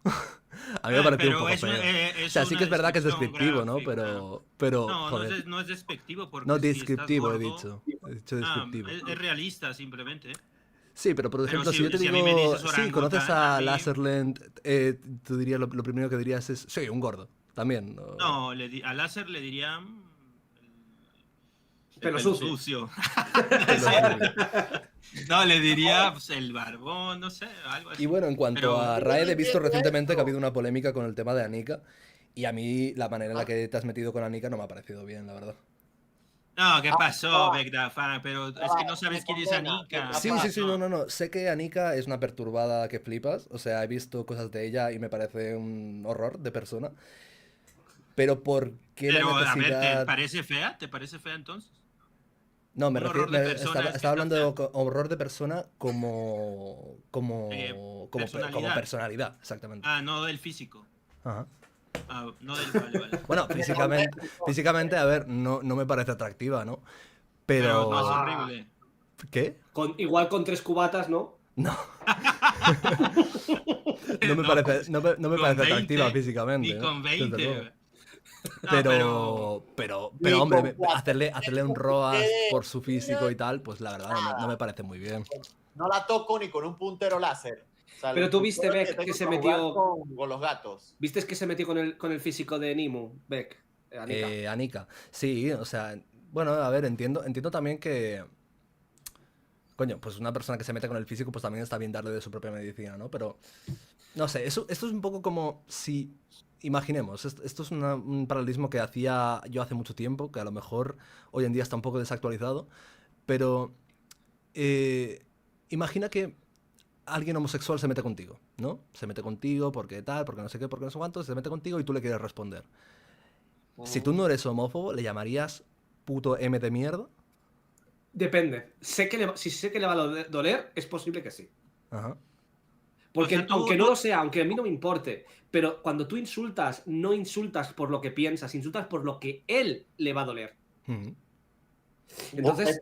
A mí me parece un poco feo. O sea, sí que es verdad que es descriptivo, ¿no? Pero no, joder. no es despectivo. Porque No, descriptivo gordo, he dicho. He dicho descriptivo. Es realista, simplemente. Sí, pero por ejemplo, si yo te digo, sí, conoces a Laserland, tú dirías, lo primero que dirías es, sí, un gordo, también. No, a Láser le dirían... Pelo sucio. No, le diría pues, el barbón, no sé, algo así. Y bueno, en cuanto a Raed, he visto recientemente que ha habido una polémica con el tema de Anika, y a mí la manera en la que te has metido con Anika no me ha parecido bien, la verdad. No, ¿qué pasó, Begdafa? Pero es que no sabes quién es Anika. Sí, no. Sé que Anika es una perturbada que flipas. O sea, he visto cosas de ella y me parece un horror de persona. Pero ¿por qué la necesidad? A ver, ¿te parece fea? ¿Te parece fea entonces? No, estaba hablando de horror de persona como personalidad, exactamente. Ah, no del físico. Ajá. No vale. Bueno, físicamente, a ver, no me parece atractiva, ¿no? Pero no es horrible. ¿Qué? Igual con 3 cubatas, ¿no? No. No me parece atractiva físicamente. Ni con 20. Pero hombre, hacerle un roast por su físico y tal, pues la verdad no me parece muy bien. No la toco ni con un puntero láser. O sea, pero tú viste, Beck, que se metió con los gatos. ¿Viste que se metió con el físico de Nimu, Beck? Anika. Sí, o sea, bueno, a ver, entiendo también que... Coño, pues una persona que se mete con el físico, pues también está bien darle de su propia medicina, ¿no? Pero, no sé, esto es un poco como si... Imaginemos, esto es un paralelismo que hacía yo hace mucho tiempo, que a lo mejor hoy en día está un poco desactualizado, pero imagina que alguien homosexual se mete contigo, ¿no? Se mete contigo porque tal, porque no sé qué, porque no sé cuánto, se mete contigo y tú le quieres responder. Si tú no eres homófobo, ¿le llamarías puto M de mierda? Depende. Si sé que le va a doler, es posible que sí. Ajá. Porque aunque no lo sea, aunque a mí no me importe, pero cuando tú insultas, no insultas por lo que piensas, insultas por lo que él le va a doler. Entonces,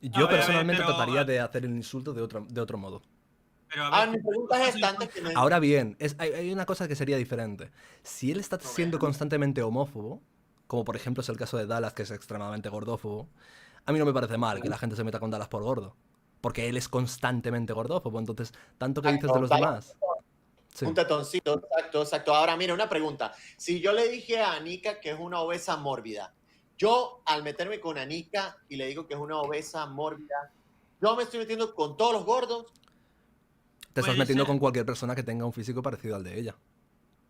yo personalmente trataría de hacer el insulto de otro modo. Pero mi pregunta es esta, antes que me... Ahora bien, hay una cosa que sería diferente. Si él está siendo constantemente homófobo, como por ejemplo es el caso de Dallas, que es extremadamente gordófobo, a mí no me parece mal que la gente se meta con Dallas por gordo. Porque él es constantemente gordófobo, entonces, tanto que dices de los demás. Sí. Un tetoncito, exacto. Ahora, mira, una pregunta. Si yo le dije a Anika que es una obesa mórbida, yo al meterme con Anika y le digo que es una obesa mórbida, ¿yo me estoy metiendo con todos los gordos? Te estás metiendo con cualquier persona que tenga un físico parecido al de ella.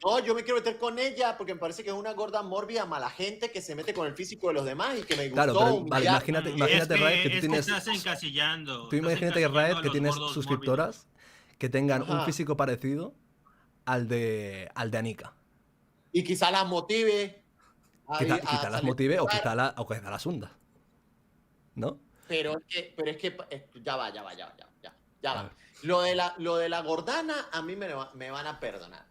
No, yo me quiero meter con ella porque me parece que es una gorda mórbida, mala gente que se mete con el físico de los demás y que me gustó. Claro, pero vale, imagínate Raed, que tú tienes... Estás encasillando. Tú imagínate, Raed, que tienes suscriptoras que tengan un físico parecido al de Anika. Y quizá las motive. Quizá las motive o quizá las hunda. ¿No? Pero es que ya va. Lo de la gordana, a mí me van a perdonar.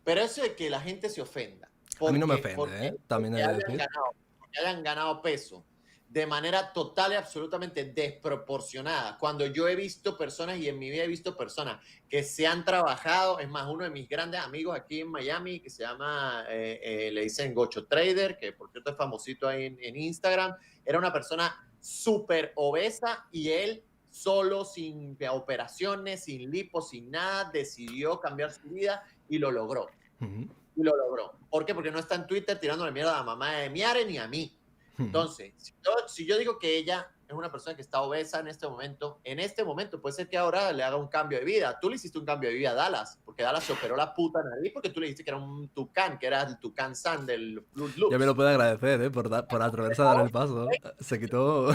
Pero eso de que la gente se ofenda. A mí no me ofende, ¿eh? También he de decir. Porque hayan ganado peso de manera total y absolutamente desproporcionada. Cuando yo he visto personas, y en mi vida he visto personas que se han trabajado, es más, uno de mis grandes amigos aquí en Miami, que se llama, le dicen Gocho Trader, que por cierto es famosito ahí en Instagram, era una persona súper obesa y él solo, sin operaciones, sin lipo, sin nada, decidió cambiar su vida y lo logró. Y lo logró. ¿Por qué? Porque no está en Twitter tirándole mierda a la mamá de Miare ni a mí. Entonces, si yo digo que ella es una persona que está obesa en este momento. En este momento puede ser que ahora le haga un cambio de vida. Tú le hiciste un cambio de vida a Dallas, porque Dallas se operó la puta nariz porque tú le dijiste que era un tucán, que era el tucán San del Fruit Loops. Ya me lo puede agradecer, por atreverse a dar el paso. Se quitó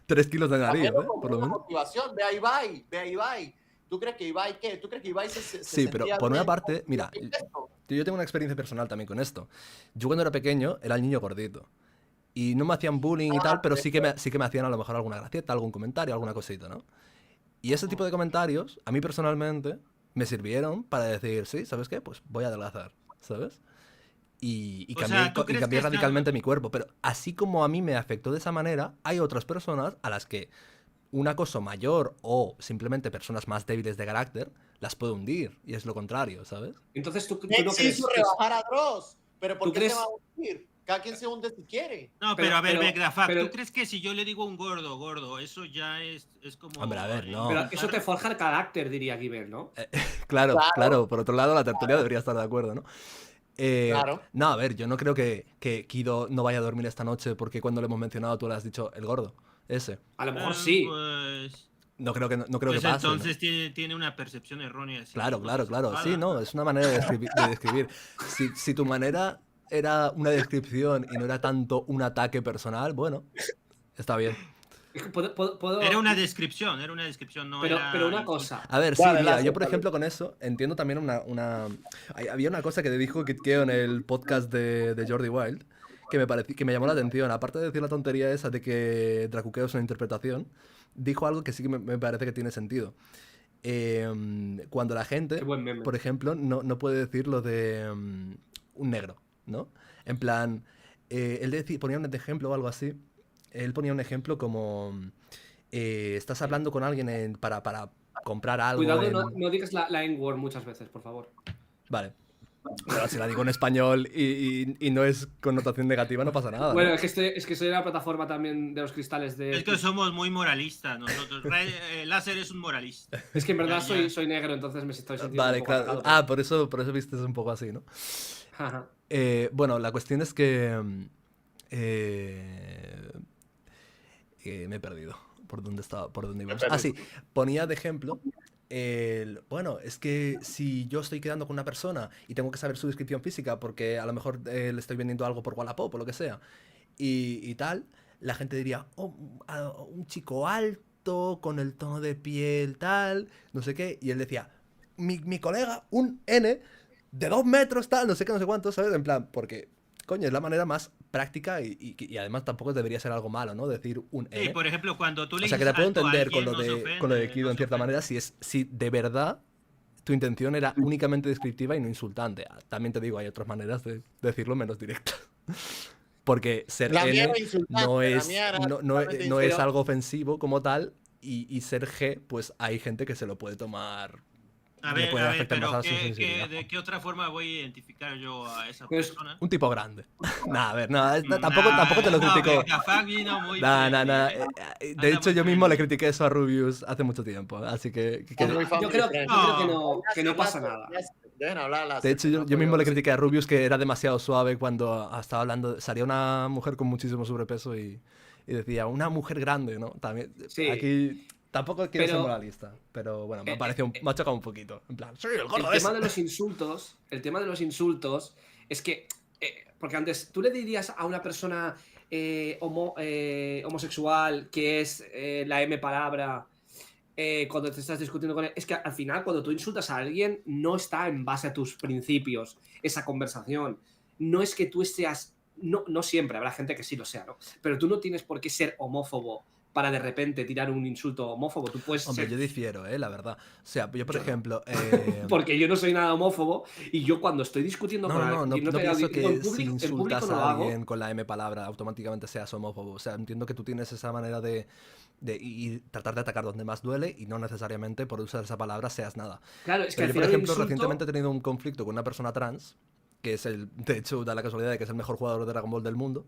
3 kilos de nariz, También por lo una menos. motivación. Ve a Ibai, ve a Ibai. ¿Tú crees que Ibai qué? ¿Tú crees que Ibai se Sí, pero sentía por una bien parte, con mira, el peso? yo tengo una experiencia personal también con esto. Yo cuando era pequeño era el niño gordito. Y no me hacían bullying y tal, pero sí que me hacían a lo mejor alguna gracieta, algún comentario, alguna cosita, ¿no? Y ese tipo de comentarios, a mí personalmente, me sirvieron para decir, sí, ¿sabes qué? Pues voy a adelgazar, ¿sabes? Y O sea, ¿tú crees cambié que está- radicalmente mi cuerpo. Pero así como a mí me afectó de esa manera, hay otras personas a las que un acoso mayor o simplemente personas más débiles de carácter las puede hundir. Y es lo contrario, ¿sabes? Entonces tú no Nets crees hizo que es- rebajar a Dross, pero ¿por ¿Tú qué crees- se va a hundir? Cada quien se hunde si quiere. No, Pero- pero a ver, pero- Megrafak, pero- ¿tú crees que si yo le digo un gordo, eso ya es como... Hombre, a ver, no. Pero insultar? eso te forja el carácter, diría Giver, ¿no? Claro, Claro. claro. Por otro lado, la tertulia debería estar de acuerdo, ¿no? Claro. No, a ver, yo no creo que Kido no vaya a dormir esta noche porque cuando le hemos mencionado tú le has dicho el gordo. Ese. A lo mejor Ah, sí. Pues, No creo que pues pase, ¿no? entonces tiene una percepción errónea. de sí Claro, mismo, claro, claro. Sí, desafortunada. no, es una manera de describir. Si tu manera era una descripción y no era tanto un ataque personal, bueno, está bien. Es que puedo- Era una descripción, no era... pero una insulto. cosa. A ver, sí, Dale, mira, Lazo, yo por dale. ejemplo con eso entiendo también había una cosa que dijo Kid Keo en el podcast de Jordi Wild que me llamó la atención. Aparte de decir la tontería esa de que Dracukeo es una interpretación, dijo algo que sí que me parece que tiene sentido. Cuando la gente, Qué buen meme. por ejemplo, no puede decir lo de un negro, ¿no? En plan, ponía un ejemplo o algo así. Él ponía un ejemplo como estás hablando con alguien para comprar algo. Cuidado, no digas la N-word muchas veces, por favor. Vale. Pero si la digo en español y no es connotación negativa, no pasa nada. Bueno, ¿no? es que soy la plataforma también de los cristales de... Es que somos muy moralistas nosotros. Láser es un moralista. Es que en verdad Ya, ya. soy negro, entonces me estoy sintiendo Vale, un poco claro. atacado, Ah, por eso vistes un poco así, ¿no? Ajá. Bueno, la cuestión es que me he perdido. ¿Por dónde estaba? ¿Por dónde íbamos? Ah, sí. Ponía de ejemplo. Bueno, es que si yo estoy quedando con una persona y tengo que saber su descripción física porque a lo mejor le estoy vendiendo algo por Wallapop o lo que sea y tal, la gente diría, oh, un chico alto, con el tono de piel tal, no sé qué, y él decía, mi colega, un N de 2 metros tal, no sé qué, no sé cuánto, ¿sabes? En plan, porque, coño, es la manera más práctica y además tampoco debería ser algo malo, ¿no? Decir un N. Sí, por ejemplo, cuando tú le O sea, que dices te puedo alto a entender alguien, con no se lo de ofende, Kido no en se cierta ofende. manera, si de verdad tu intención era únicamente descriptiva y no insultante. También te digo, hay otras maneras de decirlo menos directas. Porque ser La mía N era insultante, no la es, mía era no es totalmente algo ofensivo como tal, y ser G, pues hay gente que se lo puede tomar. A le ver, puede a ver, afectar más pero a su sensibilidad. ¿de qué otra forma voy a identificar yo a esa Pues, persona? Un tipo grande. Nah, a ver, no, tampoco te lo critico. Megrafak vino muy Nah, nah, nah. friendly, De Anda hecho, muy yo mismo le friendly. critiqué eso a Rubius hace mucho tiempo. Así que Es muy Yo family creo friendly. que no pasa Láser, nada. Láser, deben hablar Láser, de hecho, que yo no mismo puedo le decir. critiqué a Rubius que era demasiado suave cuando estaba hablando. Salía una mujer con muchísimo sobrepeso y decía, una mujer grande, ¿no? También, Sí. aquí tampoco quiero ser Pero- moralista, pero bueno, me ha eh, parecido, me ha chocado un poquito. En plan, sí, el El gordo tema ese. de los insultos, es que, porque antes, tú le dirías a una persona homosexual que es la M palabra cuando te estás discutiendo con él, es que al final cuando tú insultas a alguien no está en base a tus principios esa conversación, no es que tú seas, no siempre, habrá gente que sí lo sea, ¿no? Pero tú no tienes por qué ser homófobo para de repente tirar un insulto homófobo, tú puedes Hombre, ser... yo difiero, la verdad. O sea, yo por Yo no. ejemplo... Porque yo no soy nada homófobo y yo cuando estoy discutiendo con No alguien, pienso que en si público insultas no lo a hago. alguien con la M palabra automáticamente seas homófobo. O sea, entiendo que tú tienes esa manera de y tratar de atacar donde más duele y no necesariamente por usar esa palabra seas nada. Claro, es que Pero al yo, por final ejemplo, el insulto... recientemente he tenido un conflicto con una persona trans, que es de hecho, da la casualidad de que es el mejor jugador de Dragon Ball del mundo.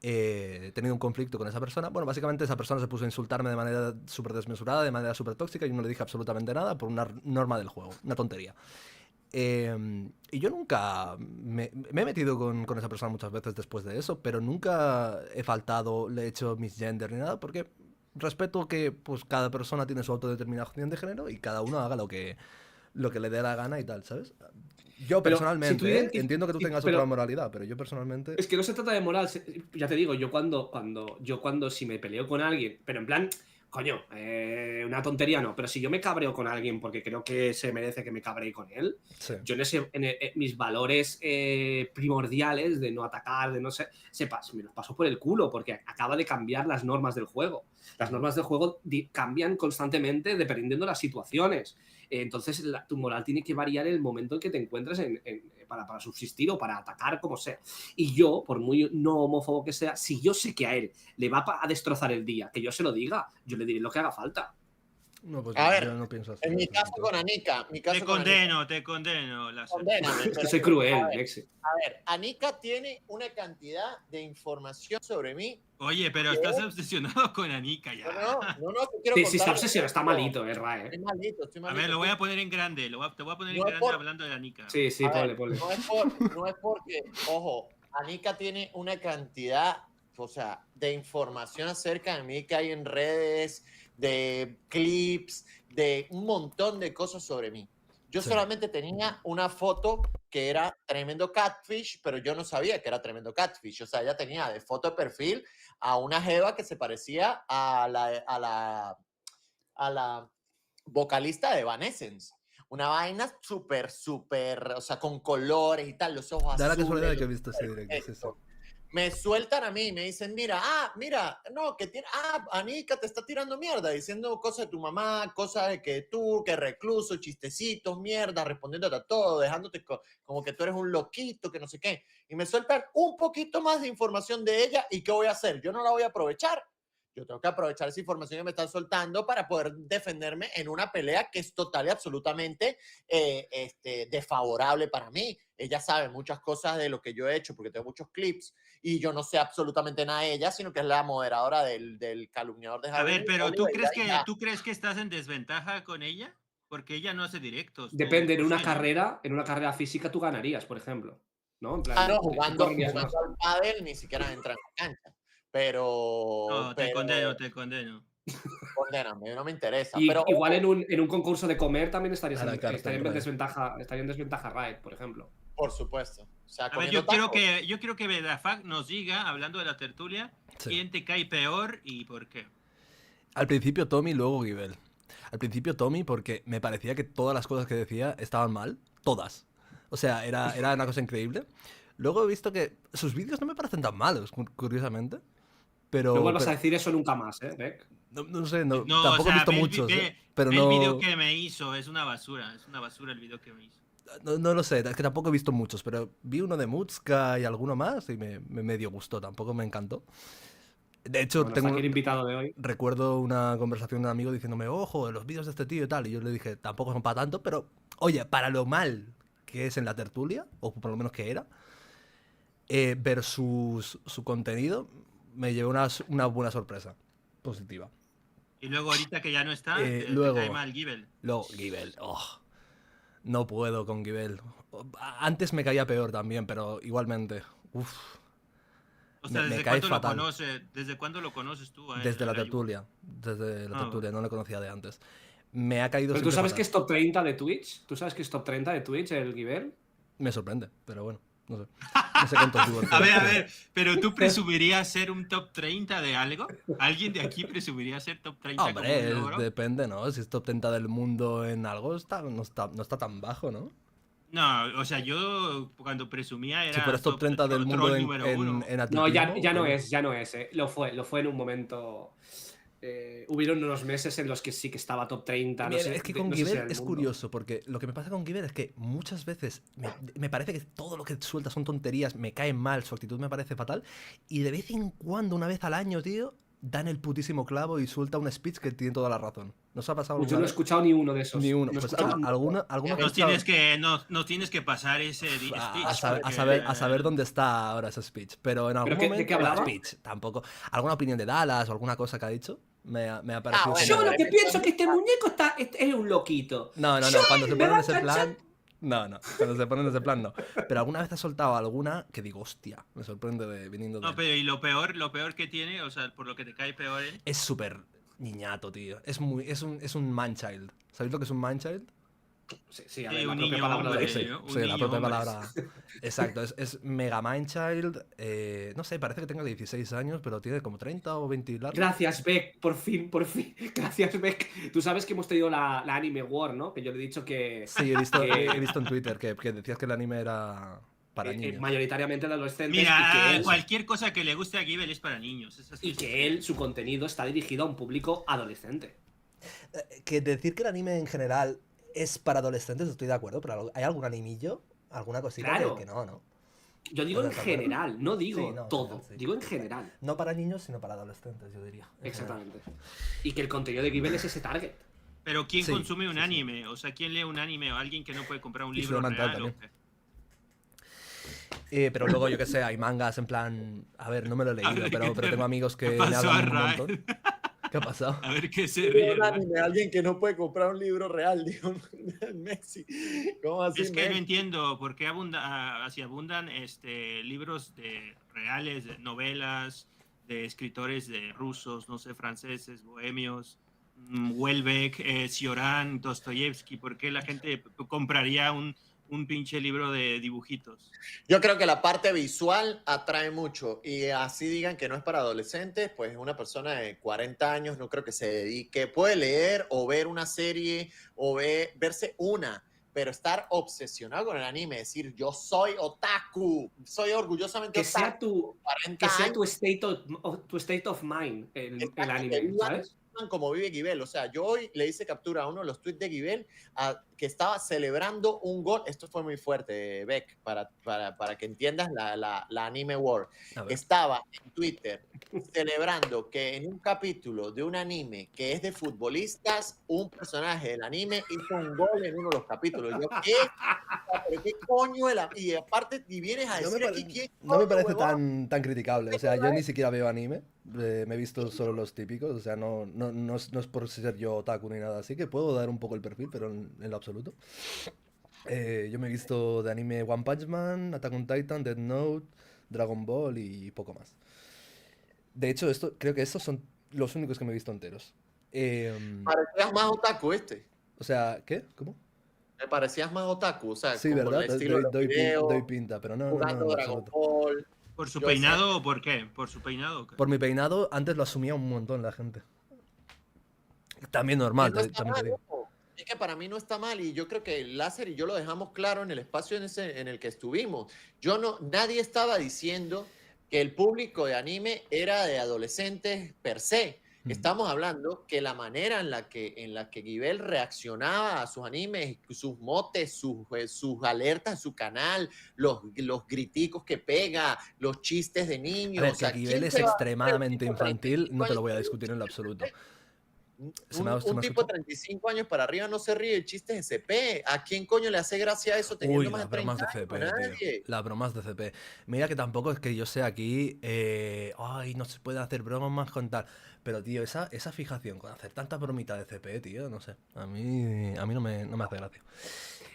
He tenido un conflicto con esa persona. Bueno, básicamente esa persona se puso a insultarme de manera súper desmesurada, de manera súper tóxica, y yo no le dije absolutamente nada por una norma del juego, una tontería. Y yo nunca me he metido con esa persona muchas veces después de eso, pero nunca he faltado, le he hecho misgender ni nada, porque respeto que pues cada persona tiene su autodeterminación de género y cada uno haga lo que le dé la gana y tal, ¿sabes? Yo Pero personalmente, si tú entiendo que tú tengas pero- otra moralidad, pero yo personalmente... Es que no se trata de moral, ya te digo, yo cuando si me peleo con alguien, pero en plan, coño, una tontería no, pero si yo me cabreo con alguien porque creo que se merece que me cabree con él, Sí. yo mis valores primordiales de no atacar, de no ser, me los paso por el culo porque acaba de cambiar las normas del juego. Las normas del juego cambian constantemente dependiendo de las situaciones. Entonces, tu moral tiene que variar en el momento en que te encuentres para subsistir o para atacar, como sea. Y yo, por muy no homófobo que sea, si yo sé que a él le va a destrozar el día, que yo se lo diga, yo le diré lo que haga falta. No, pues A ver, yo no pienso así. En mi caso con Anika, Te condeno, te condeno. Condéname, Es que pero- soy cruel, a ver, Nexe. Anika tiene una cantidad de información sobre mí. Oye, pero estás obsesionado con Anika ya. No, te quiero Sí, sí, está contar- obsesionado, está malito, Rae. Estoy malito, estoy A malito. ver, lo voy a poner en grande. Te voy a poner en No es grande por- hablando de Anika. Sí, sí, A ver, ponle. No es porque, ojo, Anika tiene una cantidad, o sea, de información acerca de mí que hay en redes, de clips, de un montón de cosas sobre mí. Yo Sí. solamente tenía una foto que era tremendo catfish, pero yo no sabía que era tremendo catfish. O sea, ella tenía de foto de perfil a una jeva que se parecía a la vocalista de Evanescence. Una vaina súper, o sea, con colores y tal, los ojos Da la azules. casualidad de que he visto ese directo, sí, sí. Perfecto. Me sueltan a mí y me dicen, mira, no, Anika te está tirando mierda, diciendo cosas de tu mamá, cosas de que tú, que recluso, chistecitos, mierda, respondiéndote a todo, dejándote como que tú eres un loquito, que no sé qué. Y me sueltan un poquito más de información de ella y ¿qué voy a hacer? Yo no la voy a aprovechar. Yo tengo que aprovechar esa información que me están soltando para poder defenderme en una pelea que es total y absolutamente desfavorable para mí. Ella sabe muchas cosas de lo que yo he hecho porque tengo muchos clips y yo no sé absolutamente nada de ella, sino que es la moderadora del calumniador de A ver, Javier pero Oliva, ¿tú crees que estás en desventaja con ella? Porque ella no hace directos. Depende, en tú una sí, ¿no? carrera física tú ganarías, por ejemplo. ¿No? En plan, no, tú jugando correrías más. al pádel ni siquiera entra en la cancha. Pero... No, te condeno. Condéname, no me interesa. Y pero, igual en un concurso de comer también estaría A la cárcel, en Raid. desventaja Raid, por ejemplo. por supuesto. O sea, A ver, comiendo tacos. yo quiero que Bedafak nos diga, hablando de la tertulia, Sí. quién te cae peor y por qué. Al principio Tommy, luego Givel. Al principio Tommy porque me parecía que todas las cosas que decía estaban mal. Todas. O sea, era una cosa increíble. Luego he visto que sus vídeos no me parecen tan malos, curiosamente. Pero, No vuelvas pero- a decir eso nunca más, ¿eh? no sé, no, No, tampoco o sea, he visto ve muchos, pero ve no, el video que me hizo, es una basura el video que me hizo. no lo sé, es que tampoco he visto muchos, pero vi uno de Mutska y alguno más y me medio gustó, tampoco me encantó. De hecho, Bueno, está tengo, aquí el invitado de hoy. recuerdo una conversación de un amigo diciéndome, ojo, los vídeos de este tío y tal, y yo le dije, tampoco son para tanto, pero oye, para lo mal que es en la tertulia, o por lo menos que era, ver su contenido, me llevé una buena sorpresa positiva. Y luego ahorita que ya no está, te luego- cae mal Givel. Luego, Givel, no puedo con Givel. Antes me caía peor también, pero igualmente, uff, O sea, me ¿desde cae cuándo fatal. ¿Desde cuándo lo conoces tú? desde la a Yu? tertulia, Ah. no le conocía de antes. Me ha caído Pero tú siempre sabes fatal. que es top 30 de Twitch. ¿Tú sabes que es top 30 de Twitch el Givel? Me sorprende, pero bueno, no sé. No sé cuántos viewers A tiene. ver, ¿pero tú presumirías ser un top 30 de algo? ¿Alguien de aquí presumiría ser top 30 como Hombre, un logro? depende, ¿no? Si es top 30 del mundo en algo, no está tan bajo, ¿no? No, o sea, yo cuando presumía era Si fueras top 30 del mundo troll en, número en, uno. en No, atletismo, ya no coño. es. Lo fue en un momento. Hubieron unos meses en los que sí que estaba top 30. No Mira, sé, es que no con sé si Giver era el es mundo. curioso, porque lo que me pasa con Giver es que muchas veces me parece que todo lo que suelta son tonterías, me cae mal, su actitud me parece fatal, y de vez en cuando, una vez al año, tío, dan el putísimo clavo y suelta un speech que tiene toda la razón. ¿Nos ha pasado Pues yo alguna no he vez? escuchado ni uno de esos. Ni uno. No he Pues escuchado alguna Nos tienes que pasar ese speech. a saber dónde está ahora ese speech. Pero en algún ¿Pero de momento. qué hablaba? Speech, tampoco. ¿Alguna opinión de Dallas o alguna cosa que ha dicho? Me ha parecido. bueno, Yo como- lo que pienso es que este muñeco es un loquito. No, Yo cuando se me ponen va en a ese enganchar. plan. No, cuando se ponen en ese plan no. Pero alguna vez ha soltado alguna que digo, hostia, me sorprende viniendo de No, él. pero y lo peor que tiene, o sea, por lo que te cae peor él. Es súper niñato, tío. Es un man-child. ¿Sabéis lo que es un man-child? Sí, a Sí, ver, la un propia niño palabra lo hombre, dice. ¿no? Un Sí, la niño propia hombre. palabra. Exacto, es mega man-child. No sé, parece que tenga 16 años, pero tiene como 30 o 20 largos. Gracias, Beck, por fin. Gracias, Beck. Tú sabes que hemos tenido la Anime War, ¿no? Que yo le he dicho que Sí, he visto que- en Twitter que decías que el anime era para niños. mayoritariamente de adolescentes Mira, cualquier cosa que le guste a Givel es para niños. Es así. y que él, su contenido está dirigido a un público adolescente. Que decir que el anime en general es para adolescentes, estoy de acuerdo, pero ¿hay algún animillo? ¿Alguna cosita Claro. que no, no? Yo digo en ¿Estás de acuerdo? general, no digo Sí, no, en todo. general, sí. Digo en general. No para niños, sino para adolescentes, yo diría. en general. Exactamente. Y que el contenido de Givel es ese target. Pero ¿quién Sí, consume un sí, sí. anime? O sea, ¿quién lee un anime? ¿O alguien que no puede comprar un Y libro Suleiman real? también. ¿O qué? Pero luego, yo qué sé, hay mangas en plan... A ver, no me lo he leído, ver, pero ¿qué tengo amigos que ¿Qué me pasó a hablan un Ray? montón. ¿Qué ha pasado? A ver qué se ríe. Un ¿no? anime, alguien que no puede comprar un libro real, digo, Messi. ¿Cómo así, Es que no Messi? entiendo por qué así abundan libros reales, de novelas, de escritores de rusos, no sé, franceses, bohemios, Welbeck, Cioran, Dostoyevsky. ¿Por qué la gente compraría un pinche libro de dibujitos? Yo creo que la parte visual atrae mucho y así digan que no es para adolescentes, pues una persona de 40 años no creo que se dedique, puede leer o ver una serie o verse una, pero estar obsesionado con el anime, decir yo soy otaku, soy orgullosamente Que sea otaku, tu, 40 que sea años, tu state of mind el exacto, que anime, vivan ¿sabes? como vive Givel. O sea, yo hoy le hice captura a uno de los tweets de Givel que estaba celebrando un gol. Esto fue muy fuerte, Beck, para que entiendas la Anime War. A ver. Estaba en Twitter celebrando que en un capítulo de un anime que es de futbolistas, un personaje del anime hizo un gol en uno de los capítulos. Yo, ¿qué? ¿Pero qué coño? Y aparte, y vienes a No decir me, aquí, ¿quién no me coño, parece huevón? tan criticable. O sea, yo ni siquiera veo anime. Me he visto solo los típicos. O sea, no es por ser yo otaku ni nada así, que puedo dar un poco el perfil, pero en lo absoluto. Yo me he visto de anime One Punch Man, Attack on Titan, Death Note, Dragon Ball y poco más. De hecho, creo que estos son los únicos que me he visto enteros. Parecías más otaku O sea, ¿qué? ¿Cómo? Me parecías más otaku, o sea, Sí, como ¿verdad? el estilo de los videos, Doy pinta, pero no, jugando en Dragon absoluto. Ball. ¿Por su Yo peinado o por qué? ¿Por su peinado o qué? Por mi peinado, antes lo asumía un montón la gente. También normal, No está también te mal, digo. ojo. Es que para mí no está mal y yo creo que Láser y yo lo dejamos claro en el espacio en el que estuvimos. Nadie estaba diciendo que el público de anime era de adolescentes per se. Estamos hablando que la manera en la que Givel reaccionaba a sus animes, sus motes, sus alertas en su canal, los griticos que pega, los chistes de A niños. ver, O sea, que Givel ¿quién es se va a extremadamente tipo de infantil, 35 no te lo años voy a se ríe discutir en lo de absoluto. CP? ¿Se me ha Un tipo de escuchado? 35 años para arriba no se ríe de chistes de CP. ¿A quién coño le hace gracia eso teniendo Uy, más de las bromas 30 de años? CP, A tío. nadie. Las bromas de CP. Mira que tampoco es que yo sea aquí. Ay, no se puede hacer bromas más con tal. Pero, tío, esa fijación con hacer tantas bromitas de CP, tío, no sé. A mí no me hace gracia.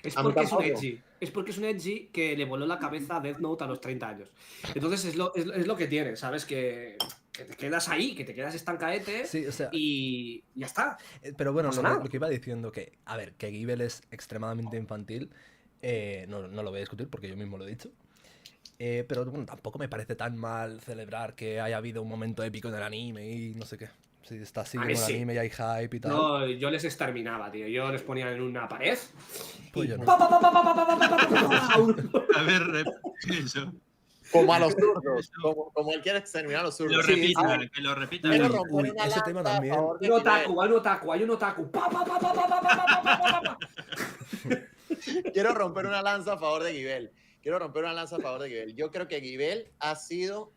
Es A mí porque es un tampoco. edgy. Es porque es un edgy que le voló la cabeza a Death Note a los 30 años. Entonces es lo que tiene, ¿sabes? Que te quedas ahí, que te quedas estancaete Sí, o sea, y ya está. pero bueno, pasa lo nada. que iba diciendo, que, a ver, que Givel es extremadamente infantil, no lo voy a discutir porque yo mismo lo he dicho. Pero bueno, tampoco me parece tan mal celebrar que haya habido un momento épico en el anime y no sé qué. Si está así A como mí el sí. anime y hay hype y tal, No, yo les exterminaba, tío. Yo les ponía en una pared. pues y yo no. pa, pa, pa, pa, pa, pa, pa, pa, pa, pa, pa. A ver, eso. Como a los zurdos. Como él quiere exterminar a los Que lo zurdos. repita, A ver, que lo repita. quiero Uy, romper una ese tema lanza a también. favor de Un Givel. otaku, hay un otaku. Pa, pa, pa, pa, pa, pa, pa, pa, pa, pa, pa. Quiero romper una lanza a favor de Givel. Yo creo que Givel ha sido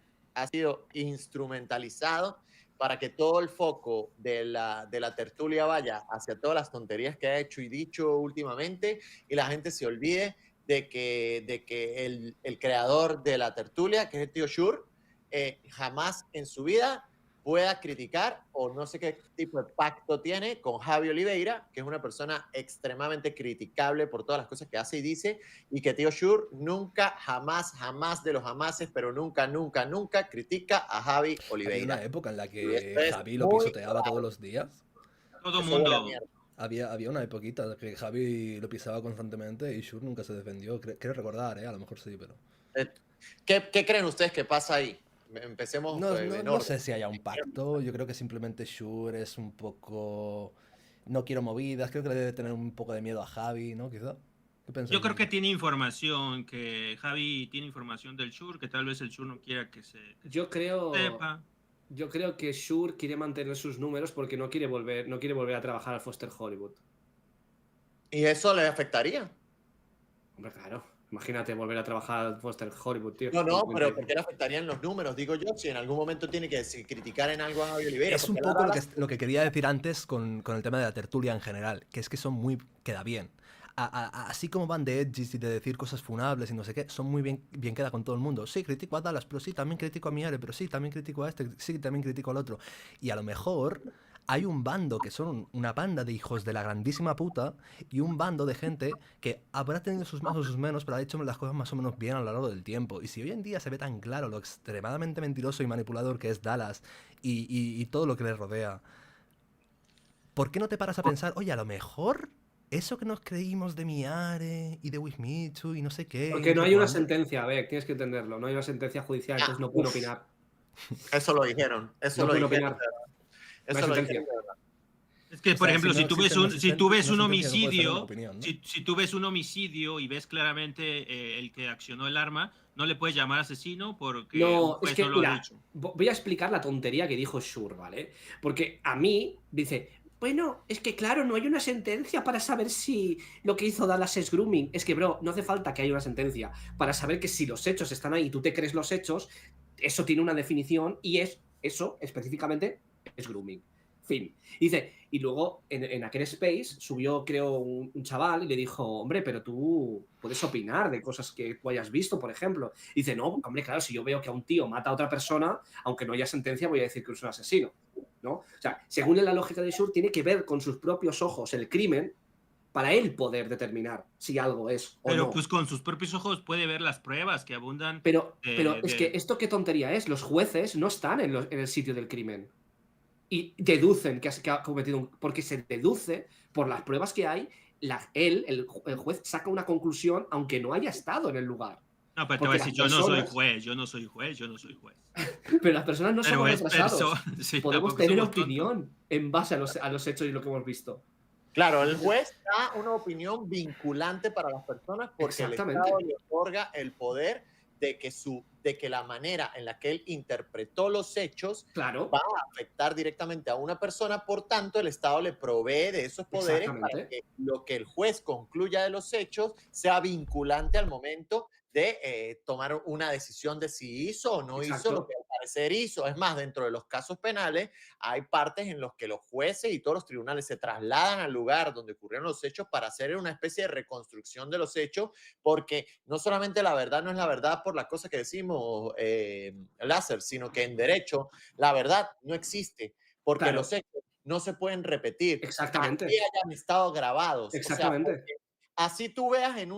instrumentalizado para que todo el foco de la tertulia vaya hacia todas las tonterías que ha hecho y dicho últimamente y la gente se olvide de que el creador de la tertulia, que es el tío Shur, jamás en su vida pueda criticar o no sé qué tipo de pacto tiene con Javi Oliveira, que es una persona extremadamente criticable por todas las cosas que hace y dice, y que tío Shure nunca, jamás de los jamases, pero nunca critica a Javi Había Oliveira. una época en la Y que esto es Javi lo muy pisoteaba todos los días. Todo Eso huele a mundo. mierda. Había una época que Javi lo pisaba constantemente y Shure nunca se defendió. Creo recordar, a lo mejor sí, pero... ¿Qué creen ustedes que pasa ahí? Empecemos No, en no orden. sé si haya un pacto. Yo creo que simplemente Shure es un poco... No quiero movidas. Creo que le debe tener un poco de miedo a Javi, ¿no? Quizá. ¿Qué pensáis Yo creo que vosotros? tiene información, que Javi tiene información del Shure, que tal vez el Shure no quiera que se Yo creo, sepa. yo creo que Shure quiere mantener sus números porque no quiere volver a trabajar al Foster Hollywood. ¿Y eso le afectaría? Hombre, claro. Imagínate volver a trabajar al Foster Hollywood, tío. No, pero ¿por qué le afectarían los números? Digo yo, si en algún momento tiene que criticar en algo a Javi Oliveira. Es un porque él poco habla- lo que quería decir antes con el tema de la tertulia en general, que es que son muy... queda bien. Así como van de edgys y de decir cosas funables y no sé qué, son muy bien queda con todo el mundo. Sí, critico a Dallas, pero sí, también critico a Miare, pero sí, también critico a este, sí, también critico al otro. Y a lo mejor hay un bando que son una banda de hijos de la grandísima puta y un bando de gente que habrá tenido sus más o sus menos, pero ha hecho las cosas más o menos bien a lo largo del tiempo. Y si hoy en día se ve tan claro lo extremadamente mentiroso y manipulador que es Dallas y todo lo que le rodea, ¿por qué no te paras a pensar, oye, a lo mejor eso que nos creímos de Miare y de Wismichu y no sé qué... y Porque no no sé hay una cuándo? sentencia, a ver, tienes que entenderlo. No hay una sentencia judicial, entonces no pueden uf. opinar. Eso lo dijeron. Eso No lo pueden dijeron. opinar. de verdad. No hay Eso lo sentencia. dijeron. De verdad. Es que, O por sea, ejemplo, si no si tú ves existe si tú ves un una sentencia, no puedes tener una homicidio, opinión, ¿no? si tú ves un homicidio y ves claramente el que accionó el arma, no le puedes llamar asesino porque un No, es juez que, no lo ha mira, dicho. voy a explicar la tontería que dijo Shure, ¿vale? Porque a mí dice, bueno, es que claro, no hay una sentencia para saber si lo que hizo Dallas es grooming. Es que, bro, no hace falta que haya una sentencia para saber que si los hechos están ahí y tú te crees los hechos, eso tiene una definición y eso específicamente es grooming. Fin. Dice, y luego en aquel space subió, creo, un chaval y le dijo, hombre, pero tú puedes opinar de cosas que tú hayas visto, por ejemplo. Y dice, no, hombre, claro, si yo veo que a un tío mata a otra persona, aunque no haya sentencia, voy a decir que es un asesino, ¿no? O sea, según la lógica de Shure, tiene que ver con sus propios ojos el crimen para él poder determinar si algo es o Pero no. pues con sus propios ojos puede ver las pruebas que abundan. Pero de- es que de- esto qué tontería es. Los jueces no están en el sitio del crimen. Y deducen que ha cometido un... Porque se deduce por las pruebas que hay, el juez saca una conclusión aunque no haya estado en el lugar. No, pero te voy a Porque decir, las yo no soy personas- juez, yo no soy juez, yo no soy juez. Pero las personas no Pero somos es retrasados. sí, Podemos tampoco tener somos tontos. opinión en base a los hechos y lo que hemos visto. Claro, el juez da una opinión vinculante para las personas porque el Exactamente. Estado le otorga el poder de que la manera en la que él interpretó los hechos Claro, va a afectar directamente a una persona, por tanto el Estado le provee de esos poderes para exactamente. que lo que el juez concluya de los hechos sea vinculante al momento de tomar una decisión de si hizo o no hizo Exacto. lo que al parecer hizo. Es más, dentro de los casos penales hay partes en los que los jueces y todos los tribunales se trasladan al lugar donde ocurrieron los hechos para hacer una especie de reconstrucción de los hechos, porque no solamente la verdad no es la verdad por las cosas que decimos, Láser, sino que en derecho la verdad no existe, porque Claro. los hechos no se pueden repetir. Exactamente. Así hayan estado grabados. Exactamente. O sea, así tú veas en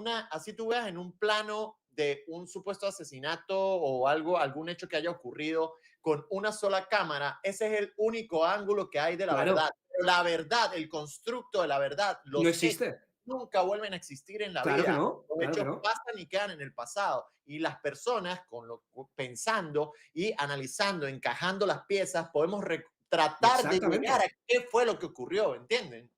un plano de un supuesto asesinato o algún hecho que haya ocurrido con una sola cámara, ese es el único ángulo que hay de la Claro. verdad. Pero la verdad, el constructo de la verdad, los No hechos existe. nunca vuelven a existir en la Claro que vida. no. Los Claro que hechos no. pasan y quedan en el pasado. Y las personas, pensando y analizando, encajando las piezas, podemos tratar de Exactamente. llegar a qué fue lo que ocurrió, ¿entienden?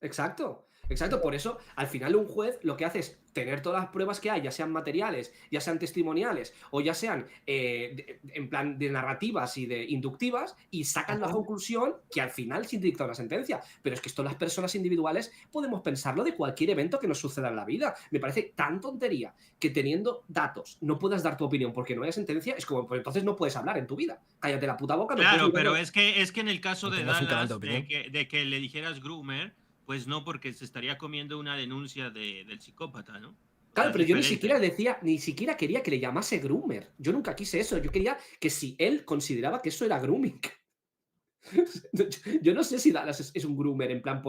Exacto. Exacto, por eso al final un juez lo que hace es tener todas las pruebas que hay, ya sean materiales, ya sean testimoniales o ya sean en plan de narrativas y de inductivas, y sacan la Ajá. conclusión que al final se dicta una sentencia. Pero es que esto las personas individuales podemos pensarlo de cualquier evento que nos suceda en la vida. Me parece tan tontería que teniendo datos no puedas dar tu opinión porque no haya sentencia, es como, pues entonces no puedes hablar en tu vida. Cállate la puta boca. No Claro, puedes pero mirar- es que en el caso No de tengas un canal Dallas, de opinión. de que le dijeras groomer, pues no, porque se estaría comiendo una denuncia del psicópata, ¿no? O Claro, sea, pero es yo diferente. ni siquiera quería que le llamase groomer. Yo nunca quise eso. Yo quería que si él consideraba que eso era grooming. Yo no sé si Dallas es un groomer, en plan,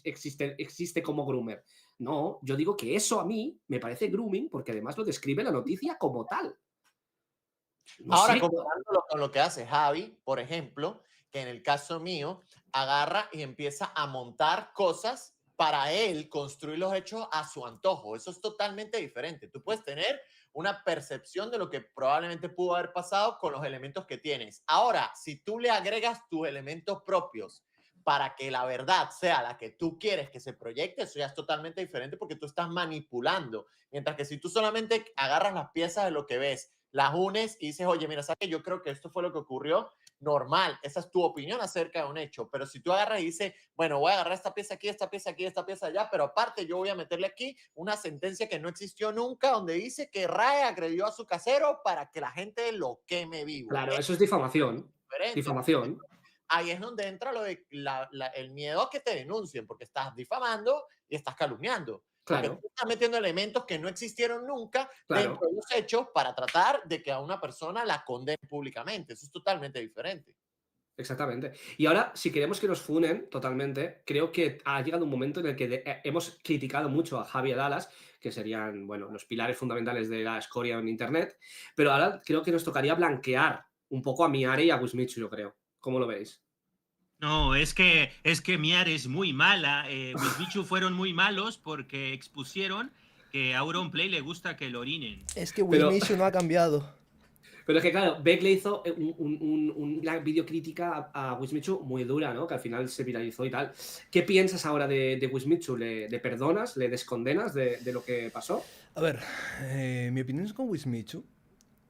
existe como groomer. No, yo digo que eso a mí me parece grooming porque además lo describe la noticia como tal. No Ahora, sé. comparándolo con lo que hace Javi, por ejemplo, que en el caso mío, agarra y empieza a montar cosas para él construir los hechos a su antojo. Eso es totalmente diferente. Tú puedes tener una percepción de lo que probablemente pudo haber pasado con los elementos que tienes. Ahora, si tú le agregas tus elementos propios para que la verdad sea la que tú quieres que se proyecte, eso ya es totalmente diferente porque tú estás manipulando. Mientras que si tú solamente agarras las piezas de lo que ves, las unes y dices, oye, mira, ¿sabes qué? Yo creo que esto fue lo que ocurrió, normal, esa es tu opinión acerca de un hecho, pero si tú agarras y dices, bueno, voy a agarrar esta pieza aquí, esta pieza aquí, esta pieza allá, pero aparte yo voy a meterle aquí una sentencia que no existió nunca, donde dice que RAE agredió a su casero para que la gente lo queme vivo. Claro, Es eso es difamación. diferente. Difamación. Ahí es donde entra lo de el miedo a que te denuncien, porque estás difamando y estás calumniando. Porque Claro, tú estás metiendo elementos que no existieron nunca dentro claro. de los hechos para tratar de que a una persona la condene públicamente. Eso es totalmente diferente. Exactamente. Y ahora, si queremos que nos funen totalmente, creo que ha llegado un momento en el que hemos criticado mucho a Javi y a Dallas, que serían, bueno, los pilares fundamentales de la escoria en Internet, pero ahora creo que nos tocaría blanquear un poco a Miare y a Wismichu, yo creo. ¿Cómo lo veis? No, es que Miar es muy mala. Wismichu fueron muy malos porque expusieron que a Auronplay le gusta que lo orinen. Es que Pero, Wismichu no ha cambiado. pero es que, claro, Beck le hizo una videocrítica a Wismichu muy dura, ¿no? Que al final se viralizó y tal. ¿Qué piensas ahora de Wismichu? ¿Le perdonas? ¿Le descondenas de lo que pasó? A ver, mi opinión es con Wismichu.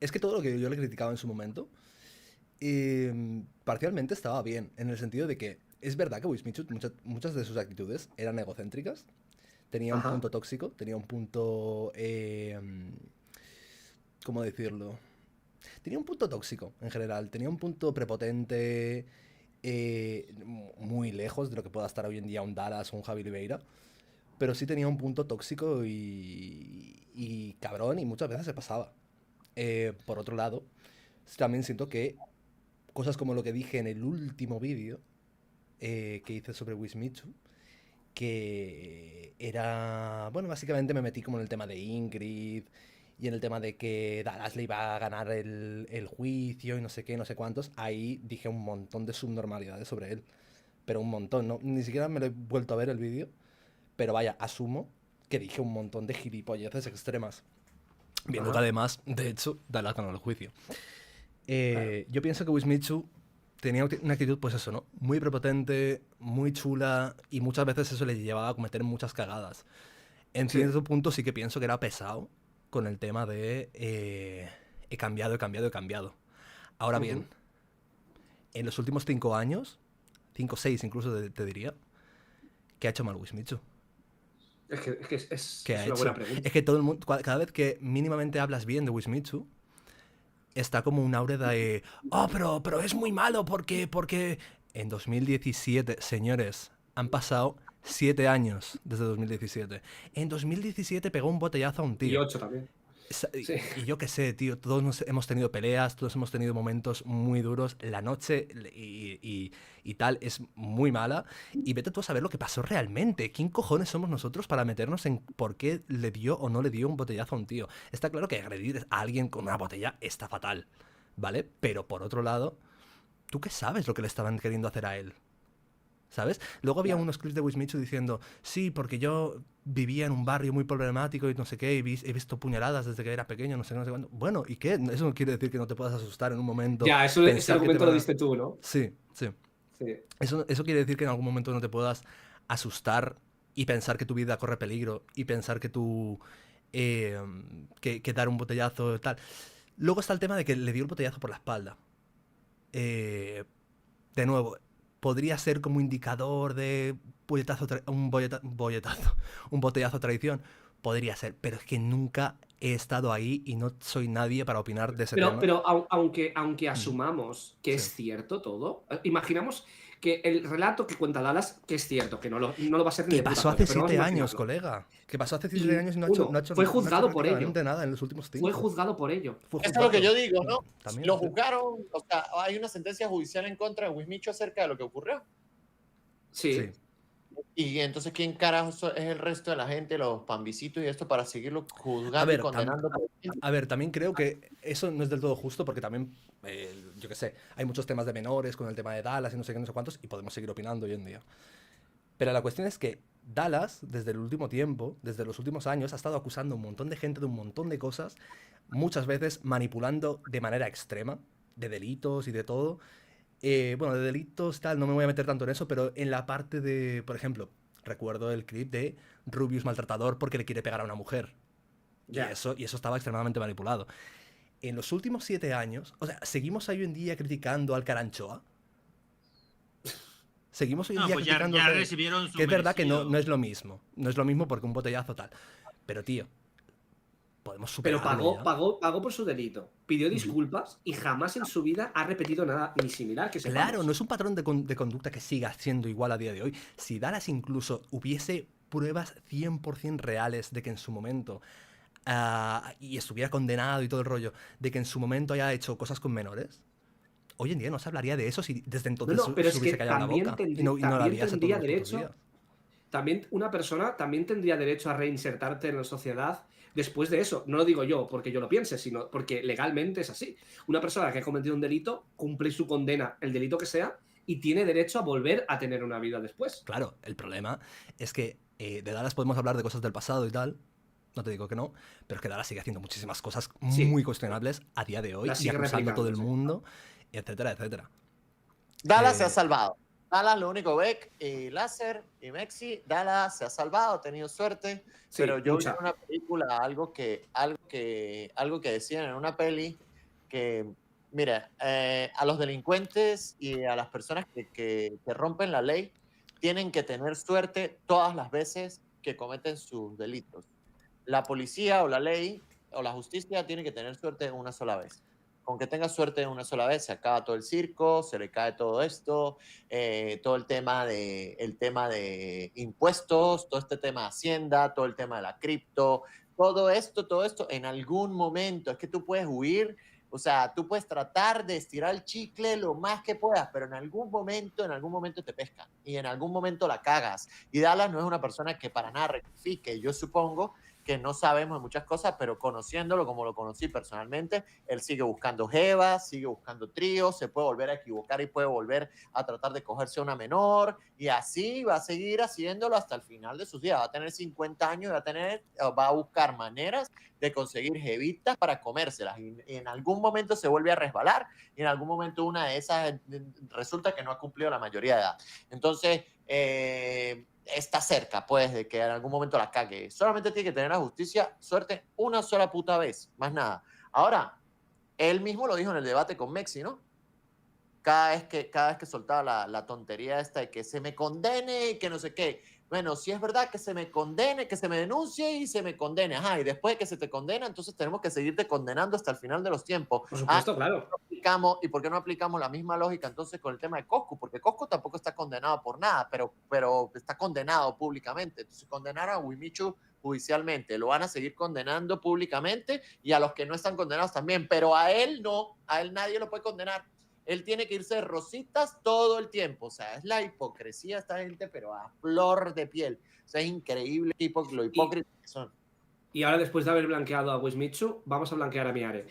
Es que todo lo que yo le criticaba en su momento, parcialmente estaba bien, en el sentido de que es verdad que Wismichu, muchas de sus actitudes eran egocéntricas, tenía un Ajá. punto tóxico, tenía un punto... ¿cómo decirlo? Tenía un punto tóxico en general, tenía un punto prepotente, muy lejos de lo que pueda estar hoy en día un Dallas o un Javi Oliveira, pero sí tenía un punto tóxico y cabrón y muchas veces se pasaba. Por otro lado, también siento que cosas como lo que dije en el último vídeo que hice sobre Wismichu, que era, bueno, básicamente me metí como en el tema de Ingrid y en el tema de que Dallas le iba a ganar el juicio y no sé qué, no sé cuántos. Ahí dije un montón de subnormalidades sobre él, pero un montón, ¿no? Ni siquiera me lo he vuelto a ver el vídeo, pero vaya, asumo que dije un montón de gilipolleces extremas. Viendo que Ajá. además, de hecho, Dallas ganó el juicio. Claro. Yo pienso que Wismichu tenía una actitud, pues eso, ¿no? Muy prepotente, muy chula, y muchas veces eso le llevaba a cometer muchas cagadas. En Sí. cierto punto sí que pienso que era pesado con el tema de he cambiado, he cambiado, he cambiado. Ahora Ujú. bien, en los últimos 5 años, 5 o 6 incluso te diría, ¿qué ha hecho mal Wismichu? Es ¿Qué ha una buena hecho? pregunta. Es que todo el mundo, cada vez que mínimamente hablas bien de Wismichu, está como un aura de, oh, pero es muy malo porque en 2017, señores, han pasado 7 años desde 2017. En 2017 pegó un botellazo a un Y tío. 8 también. Sí. Y yo qué sé, tío, todos hemos tenido peleas, todos hemos tenido momentos muy duros. La noche y tal es muy mala. Y vete tú a saber lo que pasó realmente. ¿Quién cojones somos nosotros para meternos en por qué le dio o no le dio un botellazo a un tío? Está claro que agredir a alguien con una botella está fatal, ¿vale? Pero por otro lado, ¿tú qué sabes lo que le estaban queriendo hacer a él? ¿Sabes? Luego había Claro. unos clips de Wismichu diciendo, sí, porque yo vivía en un barrio muy problemático y no sé qué, y he visto puñaladas desde que era pequeño, no sé qué, no sé cuándo. Bueno, ¿y qué? Eso no quiere decir que no te puedas asustar en un momento, Ya, ese pensar que te argumento van lo a... diste tú, ¿no? Sí, sí. Sí. Eso quiere decir que en algún momento no te puedas asustar y pensar que tu vida corre peligro y pensar que tú... eh, que dar un botellazo y tal. Luego está el tema de que le dio el botellazo por la espalda. Eh, de nuevo, podría ser como indicador de un botellazo traición, podría ser, pero es que nunca he estado ahí y no soy nadie para opinar de ese Pero, tema. pero aunque asumamos que es Sí. cierto todo, imaginamos que el relato que cuenta Dallas, que es cierto, que no lo va a ser ni ¿Qué de puta pasó hace coña, pero vamos a 7 años, imaginarlo. colega? ¿Qué pasó hace Y 7 años y no ha hecho, uno, fue juzgado por ello. prácticamente nada en los últimos 5? Fue juzgado por ello. Fue Eso es lo que yo juzgado. digo, ¿no? También, Lo sí. juzgaron, o sea, hay una sentencia judicial en contra de Wismichu acerca de lo que ocurrió. Sí. Sí. Y entonces, ¿quién carajo es el resto de la gente, los pambisitos y esto, para seguirlo juzgando A ver, y condenando? A ver, también creo que eso no es del todo justo porque también, yo qué sé, hay muchos temas de menores con el tema de Dallas y no sé qué, no sé cuántos, y podemos seguir opinando hoy en día. Pero la cuestión es que Dallas, desde el último tiempo, desde los últimos años, ha estado acusando a un montón de gente de un montón de cosas, muchas veces manipulando de manera extrema, de delitos y de todo. Bueno, de delitos tal, no me voy a meter tanto en eso, pero en la parte de, por ejemplo, recuerdo el clip de Rubius maltratador porque le quiere pegar a una mujer. Ya. Y eso estaba extremadamente manipulado. En los últimos 7 años, o sea, ¿seguimos hoy en día criticando al Caranchoa? Seguimos hoy en No, día pues ya criticando que recibieron su es verdad que merecido. no es lo mismo. No es lo mismo porque un botellazo tal. Pero, tío, podemos Pero superarlo ya. pagó por su delito, pidió disculpas y jamás en su vida ha repetido nada ni similar que sepamos. Claro, no es un patrón de conducta que siga siendo igual a día de hoy. Si Dallas incluso hubiese pruebas 100% reales de que en su momento y estuviera condenado y todo el rollo, de que en su momento haya hecho cosas con menores, hoy en día no se hablaría de eso si desde entonces No, pero se es hubiese que callado la también, boca y no lo también harías todos tendría los putos derecho, días. también una persona también tendría derecho a reinsertarte en la sociedad después de eso. No lo digo yo porque yo lo piense, sino porque legalmente es así. Una persona que ha cometido un delito cumple su condena, el delito que sea, y tiene derecho a volver a tener una vida después. Claro, el problema es que de Dallas podemos hablar de cosas del pasado y tal. No te digo que no, pero es que Dallas sigue haciendo muchísimas cosas Sí. muy cuestionables a día de hoy Las y sigue acusando a todo el replicando, sí. mundo, etcétera, etcétera. Dallas se ha salvado. Dallas, lo único, Beck y Láser y Mexi, Dallas se ha salvado, ha tenido suerte, Sí, pero yo vi mucha. en una película algo que decían en una peli que, mira, a los delincuentes y a las personas que rompen la ley tienen que tener suerte todas las veces que cometen sus delitos. La policía o la ley o la justicia tiene que tener suerte una sola vez. Con que tenga suerte una sola vez, se acaba todo el circo, se le cae todo esto, todo el tema de impuestos, todo este tema de Hacienda, todo el tema de la cripto, todo esto, en algún momento, es que tú puedes huir, o sea, tú puedes tratar de estirar el chicle lo más que puedas, pero en algún momento te pescan y en algún momento la cagas. Y Dallas no es una persona que para nada rectifique, yo supongo que no sabemos de muchas cosas, pero conociéndolo como lo conocí personalmente, él sigue buscando jevas, sigue buscando tríos, se puede volver a equivocar y puede volver a tratar de cogerse a una menor, y así va a seguir haciéndolo hasta el final de sus días. Va a tener 50 años, va a buscar maneras de conseguir jevitas para comérselas, y en algún momento se vuelve a resbalar, y en algún momento una de esas resulta que no ha cumplido la mayoría de edad. Entonces, está cerca, pues, de que en algún momento la cague. Solamente tiene que tener la justicia suerte una sola puta vez, más nada. Ahora, él mismo lo dijo en el debate con Mexi, ¿no? Cada vez que soltaba la tontería esta de que se me condene y que no sé qué. Bueno, si es verdad que se me condene, que se me denuncie y se me condene. Ajá, y después de que se te condena, entonces tenemos que seguirte condenando hasta el final de los tiempos. Por supuesto, claro. ¿Y por qué no aplicamos la misma lógica entonces con el tema de Coscu? Porque Coscu tampoco está condenado por nada, pero está condenado públicamente. Entonces, condenar a Wismichu judicialmente, lo van a seguir condenando públicamente y a los que no están condenados también, pero a él no, a él nadie lo puede condenar. Él tiene que irse de rositas todo el tiempo. O sea, es la hipocresía de esta gente, pero a flor de piel. O sea, es increíble lo hipócritas que son. Y ahora, después de haber blanqueado a Wismichu, vamos a blanquear a Miare.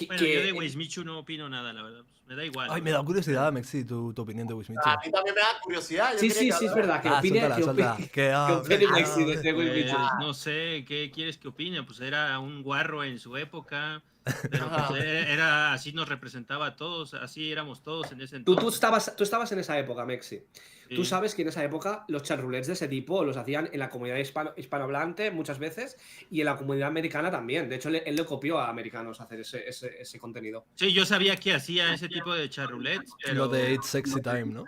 Bueno, yo de Wismichu no opino nada, la verdad. Me da igual. Ay, me da curiosidad, Mexi, tu opinión de Wismichu. A mí también me da curiosidad. Sí, es verdad. Que opine, suéltala. que opine Mexi de Wismichu. No sé, ¿qué quieres que opine? Pues era un guarro en su época, pero pues era así, nos representaba a todos, así éramos todos en ese entonces. Tú estabas en esa época, Mexi. Sí. Tú sabes que en esa época los charrulets de ese tipo los hacían en la comunidad hispanohablante muchas veces y en la comunidad americana también. De hecho, él le copió a americanos hacer ese contenido. Sí, yo sabía que hacía ese tipo de charrulets. Pero... Lo de It's Sexy Time, ¿no?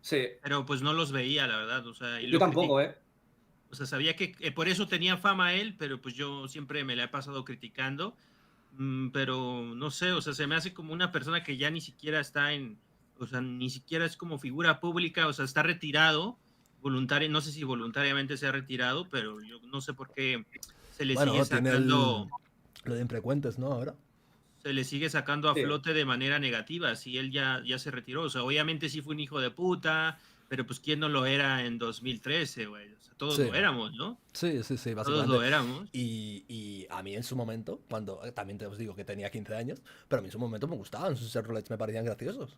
Sí. Pero pues no los veía, la verdad. O sea, y yo tampoco, O sea, sabía que por eso tenía fama él, pero pues yo siempre me la he pasado criticando. Pero no sé, o sea, se me hace como una persona que ya ni siquiera está o sea, ni siquiera es como figura pública, o sea, está retirado, no sé si voluntariamente se ha retirado, pero yo no sé por qué se le sigue Bueno, tiene sacando, lo de Infrecuentes, ¿no? Ahora. se le sigue sacando a Sí. flote de manera negativa, si él ya se retiró, o sea, obviamente sí fue un hijo de puta, pero pues quién no lo era en 2013, güey, o sea, todos Sí. lo éramos, ¿no? Sí, Todos básicamente. lo éramos. Y a mí en su momento, cuando también te os digo que tenía 15 años, pero a mí en su momento me gustaban, sus roulets me parecían graciosos.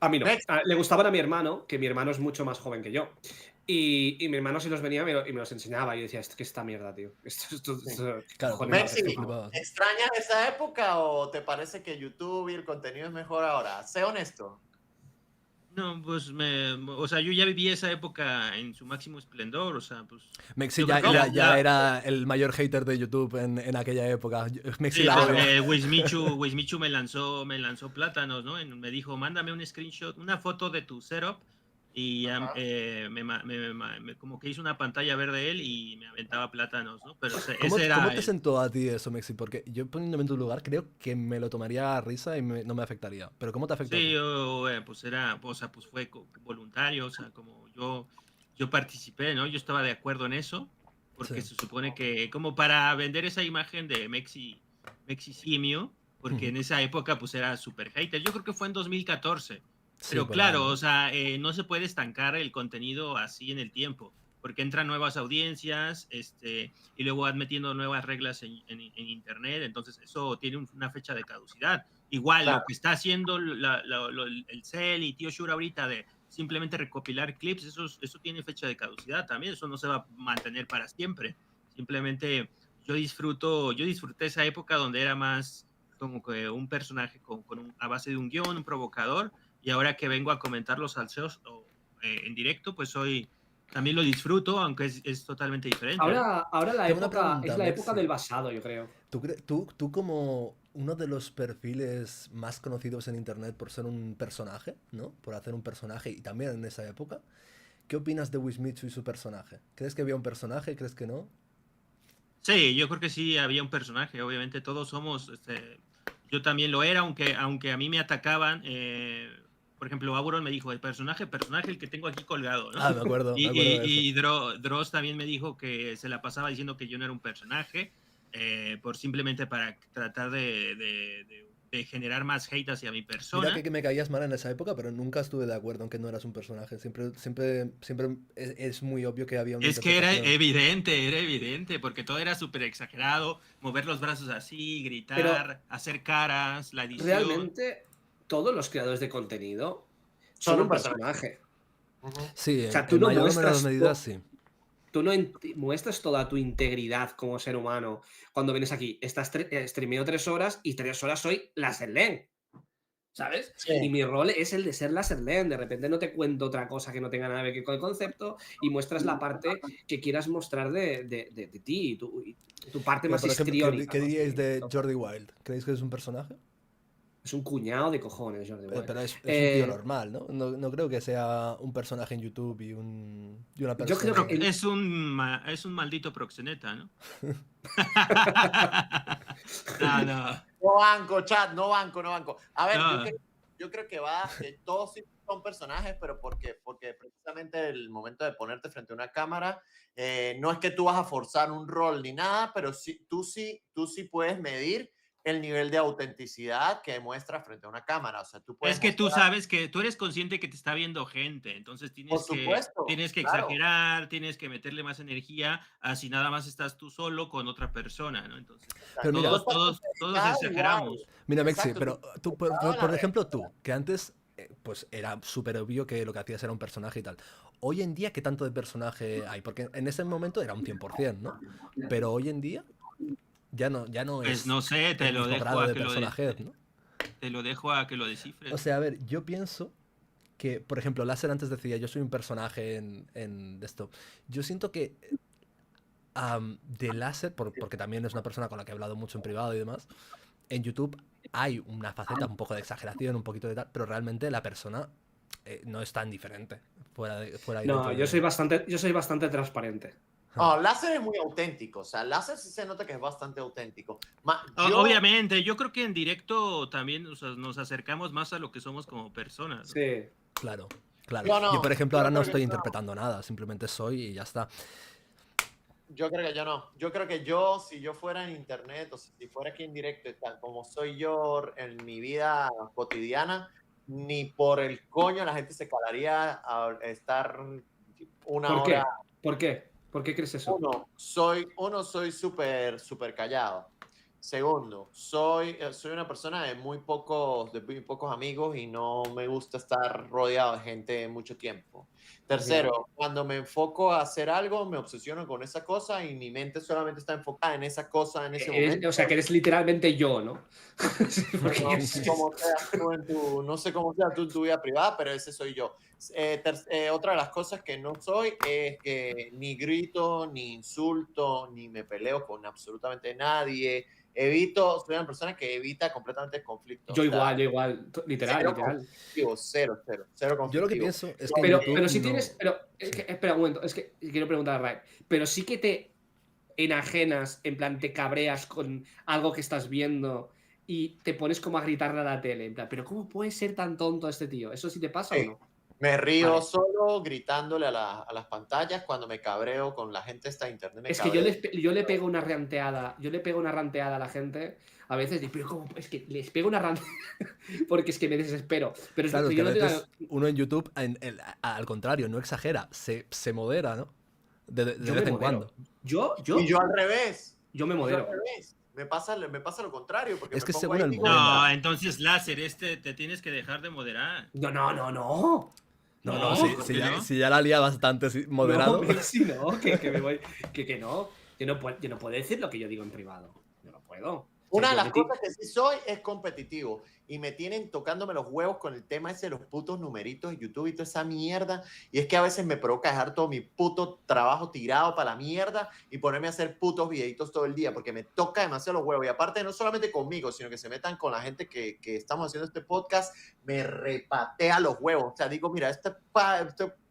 A mí no. Next. Le gustaban a mi hermano, que mi hermano es mucho más joven que yo. Y mi hermano se los venía y me los enseñaba. Y yo decía, esto que esta mierda, tío. Esto Claro, cojones, porque Mexi, tú flipabas, ¿no? ¿extrañas esa época o te parece que YouTube y el contenido es mejor ahora? Sé honesto. No, pues o sea, yo ya viví esa época en su máximo esplendor, o sea, pues Mexi yo ya, creo que ya era el mayor hater de YouTube en aquella época. Mexi sí, la odia. porque Wismichu me lanzó plátanos, ¿no? Me dijo, mándame un screenshot, una foto de tu setup y Ajá. como que hizo una pantalla verde él y me aventaba plátanos, ¿no? Pero ¿Cómo, ese cómo era te sentó a ti eso, Mexi? Porque yo poniéndome en tu lugar creo que me lo tomaría a risa y no me afectaría. Pero ¿cómo te afectó a sí, ti? pues era, o sea, pues fue voluntario, o sea, como yo participé, ¿no? Yo estaba de acuerdo en eso, porque Sí. se supone que como para vender esa imagen de Mexi Simio, porque en esa época pues era super hater. Yo creo que fue en 2014. Sí, Pero por ahí, claro, ¿no? o sea, no se puede estancar el contenido así en el tiempo, porque entran nuevas audiencias, y luego van metiendo nuevas reglas en internet, entonces eso tiene una fecha de caducidad. Igual Claro. lo que está haciendo el Cell y Tío Shura ahorita de simplemente recopilar clips, eso tiene fecha de caducidad también, eso no se va a mantener para siempre. Simplemente yo disfruté esa época donde era más como que un personaje a base de un guión, un provocador, y ahora que vengo a comentar los salseos en directo, pues también lo disfruto, aunque es totalmente diferente, ¿no? Ahora la Tengo una época pregunta, es la época Mexi. del basado, yo creo. ¿Tú como uno de los perfiles más conocidos en internet por ser un personaje, ¿no? Por hacer un personaje y también en esa época, ¿qué opinas de Wismichu y su personaje? ¿Crees que había un personaje? ¿Crees que no? Sí, yo creo que sí había un personaje, obviamente todos somos, yo también lo era, aunque a mí me atacaban, por ejemplo, Auron me dijo, el personaje, el que tengo aquí colgado, ¿no? Ah, me acuerdo de eso. Y Dross también me dijo que se la pasaba diciendo que yo no era un personaje, simplemente para tratar de generar más hate hacia mi Mira persona. que me caías mal en esa época, pero nunca estuve de acuerdo en que no eras un personaje. Siempre es muy obvio que había una Es que era interpretación. evidente, porque todo era súper exagerado, mover los brazos así, Pero gritar, hacer caras, la edición. realmente todos los creadores de contenido son Son un un personaje. personaje. Ujú. Sí, O sea, en mayor o menor medida sí. tú no muestras toda tu integridad como ser humano cuando vienes aquí. Estás streameo 3 horas y 3 horas soy Laserlen, ¿sabes? Sí. Y mi rol es el de ser Laserlen. De repente no te cuento otra cosa que no tenga nada que ver con el concepto y muestras la parte que quieras mostrar de ti, tu parte Pero, más por ejemplo, histriónica. ¿qué ¿no? diríais de Jordi Wild? ¿Creéis que es un personaje? Es un cuñado de cojones, Jordi Wild. Pero es un tío normal, ¿no? No creo que sea un personaje en YouTube y una Yo creo persona. que Es es un maldito proxeneta, ¿no? No, no, No banco, chat, no banco. A ver, no. yo creo que todos sí son personajes, pero porque precisamente el momento de ponerte frente a una cámara, no es que tú vas a forzar un rol ni nada, pero tú sí puedes medir el nivel de autenticidad que demuestras frente a una cámara. O sea, tú puedes Es que tú mostrar, sabes que tú eres consciente que te está viendo gente, entonces por supuesto, tienes que claro. exagerar, tienes que meterle más energía, así nada más estás tú solo con otra persona, ¿no? Entonces, Pero mira, todos exageramos. mira, Mexi, Exacto, pero tú, tú estás a la por ejemplo, tú, realidad. que antes pues era súper obvio que lo que hacías era un personaje y tal. Hoy en día, ¿qué tanto de personaje hay? Porque en ese momento era un 100%, ¿no? Pero hoy en día ya no Pues es no sé, el mismo grado de personajez, ¿no? te lo dejo a que lo O descifres. sea, a ver, yo pienso que, por ejemplo, Láser antes decía, yo soy un personaje en esto. Yo siento que de Láser, porque también es una persona con la que he hablado mucho en privado y demás, en YouTube hay una faceta un poco de exageración, un poquito de tal, pero realmente la persona no es tan diferente. fuera de No, directo. yo soy bastante transparente. Láser es muy auténtico, o sea, Láser sí se nota que es bastante auténtico. Obviamente, yo creo que en directo también, o sea, nos acercamos más a lo que somos como personas, ¿no? Sí. Claro, claro. Yo no, Yo, por ejemplo, yo ahora no creo que estoy no. interpretando nada, simplemente soy y ya está. Yo creo que yo no. Yo creo que si yo fuera en internet, o si fuera aquí en directo y tal, como soy yo en mi vida cotidiana, ni por el coño la gente se calaría a estar una ¿Por hora. qué? ¿Por qué? ¿Por qué crees eso? Uno, soy súper callado. Segundo, soy una persona de muy pocos amigos y no me gusta estar rodeado de gente mucho tiempo. Tercero, cuando me enfoco a hacer algo, me obsesiono con esa cosa y mi mente solamente está enfocada en esa cosa en ese momento. O sea, que eres literalmente yo, ¿no? Porque No yo sé cómo seas tú no sé cómo seas tú en tu vida privada, pero ese soy yo. Otra de las cosas que no soy es que ni grito, ni insulto, ni me peleo con absolutamente nadie. Soy una persona que evita completamente el conflicto. Yo O sea, igual, literal, cero literal. conflictivo, cero conflictivo. Yo lo que pienso es que en Pero, YouTube pero si no- tienes. Pero, espera un momento, es que quiero preguntar a Ray. Pero sí que te enajenas, en plan, te cabreas con algo que estás viendo y te pones como a gritarle a la tele. En plan, pero ¿cómo puede ser tan tonto este tío? ¿Eso sí te pasa Sí. o no? Me río Vale. solo gritándole a las pantallas cuando me cabreo con la gente esta de internet. Es que yo le pego una ranteada, a la gente a veces, pero ¿cómo? Es que les pego una ranteada porque es que me desespero. Pero Claro, es que yo a no tengo- veces uno en YouTube, al contrario, no exagera, se modera, ¿no? De yo vez me en modero. cuando. Y yo al revés. Yo me Yo modero. al revés. Me pasa lo contrario. Porque Es me que pongo según ahí el y digo, momento. No, entonces Láser, te tienes que dejar de moderar. No. No, No, si, ¿por si qué ya, no? si ya la lía bastante moderado. No, Messi, no, que me voy. Que no. Yo no puedo decir lo que yo digo en privado. Yo no puedo. O sea, Una de yo las metí- cosas que sí soy es competitivo. Y me tienen tocándome los huevos con el tema ese de los putos numeritos de YouTube y toda esa mierda. Y es que a veces me provoca dejar todo mi puto trabajo tirado para la mierda y ponerme a hacer putos videitos todo el día porque me toca demasiado los huevos. Y aparte, no solamente conmigo, sino que se metan con la gente que estamos haciendo este podcast, me repatea los huevos. O sea, digo, mira, esta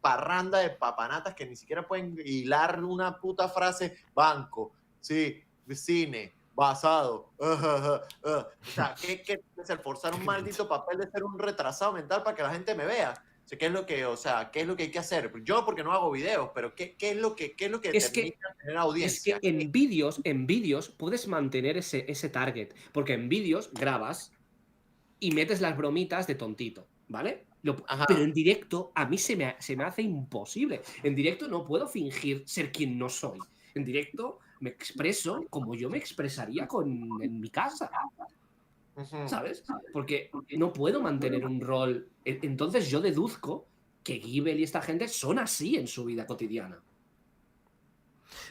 parranda de papanatas que ni siquiera pueden hilar una puta frase, banco, sí, cine, basado. O sea, ¿qué es el forzar un maldito papel de ser un retrasado mental para que la gente me vea? O sea, ¿qué es lo que hay que hacer? Yo porque no hago videos, pero ¿qué es lo que Es que- determina tener Es audiencia? que en vídeos puedes mantener ese target. Porque en vídeos grabas y metes las bromitas de tontito, ¿vale? Ajá. Pero en directo a mí se me hace imposible. En directo no puedo fingir ser quien no soy. En directo me expreso como yo me expresaría en mi casa, Ujú. ¿sabes? Porque no puedo mantener un rol. Entonces yo deduzco que Givel y esta gente son así en su vida cotidiana.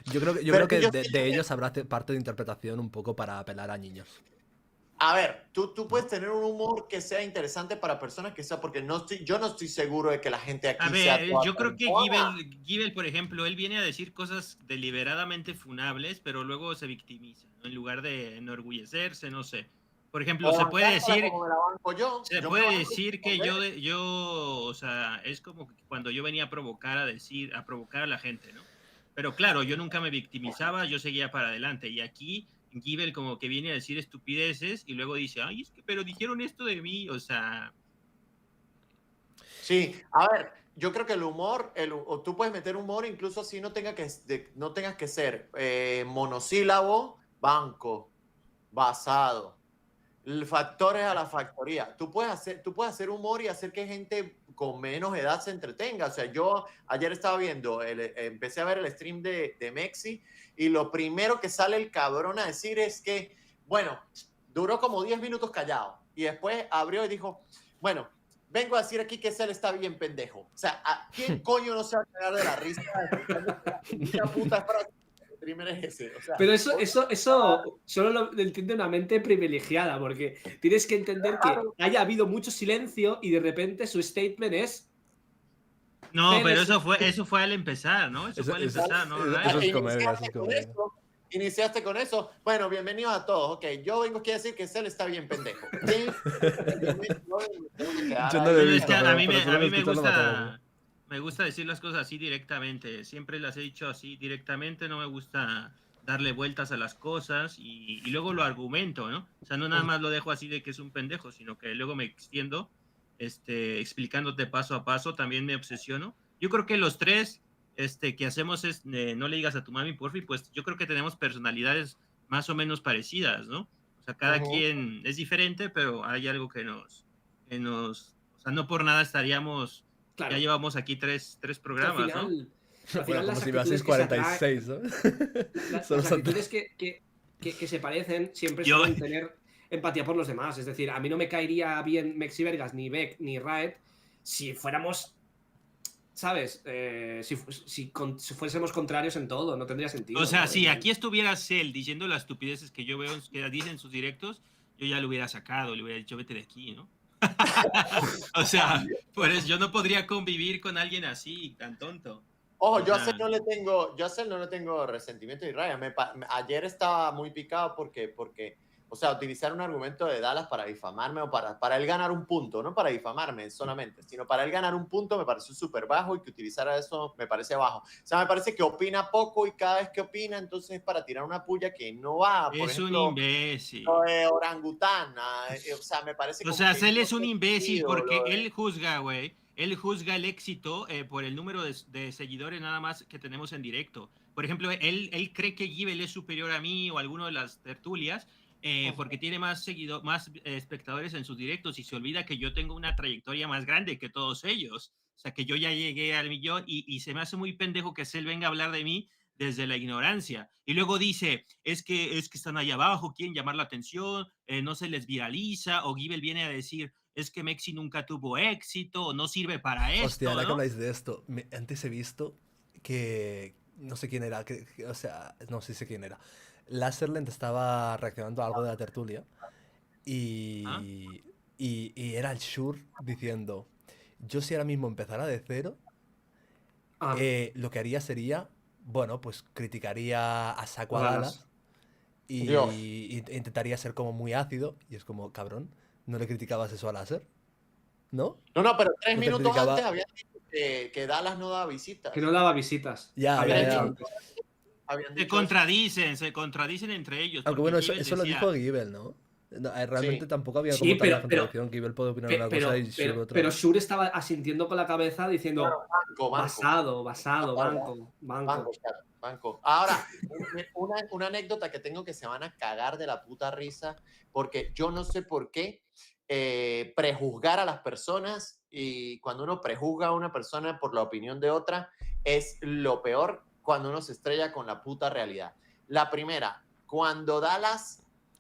Yo creo que Pero yo de siento que- ellos habrá parte de interpretación un poco para apelar a niños. A ver, tú puedes tener un humor que sea interesante para personas que sea, porque yo no estoy seguro de que la gente aquí A sea ver, toda yo creo que trompona. Givel, por ejemplo, él viene a decir cosas deliberadamente funables, pero luego se victimiza, ¿no? En lugar de enorgullecerse, no sé. Por ejemplo, se puede decir, Como me la banco yo. se Yo me puede banco decir que responder. o sea, es como que cuando yo venía a provocar a la gente, ¿no? Pero claro, yo nunca me victimizaba, yo seguía para adelante. Y aquí Givel como que viene a decir estupideces y luego dice, ay, es que pero dijeron esto de mí, o sea, Sí, a ver, yo creo que el humor, o tú puedes meter humor incluso si no tengas que ser monosílabo, banco, basado, factores a la factoría. Tú puedes hacer humor y hacer que gente con menos edad se entretenga. O sea, yo ayer estaba viendo, empecé a ver el stream de Mexi y lo primero que sale el cabrón a decir es que, bueno, duró como 10 minutos callado y después abrió y dijo, bueno, vengo a decir aquí que Cell está bien pendejo. O sea, ¿a quién coño no se va a cagar de la risa? Una puta frase. Streamer es ese. O sea, Pero eso solo lo entiende una mente privilegiada, porque tienes que entender que haya habido mucho silencio y de repente su statement es. no, Cell pero es- eso fue al empezar, ¿no? Eso fue al empezar, ¿no? eso es Ray? comedia, eso es comedia. Iniciaste con eso. Bueno, bienvenidos a todos. Ok, yo vengo aquí a decir que Cell está bien pendejo. ¿Sí? Yo no lo he Pero es visto, que a mí pero solo me escucharlo me atrevo. Me gusta decir las cosas así directamente. Siempre las he dicho así directamente. No me gusta darle vueltas a las cosas y luego lo argumento, ¿no? O sea, no nada más lo dejo así de que es un pendejo, sino que luego me extiendo explicándote paso a paso. También me obsesiono. Yo creo que los tres que hacemos es no le digas a tu mami, porfi, pues yo creo que tenemos personalidades más o menos parecidas, ¿no? O sea, cada quien es diferente, pero hay algo que nos, o sea, no por nada estaríamos, Claro. ya llevamos aquí tres programas, Al final, ¿no? al final Bueno, las como si me haces actitudes que se atraen- 46, ¿no? las Solo son- actitudes que se parecen siempre Yo- suelen tener empatía por los demás. Es decir, a mí no me caería bien Mexi Vergas, ni Beck, ni Raed si fuéramos, ¿sabes? Si fuésemos contrarios en todo, no tendría sentido. O sea, ¿no? si aquí estuviera Cell diciendo las estupideces que yo veo que dicen sus directos, yo ya lo hubiera sacado, le hubiera dicho, vete de aquí, ¿no? O sea, pues yo no podría convivir con alguien así, tan tonto. Ojo, yo a Ajá. Cell no le tengo resentimiento y raya. Ayer estaba muy picado porque, o sea, utilizar un argumento de Dallas para difamarme o para él ganar un punto, no para difamarme solamente, sino para él ganar un punto me pareció súper bajo y que utilizara eso me parece bajo. O sea, me parece que opina poco y cada vez que opina, entonces es para tirar una puya que no va. Por Es ejemplo, un imbécil. lo de orangután, o sea, me parece O como sea, que Cell no es un tiene imbécil sentido, porque lo de- él juzga, güey. Él juzga el éxito por el número de seguidores nada más que tenemos en directo. Por ejemplo, él cree que Givel es superior a mí o a alguno de las tertulias porque tiene más espectadores en sus directos y se olvida que yo tengo una trayectoria más grande que todos ellos. O sea, que yo ya llegué al millón y se me hace muy pendejo que Cell venga a hablar de mí desde la ignorancia. Y luego dice, es que están ahí abajo, quieren llamar la atención, no se les viraliza, o Givel viene a decir, es que Mexi nunca tuvo éxito, o no sirve para esto, Hostia, ahora que ¿no? habláis de esto, antes he visto que no sé quién era, o sea, no sé quién era. Laserland estaba reaccionando a algo de la tertulia y, ¿Ah? y era el Shure diciendo, yo si ahora mismo empezara de cero, Ah, lo que haría sería, bueno, pues criticaría a saco a Dallas. Dallas y, Dios. y intentaría ser como muy ácido y es como, cabrón, ¿no le criticabas eso a Láser? ¿No? No, pero 3 No te minutos criticaba- antes habían dicho que Dallas no daba visitas. que no daba visitas. Ya, Había ya, dicho ya. antes. Habían Se dicho contradicen entre ellos. Aunque porque bueno, Givel eso lo decía, dijo Givel, ¿no? Realmente Sí. tampoco había Sí, como pero- tanta contradicción. Givel puede opinar una cosa y Shure otra. pero Shure estaba asintiendo con la cabeza diciendo banco. basado, Banco. banco. Banco. Ahora, una anécdota que tengo que se van a cagar de la puta risa, porque yo no sé por qué prejuzgar a las personas y cuando uno prejuzga a una persona por la opinión de otra es lo peor cuando uno se estrella con la puta realidad. La primera, cuando Dallas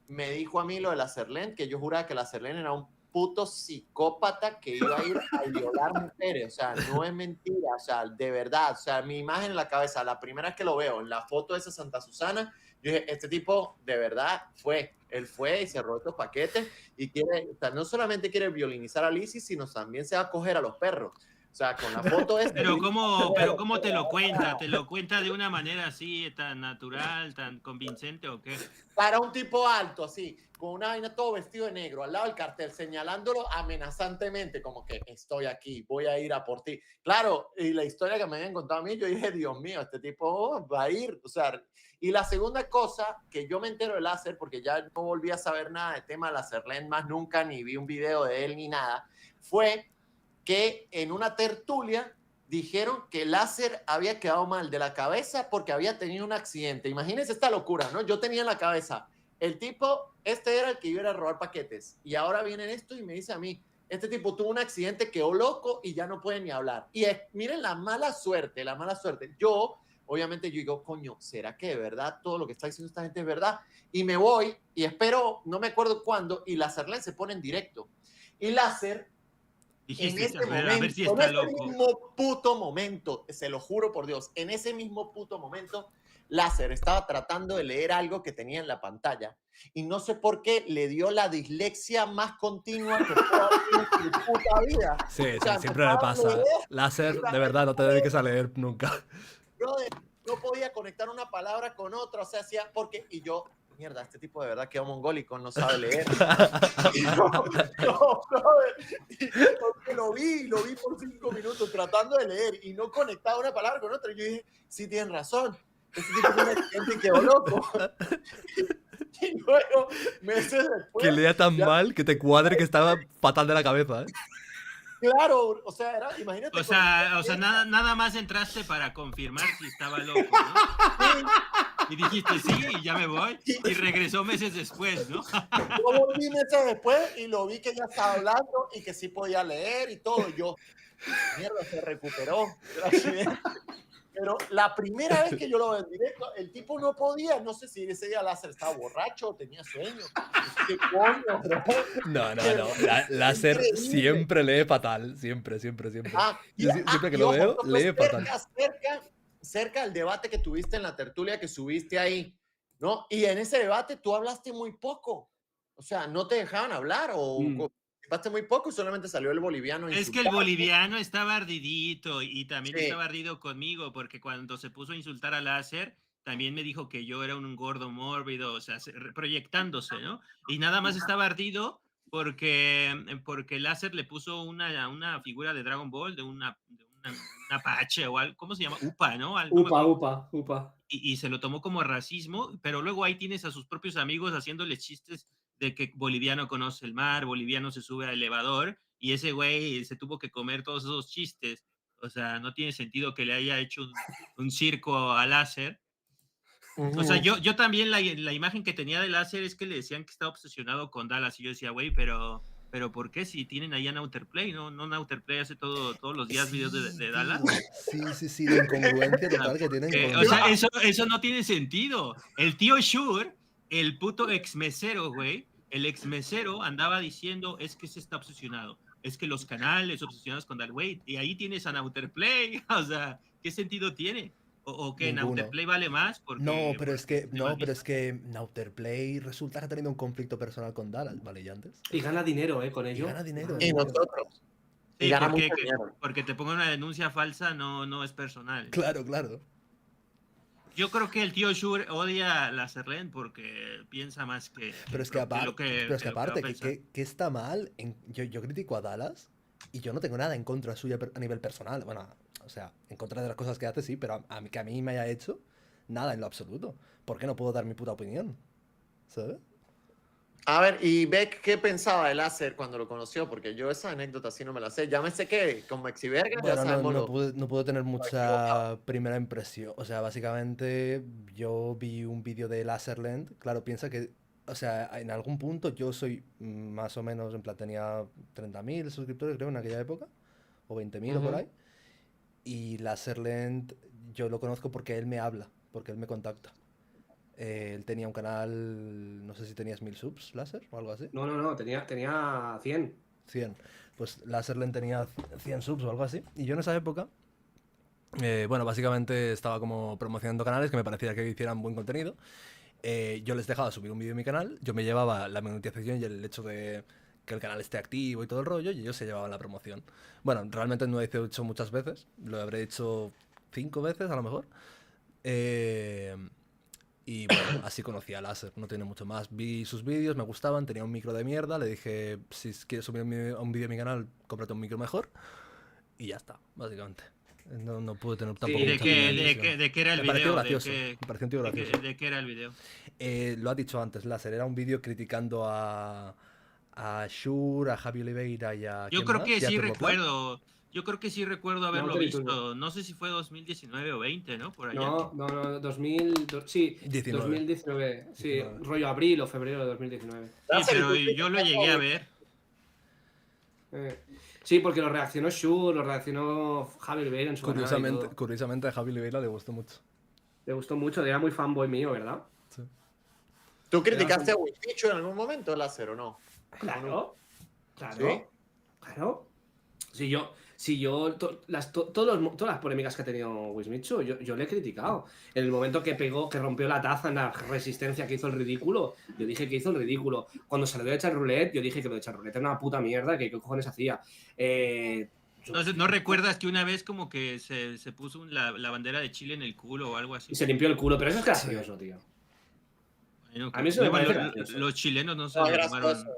me dijo a mí lo de la Serlén, que yo juraba que la Serlén era un puto psicópata que iba a ir a violar mujeres, o sea, no es mentira, o sea, de verdad, o sea, mi imagen en la cabeza, la primera vez que lo veo, en la foto de esa Santa Susana, yo dije, este tipo de verdad él fue y cerró estos paquetes y quiere, o sea, no solamente quiere violinizar a Lizzy, sino también se va a coger a los perros. O sea, con la foto esta... pero ¿cómo te lo cuenta? ¿Te lo cuenta de una manera así, tan natural, tan convincente o qué? Para un tipo alto, así, con una vaina todo vestido de negro, al lado del cartel, señalándolo amenazantemente, como que estoy aquí, voy a ir a por ti. Claro, y la historia que me habían contado a mí, yo dije, Dios mío, este tipo va a ir. O sea, y la segunda cosa que yo me entero de Láser, porque ya no volví a saber nada de tema de Laserland más nunca, ni vi un video de él ni nada, fue que en una tertulia dijeron que Láser había quedado mal de la cabeza porque había tenido un accidente. Imagínense esta locura, ¿no? Yo tenía en la cabeza, el tipo, este era el que iba a robar paquetes. Y ahora viene esto y me dice a mí, este tipo tuvo un accidente, quedó loco y ya no puede ni hablar. Y miren la mala suerte, la mala suerte. Obviamente yo digo, coño, ¿será que de verdad todo lo que está diciendo esta gente es verdad? Y me voy y espero, no me acuerdo cuándo, y Laserland se pone en directo. Y Láser... Dijiste, En ese a ver momento, si está en ese loco. mismo puto momento, se lo juro por Dios, en ese mismo puto momento, Láser estaba tratando de leer algo que tenía en la pantalla y no sé por qué le dio la dislexia más continua que pueda haber en su puta vida. Sí, O sea, siempre le empezaba a pasa. leer, Láser, de verdad, no te dediques a leer nunca. brother, no podía conectar una palabra con otra, o sea, hacía porque, y yo mierda, este tipo de verdad quedó mongólico, no sabe leer. No, brother. Y porque lo vi por 5 minutos tratando de leer y no conectaba una palabra con otra. Y yo dije, sí, tienen razón. Este tipo tiene accidente y quedó loco. Y luego, meses después... Que lea tan mal que te cuadre que estaba fatal de la cabeza, ¿eh? Claro, o sea, imagínate. O sea, nada más entraste para confirmar si estaba loco, ¿no? Y dijiste sí, y ya me voy. Y regresó meses después, ¿no? Yo volví meses después y lo vi que ya estaba hablando y que sí podía leer y todo. Y yo, mierda, se recuperó. Pero la primera vez que yo lo vi en directo, el tipo no podía. No sé si ese día Láser estaba borracho o tenía sueño. ¿Qué coño, bro? No. Láser siempre lee fatal. Siempre. Siempre que lo veo, lee fatal. Cerca del debate que tuviste en la tertulia que subiste ahí, ¿no? Y en ese debate tú hablaste muy poco. O sea, no te dejaban hablar o hablaste muy poco y solamente salió el boliviano. Es que el boliviano estaba ardidito y también Sí. estaba ardido conmigo porque cuando se puso a insultar a Láser, también me dijo que yo era un gordo mórbido, o sea, proyectándose, ¿no? Y nada más estaba ardido porque Láser le puso una figura de Dragon Ball, de un Apache o algo, ¿cómo se llama? Upa, ¿no? Upa. Y se lo tomó como racismo, pero luego ahí tienes a sus propios amigos haciéndole chistes de que boliviano conoce el mar, boliviano se sube al elevador, y ese güey se tuvo que comer todos esos chistes. O sea, no tiene sentido que le haya hecho un circo a Láser. O sea, yo también la imagen que tenía de Láser es que le decían que estaba obsesionado con Dallas, y yo decía, güey, pero ¿por qué si tienen ahí a Nauterplay? ¿No Nauterplay hace todos los días videos de Dallas? Sí, la incongruencia total que tienen. O sea, eso no tiene sentido. El tío Shure, el puto exmesero, güey, el exmesero andaba diciendo, es que se está obsesionado, es que los canales obsesionados con Dallas, güey, y ahí tienes a Nauterplay, o sea, ¿qué sentido tiene? ¿O que Nauterplay vale más? No, pero es que Nauterplay resulta que ha tenido un conflicto personal con Dallas, ¿vale? Ya antes. Y gana dinero, con ello. Y gana dinero. Y nosotros. Sí, gana porque te pongan una denuncia falsa no es personal. Claro. Yo creo que el tío Shure odia a Láserland porque piensa más que... Pero es que aparte, que está mal, yo critico a Dallas y yo no tengo nada en contra suya a nivel personal. Bueno, o sea, en contra de las cosas que hace sí, pero que a mí me haya hecho, nada en lo absoluto. ¿Por qué no puedo dar mi puta opinión? ¿Sabes? A ver, y Beck, ¿qué pensaba de Láser cuando lo conoció? Porque yo esa anécdota sí no me la sé. Ya me sé que como Exiverga ya sabemos no puedo tener mucha primera impresión. O sea, básicamente yo vi un vídeo de Láserland. Claro, piensa que, o sea, en algún punto yo soy más o menos, en plan, tenía 30.000 suscriptores creo en aquella época, o 20.000 o por ahí. Y Láserland yo lo conozco porque él me habla, porque él me contacta. Él tenía un canal, no sé si tenías 1000 subs, Láser, o algo así. No, tenía 100. 100. Pues Láserland tenía 100 subs o algo así. Y yo en esa época, bueno, básicamente estaba como promocionando canales que me parecía que hicieran buen contenido. Yo les dejaba subir un vídeo en mi canal, yo me llevaba la monetización y el hecho de que el canal esté activo y todo el rollo, y ellos se llevaban la promoción. Bueno, realmente no lo he hecho muchas veces, lo habré hecho 5 veces a lo mejor. Y bueno, así conocí a Láser, no tiene mucho más. Vi sus vídeos, me gustaban, tenía un micro de mierda, le dije, si quieres subir un vídeo a mi canal, cómprate un micro mejor. Y ya está, básicamente. No pude tener tampoco ¿De mucha qué era el me video? pareció gracioso, me pareció un tío gracioso. ¿De qué era el video? Lo ha dicho antes, Láser, era un vídeo criticando a Shure, a Javi Oliveira y a... Yo creo que sí Turboplan. recuerdo. Yo creo que sí recuerdo haberlo visto. No sé si fue 2019 o 20, ¿no? Por allá. No, 2019. Sí, rollo abril o febrero de 2019. Sí, pero yo lo llegué a ver. Sí, porque lo reaccionó Shure, lo reaccionó Javi Oliveira en su canal. Curiosamente a Javi Oliveira le gustó mucho. Le gustó mucho, era muy fanboy mío, ¿verdad? Sí. ¿Tú criticaste a Wismichu en algún momento, Láser, o no? Claro. ¿Sí? Claro. Si yo todas las polémicas que ha tenido Wismichu, yo le he criticado. En el momento que rompió la taza en la resistencia, que hizo el ridículo, yo dije que hizo el ridículo. Cuando salió de echar roulette, yo dije que lo de echar roulette era una puta mierda, que qué cojones hacía. Entonces, ¿no recuerdas que una vez como que se puso la bandera de Chile en el culo o algo así? Y se limpió el culo, pero eso es gracioso, tío. Bueno, A mí eso me luego parece gracioso. los chilenos no se No, lo es tomaron. gracioso.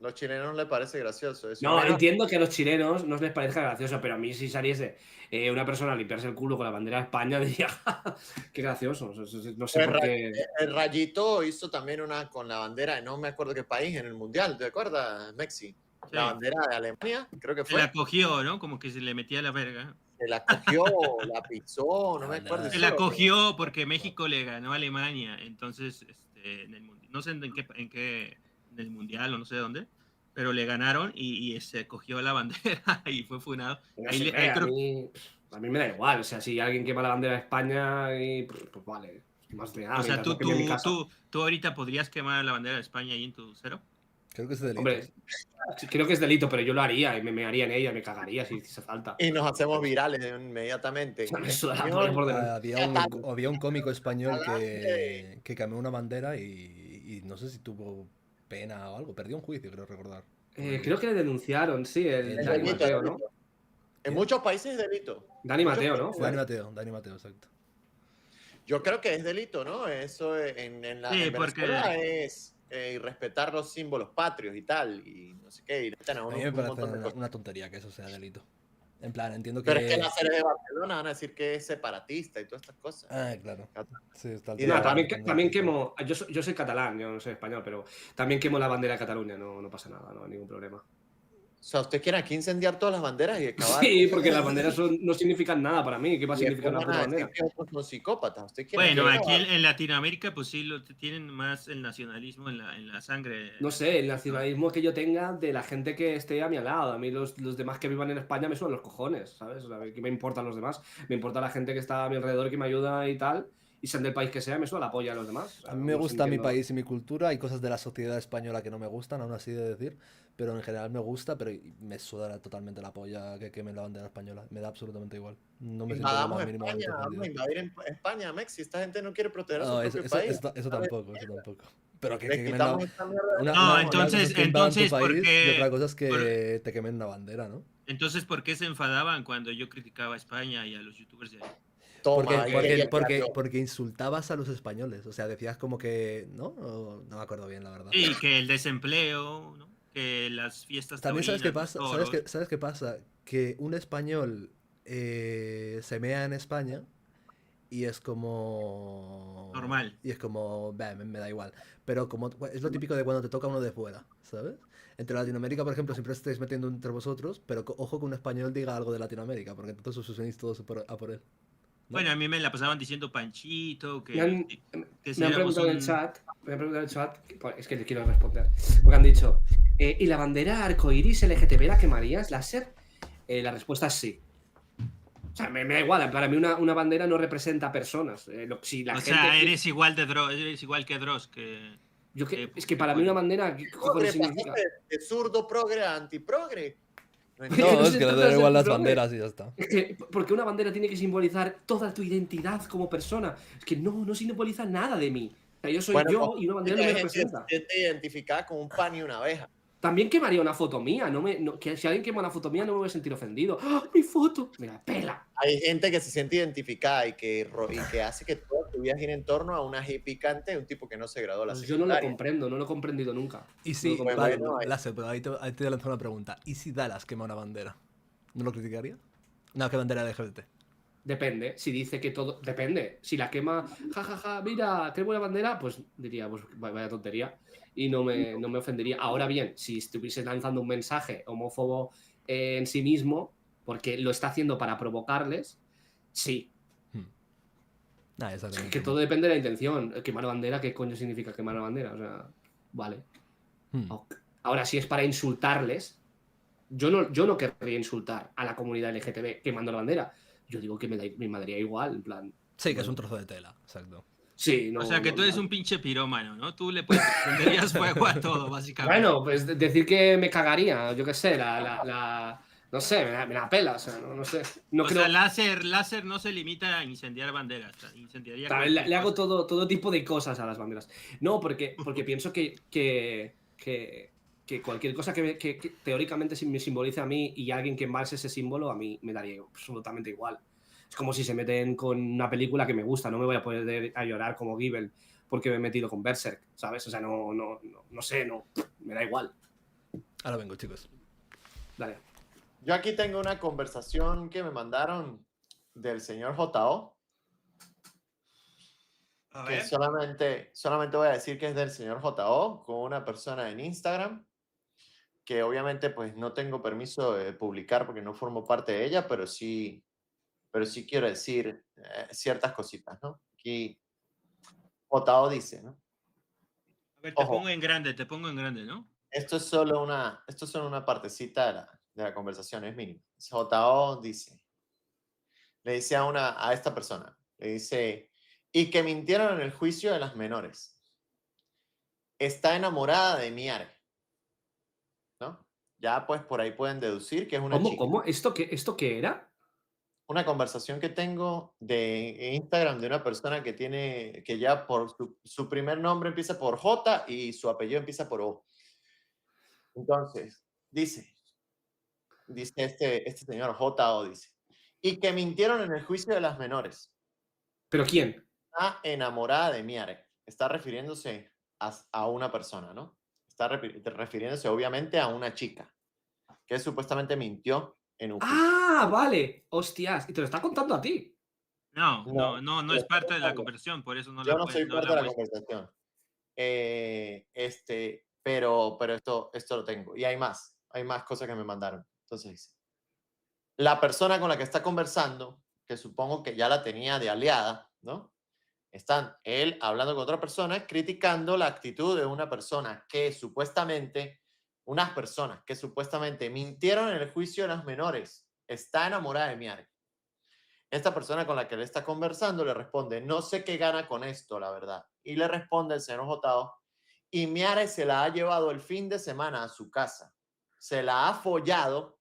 Los chilenos les parece gracioso eso. No, Menos- entiendo que a los chilenos no les parezca gracioso, pero a mí si saliese una persona a limpiarse el culo con la bandera de España, diría, qué gracioso. No sé Pues por qué. El Rayito hizo también una con la bandera de no me acuerdo qué país en el Mundial, ¿te acuerdas, Mexi? La Sí. bandera de Alemania, creo que Se fue. la cogió, ¿no? Como que se le metía la verga. Se la cogió, la pisó, no La me acuerdo. bandera Se de- la cogió porque México le ganó a Alemania. Entonces, en el no sé en el mundial o no sé dónde, pero le ganaron y se cogió la bandera y fue funado. No Ahí sé, le- ahí creo- a mí me da igual. O sea, si alguien quema la bandera de España, pues vale. Más me da, o sea, mientras no queme mi casa. tú ahorita podrías quemar la bandera de España ahí en tu cero. Creo que es delito. Hombre, creo que es delito, pero yo lo haría y me haría en ella, me cagaría si hiciese falta. Y nos hacemos virales inmediatamente. Me suda la Señor, polla por delante. Había un cómico español Adelante. que cambió una bandera y no sé si tuvo pena o algo. Perdió un juicio, creo recordar. Creo que le denunciaron, sí, el Es Dani delito, Mateo, es ¿no? delito. En muchos países es delito. Dani Mateo, ¿no? Dani Mateo, exacto. Yo creo que es delito, ¿no? Eso en Sí, en porque- Venezuela es respetar los símbolos patrios y tal, y no sé qué, y le meten a A uno mí me un parece montón de cosas. una tontería que eso sea delito. En plan, entiendo que... Pero es que las series de Barcelona van a decir que es separatista y todas estas cosas. Ah, claro. Sí, está el Y tema No, de también quemo. Yo soy catalán, yo no soy español, pero también quemo la bandera de Cataluña, no pasa nada, no hay ningún problema. O sea, ¿usted quiere aquí incendiar todas las banderas y acabar? Sí, porque las banderas no significan nada para mí. ¿Qué va a Y significar después una van puta a decir bandera? que otros son psicópatas. ¿Usted quiere Bueno, aquí aquí acabar? en Latinoamérica, pues sí, tienen más el nacionalismo en la sangre. No sé, el nacionalismo que yo tenga de la gente que esté a mi lado. A mí los demás que vivan en España me suenan los cojones, ¿sabes? O sea, ¿qué me importan los demás? Me importa la gente que está a mi alrededor, que me ayuda y tal. Y sean del país que sea, me suena la polla a los demás. O sea, A mí me no gusta mi entiendo. país y mi cultura. Hay cosas de la sociedad española que no me gustan, aún así de decir. Pero en general me gusta, pero me suda totalmente la polla que quemen la bandera española. Me da absolutamente igual. No me siento lo Invadamos más mínimamente España, vamos a ofendido. invadir España, Mexi. Esta gente no quiere proteger a su No, propio eso país. tampoco, eso tampoco. Pero que Les quemen quitamos la... esta mierda. Una No, cosa entonces- es que invadan tu entonces, ¿por país qué- y otra cosa es que te quemen una bandera, ¿no? Entonces, ¿por qué se enfadaban cuando yo criticaba a España y a los youtubers de ahí? Toma, Porque, ahí porque, quería porque, quedar yo. porque insultabas a los españoles. O sea, decías como que... ¿No? No me acuerdo bien, la verdad. Sí, que el desempleo, ¿no? Que las fiestas También sabes qué taurinas, pasa, los ¿sabes toros. sabes qué pasa? Que un español se mea en España y es como... Normal. Y es como, "Bah, me da igual. Pero como es lo típico de cuando te toca uno de fuera, ¿sabes? Entre Latinoamérica, por ejemplo, siempre estáis metiendo entre vosotros, pero ojo que un español diga algo de Latinoamérica, porque entonces os unís todos a por él. ¿no? Bueno, a mí me la pasaban diciendo Panchito, Me han, que si me han éramos preguntado en el un- chat, es que le quiero responder, porque han dicho, ¿y la bandera arcoiris LGTB la quemarías, láser? La respuesta es sí. O sea, me da igual, para mí una bandera no representa personas. Si la O gente, sea, eres igual que Dross, que... es que para mí una bandera, ¿qué cojones Progre, significa? pasaste de zurdo progre a antiprogre. No No, entiendo. no es se que le trata da de igual ser las progre. banderas y ya está. Es que, porque una bandera tiene que simbolizar toda tu identidad como persona. Es que no simboliza nada de mí. O sea, yo soy Bueno, yo pues, y una bandera no me hay gente que representa. se siente identificada con un pan y una abeja. También quemaría una foto mía. Que si alguien quema una foto mía no me voy a sentir ofendido. ¡Ah, mi foto! Me la pela. Hay gente que se siente identificada y que hace que toda tu vida gire en torno a una ají picante de un tipo que no se graduó de la Pues yo no lo secundaria. comprendo, no lo he comprendido nunca. Y si, Pues vale, bueno, Láser, pero ahí te lanzo una pregunta. ¿Y si Dallas quema una bandera? ¿No lo criticaría? No, ¿qué bandera de LGBT? Depende. Si dice que todo. Depende. Si la quema, jajaja, mira, qué buena bandera, pues diría, pues vaya tontería. Y no me ofendería. Ahora bien, si estuviese lanzando un mensaje homófobo en sí mismo, porque lo está haciendo para provocarles, sí. Nah, exactamente. Que todo depende de la intención. Quemar bandera, ¿qué coño significa quemar bandera? O sea, vale. Ok. Ahora, si es para insultarles, yo no querría insultar a la comunidad LGTB quemando la bandera. Yo digo que me daría igual, en plan. Sí, que es un trozo de tela, exacto. Sí, no. O sea, que tú eres un pinche pirómano, ¿no? Tú le prenderías fuego a todo, básicamente. Bueno, pues decir que me cagaría, yo qué sé, no sé, me la pela, o sea, no sé. No o creo. sea, láser no se limita a incendiar banderas, incendiaría También cualquier le hago cosa. todo tipo de cosas a las banderas. No, porque pienso que cualquier cosa que teóricamente me simbolice a mí y alguien que embalse ese símbolo, a mí me daría absolutamente igual. Es como si se meten con una película que me gusta, no me voy a poder a llorar como Gibbel porque me he metido con Berserk, ¿sabes? O sea, no sé, me da igual. Ahora vengo, chicos. Dale. Yo aquí tengo una conversación que me mandaron del señor JO, A que ver. solamente voy a decir que es del señor JO con una persona en Instagram, que obviamente pues no tengo permiso de publicar porque no formo parte de ella, pero sí quiero decir ciertas cositas, ¿no? Aquí JO dice, ¿no? A ver, Ojo, te pongo en grande, ¿no? esto es solo una partecita de la conversación, es mínimo. JO dice, le dice a esta persona, le dice, y que mintieron en el juicio de las menores. Está enamorada de Miare, ¿no? Ya pues por ahí pueden deducir que es una chica. ¿Cómo? ¿Esto qué era? Una conversación que tengo de Instagram de una persona que ya por su primer nombre empieza por J y su apellido empieza por O. Entonces, dice este señor JO, dice, y que mintieron en el juicio de las menores. ¿Pero quién? Está enamorada de Miare. Está refiriéndose a una persona, ¿no? Está refiriéndose obviamente a una chica que supuestamente mintió en un juicio. ¡Ah, vale! Hostias, y te lo está contando a ti. No es parte de la conversación, por eso Yo no soy no parte la de la muestro. conversación. Pero esto lo tengo. Y hay más cosas que me mandaron. Entonces dice, la persona con la que está conversando, que supongo que ya la tenía de aliada, ¿no? Están él hablando con otra persona, criticando la actitud de unas personas que supuestamente mintieron en el juicio de las menores. Está enamorada de Miare. Esta persona con la que él está conversando le responde, no sé qué gana con esto, la verdad. Y le responde el señor Jotao, y Miare se la ha llevado el fin de semana a su casa. Se la ha follado,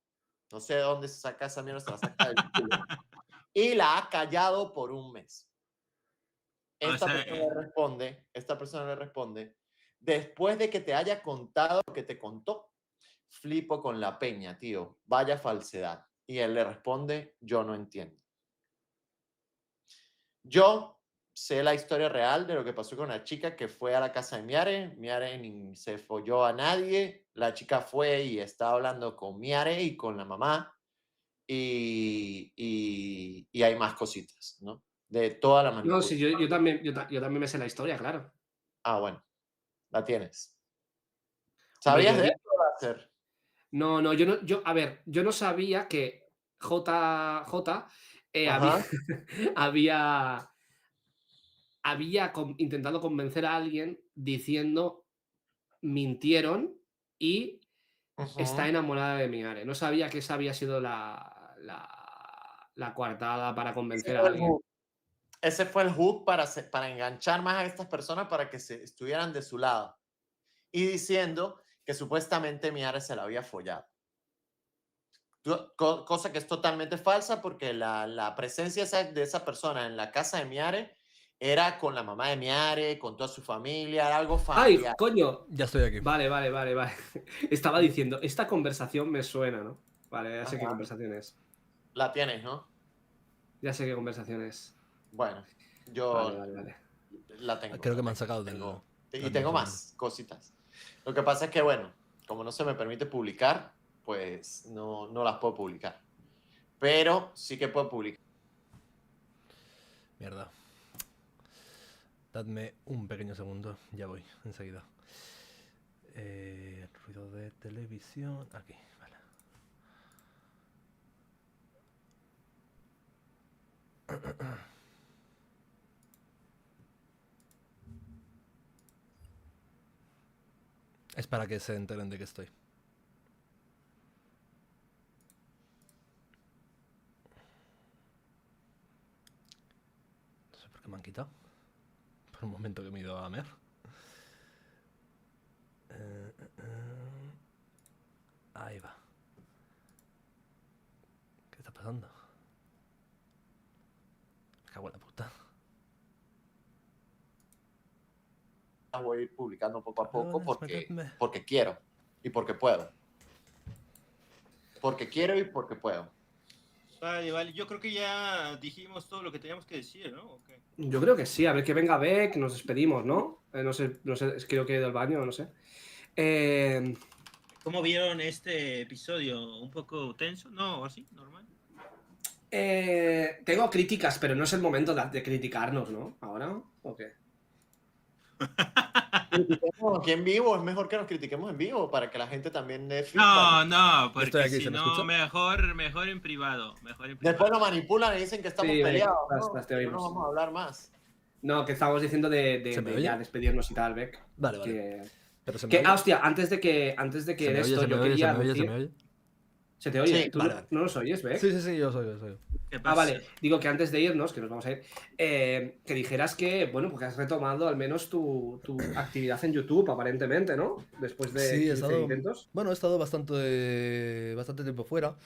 no sé de dónde se saca esa mierda, se la saca del culo, y la ha callado por un mes. Esta persona le responde, después de que te haya contado lo que te contó, flipo con la peña, tío, vaya falsedad. Y él le responde, yo no entiendo. Yo sé la historia real de lo que pasó con la chica que fue a la casa de Miare. Miare ni se folló a nadie. La chica fue y estaba hablando con Miare y con la mamá. Y hay más cositas, ¿no? De toda la No, manipulación. sí, yo también me sé la historia, claro. Ah, bueno, la tienes. Hombre, ¿Sabías de esto, Láser? No, a ver, yo no sabía que JJ Ajá. había, intentado convencer a alguien diciendo mintieron y está Ujú. enamorada de Miare. No sabía que esa había sido la coartada para Ese convencer a fue el alguien. hook. Ese fue el hook para enganchar más a estas personas para que estuvieran de su lado. Y diciendo que supuestamente Miare se la había follado. Cosa que es totalmente falsa porque la presencia de esa persona en la casa de Miare era con la mamá de Miare, con toda su familia, era algo ¡Ay, familiar. coño! Ya estoy aquí. Vale. Estaba diciendo, esta conversación me suena, ¿no? Vale, ya sé qué Ajá. conversación es. La tienes, ¿no? Ya sé qué conversación es. Bueno, yo Vale. la tengo. Creo la que me han tengo, sacado tengo. del Y tengo admin, más cositas. Lo que pasa es que, bueno, como no se me permite publicar, pues no las puedo publicar. Pero sí que puedo publicar. Mierda. Dadme un pequeño segundo, ya voy, enseguida. Ruido de televisión, aquí, vale. Es para que se enteren de que estoy. No sé por qué me han quitado. Por un momento que me he ido a mear. Ahí va. ¿Qué está pasando? Me cago en la puta. Voy a ir publicando poco a poco Metedme. porque quiero y porque puedo. Porque quiero y porque puedo. Vale. Yo creo que ya dijimos todo lo que teníamos que decir, ¿no? ¿O qué? Yo creo que sí. A ver que venga Beck, nos despedimos, ¿no? No sé, creo que he ido al baño, no sé. ¿Cómo vieron este episodio? ¿Un poco tenso? ¿No? ¿O así? ¿Normal? Tengo críticas, pero no es el momento de criticarnos, ¿no? ¿Ahora? ¿O qué? Critiquemos aquí en vivo, es mejor que nos critiquemos en vivo para que la gente también dé feedback. No, estoy porque aquí, si ¿se me no, escucha? mejor en privado. Después lo manipulan y dicen que estamos Sí, peleados. te No oímos. nos vamos a hablar más. No, que estábamos diciendo ¿Se me de oye? ya despedirnos y tal, Beck. Vale. ¿Pero se me oye? Hostia, antes de que ¿Se me oye, esto, se me yo oye, quería se me oye, se decir... me oye? ¿Se te oye? Sí, ¿Tú vale. no nos oyes, Beck? Sí, yo soy yo. ¿Qué pasa? Vale, digo que antes de irnos, que nos vamos a ir, que dijeras que, bueno, porque has retomado al menos tu actividad en YouTube, aparentemente, ¿no? Después de Sí, 15 intentos. he estado bastante tiempo fuera.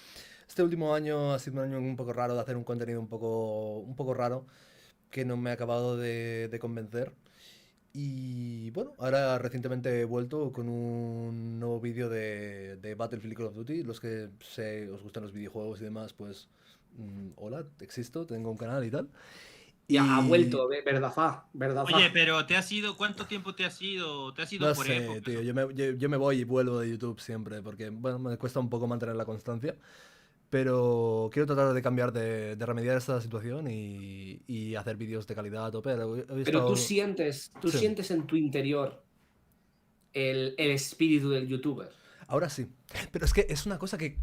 Este último año ha sido un año un poco raro de hacer un contenido un poco raro que no me ha acabado de convencer. Y bueno, ahora recientemente he vuelto con un nuevo vídeo de Battlefield y Call of Duty. Los que os gustan los videojuegos y demás, pues hola, existo, tengo un canal y tal. Ya ha vuelto, ¿verdad? Oye, pero ¿cuánto tiempo te has ido? ¿Te has ido No por sé, épocas? tío, yo me voy y vuelvo de YouTube siempre, porque bueno, me cuesta un poco mantener la constancia, pero quiero tratar de cambiar, de remediar esta situación y hacer vídeos de calidad a tope. Pero tú sientes Sí. en tu interior el espíritu del youtuber. Ahora sí, pero es que es una cosa que,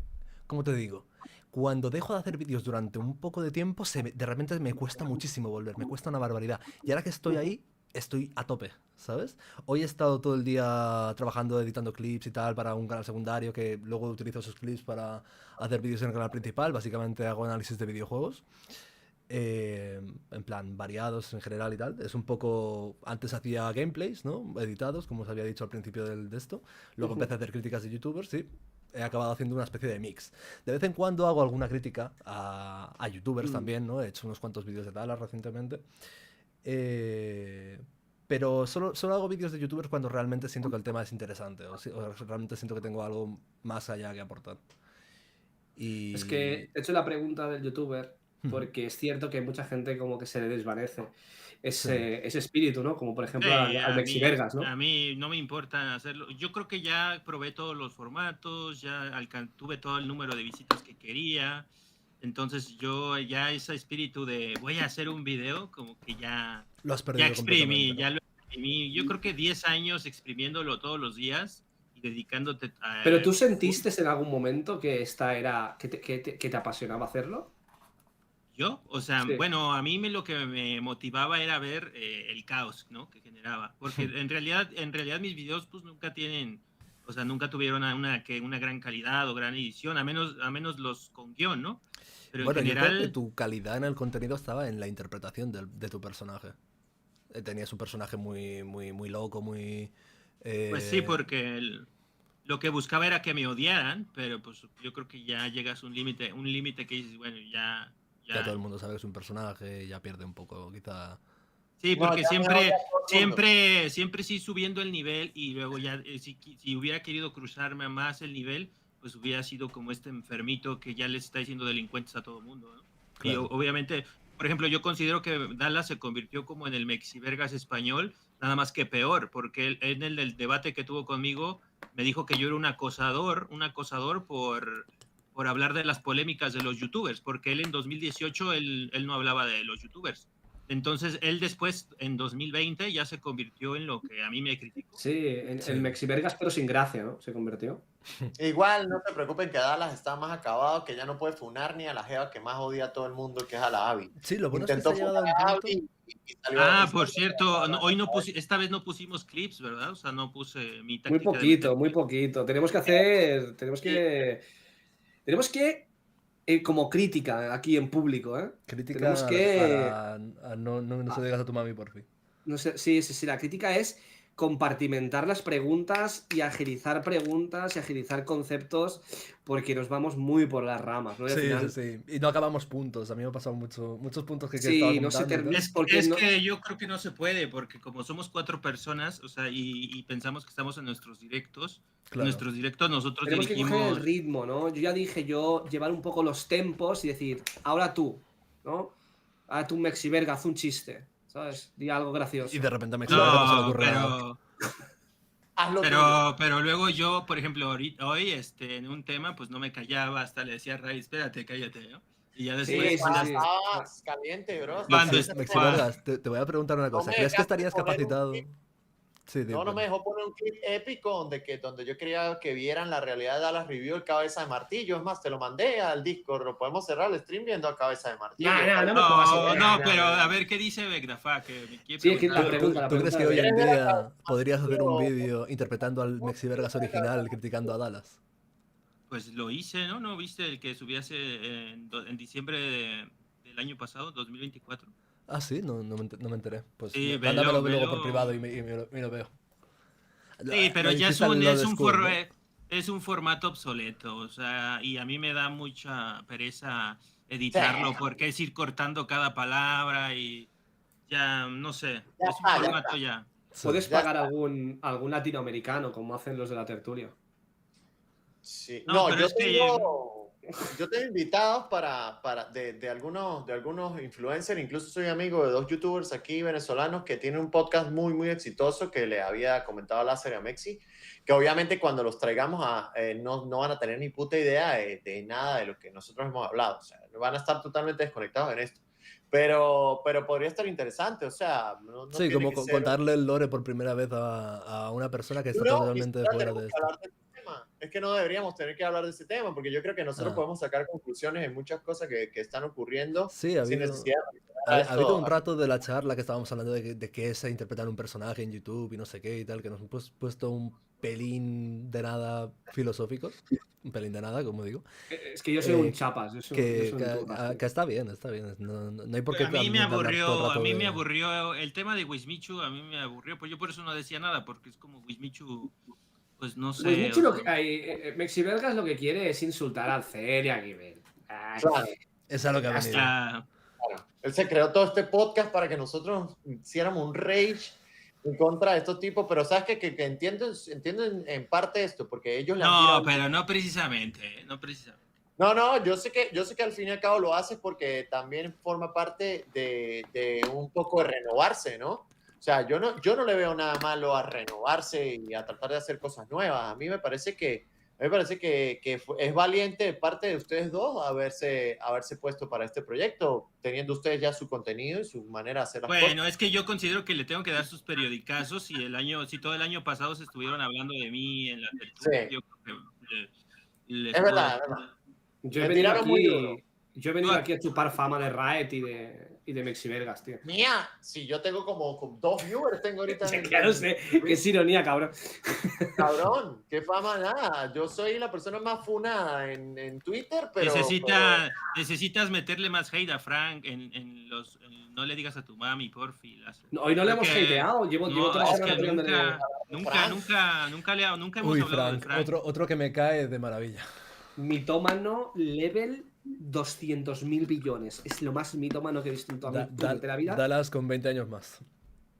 como te digo, cuando dejo de hacer vídeos durante un poco de tiempo, de repente me cuesta muchísimo volver, me cuesta una barbaridad. Y ahora que estoy ahí, estoy a tope, ¿sabes? Hoy he estado todo el día trabajando, editando clips y tal para un canal secundario que luego utilizo esos clips para hacer vídeos en el canal principal. Básicamente hago análisis de videojuegos. En plan, variados en general y tal. Es un poco... Antes hacía gameplays, ¿no? Editados, como os había dicho al principio de esto. Luego empecé a hacer críticas de youtubers, sí. He acabado haciendo una especie de mix. De vez en cuando hago alguna crítica a youtubers también, ¿no? He hecho unos cuantos vídeos de Talas recientemente. Pero solo hago vídeos de youtubers cuando realmente siento que el tema es interesante o realmente siento que tengo algo más allá que aportar. Y... Es que he hecho la pregunta del youtuber porque es cierto que mucha gente como que se le desvanece ese espíritu, ¿no? Como por ejemplo al Mexivergas, ¿no? A mí no me importa hacerlo. Yo creo que ya probé todos los formatos, ya tuve todo el número de visitas que quería. Entonces yo ya ese espíritu de voy a hacer un video, como que ya lo has perdido exprimí, ¿no? ya lo exprimí. Yo creo que 10 años exprimiéndolo todos los días y dedicándote a... ¿Pero tú sentiste en algún momento que que te apasionaba hacerlo? ¿Yo? O sea, Sí. bueno, a mí lo que me motivaba era ver el caos, ¿no? Que generaba. Porque en realidad mis videos pues nunca tienen, o sea, nunca tuvieron una gran calidad o gran edición, a menos los con guión, ¿no? Pero bueno, en general... yo creo que tu calidad en el contenido estaba en la interpretación de tu personaje. Tenías un personaje muy loco, muy... Pues sí, porque lo que buscaba era que me odiaran, pero pues yo creo que ya llegas a un límite que dices, bueno, ya todo el mundo sabe que es un personaje, ya pierde un poco, quizá... Sí, porque No, siempre sí subiendo el nivel y luego ya, si hubiera querido cruzarme más el nivel, pues hubiera sido como este enfermito que ya les está diciendo delincuentes a todo el mundo, ¿no? Claro. Y obviamente, por ejemplo, yo considero que Dallas se convirtió como en el Mexivergas español, nada más que peor, porque él en el debate que tuvo conmigo me dijo que yo era un acosador por hablar de las polémicas de los youtubers, porque él en 2018 él no hablaba de los youtubers. Entonces, él después, en 2020, ya se convirtió en lo que a mí me criticó. Sí, en Mexivergas, pero sin gracia, ¿no? Se convirtió. Igual, no se preocupen que Dallas está más acabado, que ya no puede funar ni a la jeva que más odia a todo el mundo, que es a la Abby. Sí, lo bueno Intentó es que se ha llegado a un punto... y salió, por cierto, esta vez no pusimos clips, ¿verdad? O sea, no puse mi táctica. Muy poquito. Tenemos que como crítica aquí en público, ¿eh? Crítica Tenemos que... no se digas a tu mami, por fin. No sé, sí, la crítica es compartimentar las preguntas y agilizar conceptos porque nos vamos muy por las ramas, ¿no? Y al Sí, final- sí, sí. Y no acabamos puntos. A mí me ha pasado muchos puntos que Sí, estaba no se contando y tal. termina. Es, ¿Por qué es no? que yo creo que no se puede, porque como somos 4 personas, o sea, y pensamos que estamos en nuestros directos, Claro. nosotros Tenemos que coger el dirigimos. ritmo, ¿no? Yo ya dije, llevar un poco los tempos y decir, ahora tú, ¿no? Ahora tú, Mexiverga, haz un chiste, ¿sabes? Di algo gracioso. Y de repente me explica que no se le No, ocurre nada. Haz lo tuyo. pero luego yo, por ejemplo, hoy, en un tema, pues no me callaba, hasta le decía a Ray, espérate, cállate, ¿no? Y ya Sí, después, sí, sí. Estabas caliente, bro. Cuando Estabas Mexi Juan. Vargas, te voy a preguntar una cosa. me ¿Crees que dejaste estarías poner un capacitado? clip. Sí, No me dejó poner un clip épico donde yo quería que vieran la realidad de Dallas Review, el Cabeza de Martillo. Es más, te lo mandé al Discord. Lo podemos cerrar el stream viendo a Cabeza de Martillo. No me pongas en- No, no, pero no. a ver, ¿qué dice Vegdafa? Que me quiere Sí, es que la preguntar. ¿Tú crees pregunta que de hoy en ¿Quieres ver a día Cabeza de podrías hacer un Martillo? vídeo interpretando al Mexi Vargas original criticando a Dallas? Pues lo hice, ¿no? ¿No viste el que subí hace en diciembre del año pasado, 2024? Ah, sí, no me enteré. Pues Sí, mándamelo luego velo. por privado y me lo veo. Sí, pero Lo ya dijiste al lado de Skull, ¿no? es un formato obsoleto, o sea, y a mí me da mucha pereza editarlo Sí. porque es ir cortando cada palabra y ya, no sé, Ya es un está, ya formato está. ya. Sí. Puedes Ya pagar algún latinoamericano, como hacen los de la tertulia. Sí. No, No, pero yo es que- tengo invitados de algunos influencers, incluso soy amigo de 2 youtubers aquí venezolanos que tienen un podcast muy, muy exitoso que le había comentado a Láser y a Mexi, que obviamente cuando los traigamos no van a tener ni puta idea de nada de lo que nosotros hemos hablado, o sea, van a estar totalmente desconectados en esto. Pero podría estar interesante, o sea, no Sí, tiene como que ser... contarle el lore por primera vez a una persona que está No, totalmente ni siquiera fuera tenemos de que esto. hablar de ese tema. Es que no deberíamos tener que hablar de ese tema, porque yo creo que nosotros Ah. podemos sacar conclusiones en muchas cosas que están ocurriendo Sí, ha sin habido, necesidad de realizar ha habido esto. un rato de la charla que estábamos hablando de qué es interpretar un personaje en YouTube y no sé qué y tal, que nos hemos puesto un pelín de nada filosófico, un pelín de nada, como digo, Es que yo soy un chapas. Yo soy un turras. que está bien, no hay por qué A mí me también hablar todo el aburrió, rato de- aburrió el tema de Wismichu, a mí me aburrió, pues yo por eso no decía nada, porque es como Wismichu, pues no sé. Pues mucho o lo sea, Mexivergas lo que quiere es insultar al Cer y a Givel. Claro, Es a lo que ha Ya venido. ya- claro. Él se creó todo este podcast para que nosotros hiciéramos un rage en contra de estos tipos, pero sabes que entienden en parte esto, porque ellos le han No, tirado... pero no precisamente, no precisamente. No, yo sé que al fin y al cabo lo haces porque también forma parte de un poco de renovarse, ¿no? O sea, yo no le veo nada malo a renovarse y a tratar de hacer cosas nuevas. A mí me parece que es valiente de parte de ustedes dos haberse puesto para este proyecto, teniendo ustedes ya su contenido y su manera de hacer las cosas. Bueno, es que yo considero que le tengo que dar sus periodicazos si todo el año pasado se estuvieron hablando de mí en la tertulia, Sí. yo creo que les Es puedo verdad, decir- es verdad. Yo Me he venido tiraron muy duro. aquí. Yo he venido aquí a chupar fama de Riot y de Mexivergas, tío. Mía, si yo tengo como 2 viewers, tengo ahorita. en el- Claro, sé que es ironía, cabrón. Cabrón, qué fama nada. Yo soy la persona más funada en Twitter, pero. Necesitas meterle más hate a Frank no le digas a tu mami, porfi. No, hoy no le hemos Porque- hateado. Llevo No, toda la es semana que poniéndole- nunca hemos Uy, hablado de Frank, Frank. otro que me cae de maravilla. Mitómano level 200.000 billones. Es lo más mitómano que he visto en toda mi puñetera vida. Dallas con 20 años más.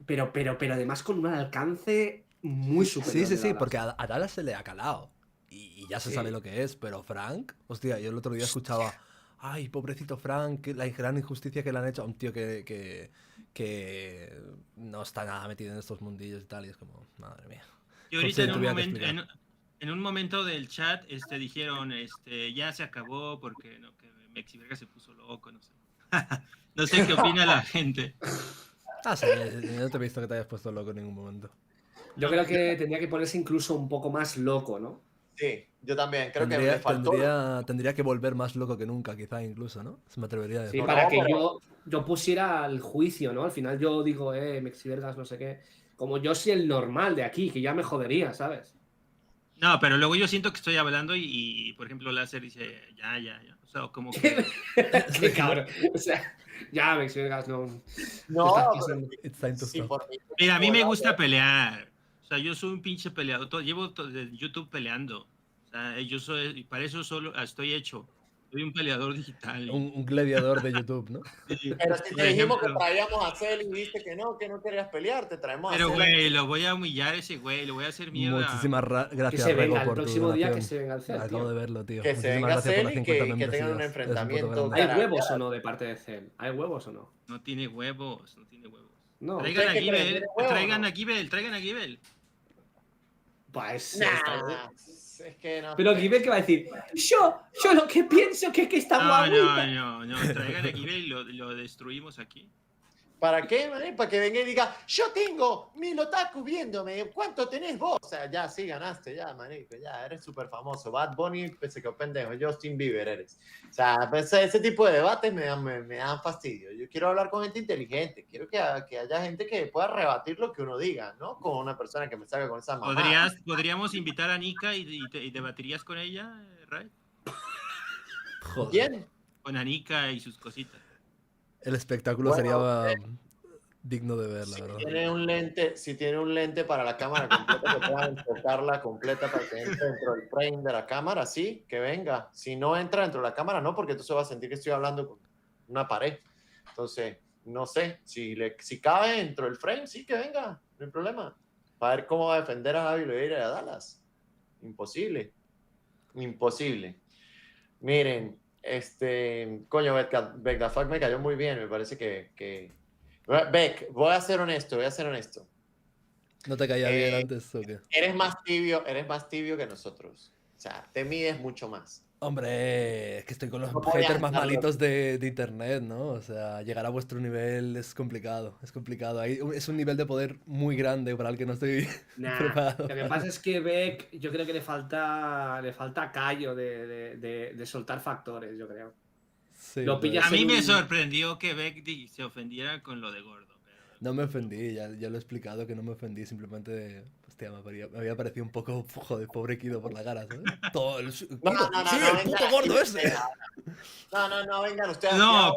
Pero además con un alcance muy superior. Sí, de Dallas. porque a Dallas se le ha calado. Y ya se Sí. sabe lo que es, pero Frank, hostia, yo el otro día escuchaba, ay, pobrecito Frank, la gran injusticia que le han hecho a un tío que no está nada metido en estos mundillos y tal, y es como, madre mía. Y ahorita José, en te un, voy a momento, explicar. en un momento del chat dijeron, ya se acabó porque que Mexiverga se puso loco, no sé. No sé qué opina la gente. Ah, sí, no te he visto que te hayas puesto loco en ningún momento. Yo creo que tendría que ponerse incluso un poco más loco, ¿no? Sí, yo también. Creo que le faltó. Tendría que volver más loco que nunca, quizá incluso, ¿no? Se me atrevería a decir. Sí, No, para no, que pero- yo pusiera al juicio, ¿no? Al final yo digo, Mexivergas, no sé qué. Como yo soy el normal de aquí, que ya me jodería, ¿sabes? No, pero luego yo siento que estoy hablando y por ejemplo, Láser dice, ya. O sea, como que... Qué cabrón. O sea, ya, Mexivergas, no. No, Estás pero pasando. It's time to sí, stop. por mí. Mira, a mí me gusta pelear. O sea, yo soy un pinche peleador. Llevo desde YouTube peleando. O sea, yo soy, para eso solo estoy hecho. Soy un peleador digital. Un gladiador de YouTube, ¿no? Sí, Pero si por te dijimos que ejemplo. traíamos a Cell y viste que no querías pelear, te traemos Pero, a Cell. güey, lo voy a humillar a ese güey. Lo voy a hacer mierda. Muchísimas Que gracias, se venga Rego, el por tu próximo día, que donación. se venga el Cell, Acabo tío. de verlo, tío. Que se Muchísimas venga gracias por Cell las y 50 que tengan un membresías. Eres un puto enfrentamiento. grande. ¿Hay Cara, huevos o no de parte de Cell? ¿Hay huevos o no? No tiene huevos, no tiene huevos. No. Traigan a ¿Ustedes qué creen? Gibel, ¿Tiene huevo o traigan no? a Gibel, traigan a Gibel. Pues, Nah, es que no. pero Giver, ¿qué va a decir? Yo lo que pienso que está No, guaguita. no, traigan a Gibel y lo destruimos aquí. ¿Para qué, man? Para que venga y diga, yo tengo 1000 otaku viéndome, ¿cuánto tenés vos? O sea, ya, sí, ganaste, ya, manico, ya, eres súper famoso. Bad Bunny, pensé que pendejo, Justin Bieber eres. O sea, pues, ese tipo de debates me dan fastidio. Yo quiero hablar con gente inteligente, quiero que haya gente que pueda rebatir lo que uno diga, ¿no? Con una persona que me salga con esa mamá. ¿Podríamos invitar a Nika y debatirías con ella, Ray? Joder. ¿Quién? Con Anika y sus cositas. El espectáculo Bueno, sería digno de ver, la verdad. Si tiene un lente para la cámara completa, que pueda enfocarla completa para que entre dentro del frame de la cámara, sí, que venga. Si no entra dentro de la cámara, no, porque entonces va a sentir que estoy hablando con una pared. Entonces, no sé, si cabe dentro del frame, sí, que venga, no hay problema. Para ver cómo va a defender a Javi Oliveira y a Dallas. Imposible. Imposible. Miren, coño, Beck me cayó muy bien, me parece que... Beck, voy a ser honesto. ¿No te caía bien antes o qué? Eres más tibio que nosotros. O sea, te mides mucho más. Hombre, es que estoy con los No voy a haters más andarlo. malitos de internet, ¿no? O sea, llegar a vuestro nivel es complicado, es complicado. Es un nivel de poder muy grande para el que no estoy Nah, preparado. lo que pasa es que Beck, yo creo que le falta callo de soltar factores, yo creo. Sí, Lo pues, pillas A mí en me un- sorprendió que Beck se ofendiera con lo de gordo. Pero... no me ofendí, ya lo he explicado que no me ofendí, simplemente, hostia, me había parecido un poco, joder, pobre Kido por la cara, ¿sabes? Todo el, No, Kido, no, no, sí, no, el vengan puto aquí gordo ustedes ese. ahora. No, vengan ustedes aquí No, ahora.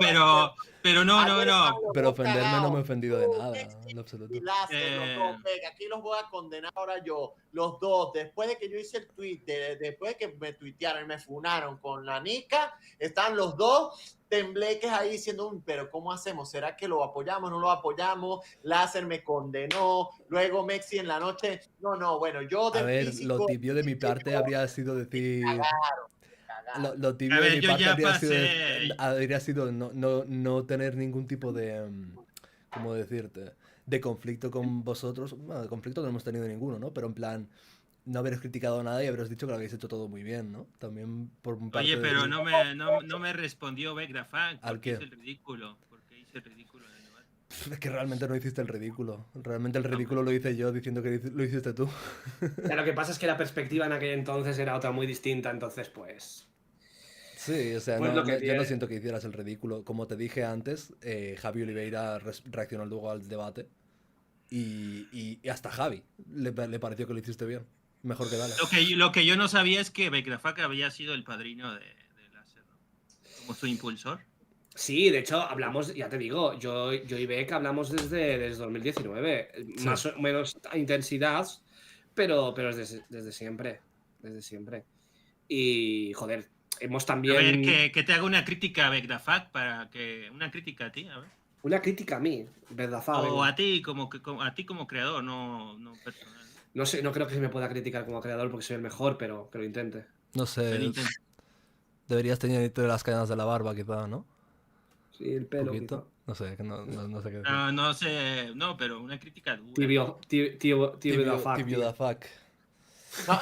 pero no. Ayer estaban los Pero dos ofenderme no me he cagados. ofendido de Tú, nada, Messi en absoluto. y Láser, los dos, Eh, Beck, aquí los voy a condenar ahora yo, los dos, después de que yo hice el tweet, después de que me tuitearon y me funaron con la Nica, están los dos tembleques ahí diciendo, pero ¿cómo hacemos? ¿Será que lo apoyamos? ¿No lo apoyamos? Láser me condenó, luego Mexi en la noche, no, bueno, yo A de ver, físico... lo tibio de mi parte habría sido decir... cagaron. Lo tibio A de ver, mi yo parte ya habría sido no tener ningún tipo de, ¿cómo decirte? De conflicto con vosotros. Bueno, de conflicto no hemos tenido ninguno, ¿no? Pero en plan, no haberos criticado nada y haberos dicho que lo habéis hecho todo muy bien, ¿no? También por parte Oye, pero de... no me respondió Beck the Fact. ¿Al Porque qué? hice el ridículo. Porque hice el ridículo en el debate. Es que realmente no hiciste el ridículo. Realmente el ridículo lo hice yo diciendo que lo hiciste tú. Lo que pasa es que la perspectiva en aquel entonces era otra muy distinta, entonces pues... Sí, o sea, Pues lo que yo no tiene. siento que hicieras el ridículo. Como te dije antes, Javi Oliveira reaccionó luego al debate y hasta Javi le pareció que lo hiciste bien. Mejor que Dale. Lo que yo no sabía es que Beck the Fact había sido el padrino de Láser, ¿no? Como su impulsor. Sí, de hecho, hablamos, ya te digo, yo y Beck hablamos desde 2019, Sí. más o menos a intensidad, pero desde siempre, desde siempre. Y, joder, hemos A también... ver, que te haga una crítica a Beck the Fact una crítica a ti, a ver. Una crítica a mí, ¿verdad, Fabi? O a ti como creador, no personal. No sé, no creo que se me pueda criticar como creador porque soy el mejor, pero que lo intente. No sé, deberías teñirte las cadenas de la barba, quizá, ¿no? Sí, el Un pelo, poquito. quizá. No sé, que no sé qué decir. No sé, no, pero una crítica dura. Tibio da fuck, Tibio tío. da fuck. No,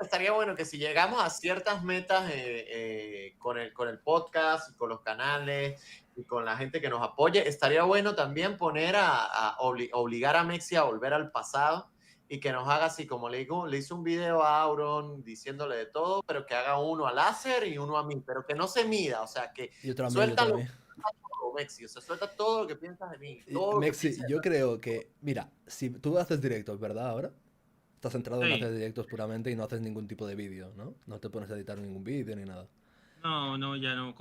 estaría bueno que si llegamos a ciertas metas con el podcast, con los canales y con la gente que nos apoye, estaría bueno también poner obligar a Mexi a volver al pasado y que nos haga así, como le hizo un video a Auron diciéndole de todo, pero que haga uno a Láser y uno a mí, pero que no se mida, o sea, que Y otro a mí, suelta otro a mí. todo, Mexi, o sea, suelta todo lo que piensas de mí. Y, Todo lo que Mexi, piensas de yo creo que, mira, si tú haces directos, ¿verdad? Ahora estás centrado en Sí. hacer directos puramente y no haces ningún tipo de vídeo, ¿no? No te pones a editar ningún vídeo ni nada. No, ya no.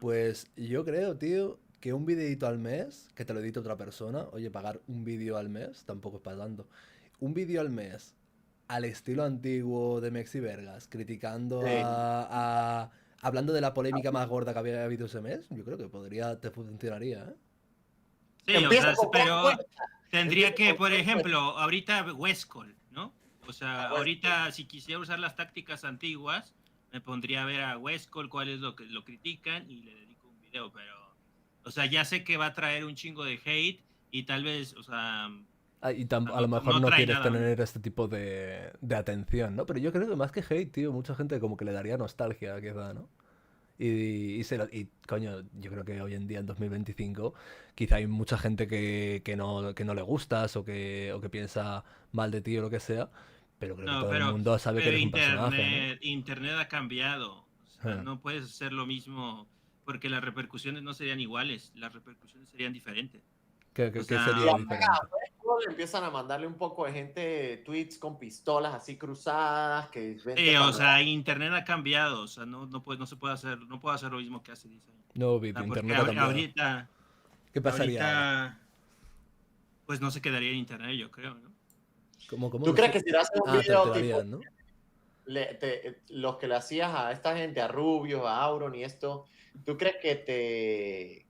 Pues yo creo, tío, que un videito al mes, que te lo edite otra persona, oye, pagar un vídeo al mes tampoco es para tanto. un vídeo al mes al estilo antiguo de Mexi Vergas, criticando Sí. hablando de la polémica más gorda que había habido ese mes, yo creo que te funcionaría, ¿eh? Sí, o Empieza sea, con pero cuenta. tendría Empieza que, con por cuenta. ejemplo, ahorita Westcol, ¿no? O sea, A Westcol. ahorita si quisiera usar las tácticas antiguas, me pondría a ver a Westcol cuál es lo que lo critican y le dedico un video, pero, o sea, ya sé que va a traer un chingo de hate y tal vez, o sea, Y a no, lo mejor no no trae quieres nada. tener este tipo de atención, ¿no? Pero yo creo que más que hate, tío, mucha gente como que le daría nostalgia, quizá, ¿no? Y coño, yo creo que hoy en día, en 2025, quizá hay mucha gente que no le gustas o que piensa mal de ti o lo que sea, pero creo que No, todo el mundo sabe que pero eres un personaje, ¿no? internet ha cambiado. O sea, Eh, no puedes hacer lo mismo porque las repercusiones no serían iguales, las repercusiones serían diferentes. O ¿Qué sea, Y sería acá diferente? Westcol empiezan a mandarle un poco de gente tweets con pistolas así cruzadas, que vente sí, o para sea, internet ha cambiado. O sea, no se puede hacer, no puedo hacer lo mismo que hace 10 años. No, O sea, porque internet ha cambiado. ¿Qué pasaría ahora? pues no se quedaría en internet, yo creo, ¿no? ¿Cómo ¿Tú crees que si le haces un te video lo tipo harían, ¿no? los que le hacías a esta gente, a Rubio, a Auron y esto, ¿tú crees que te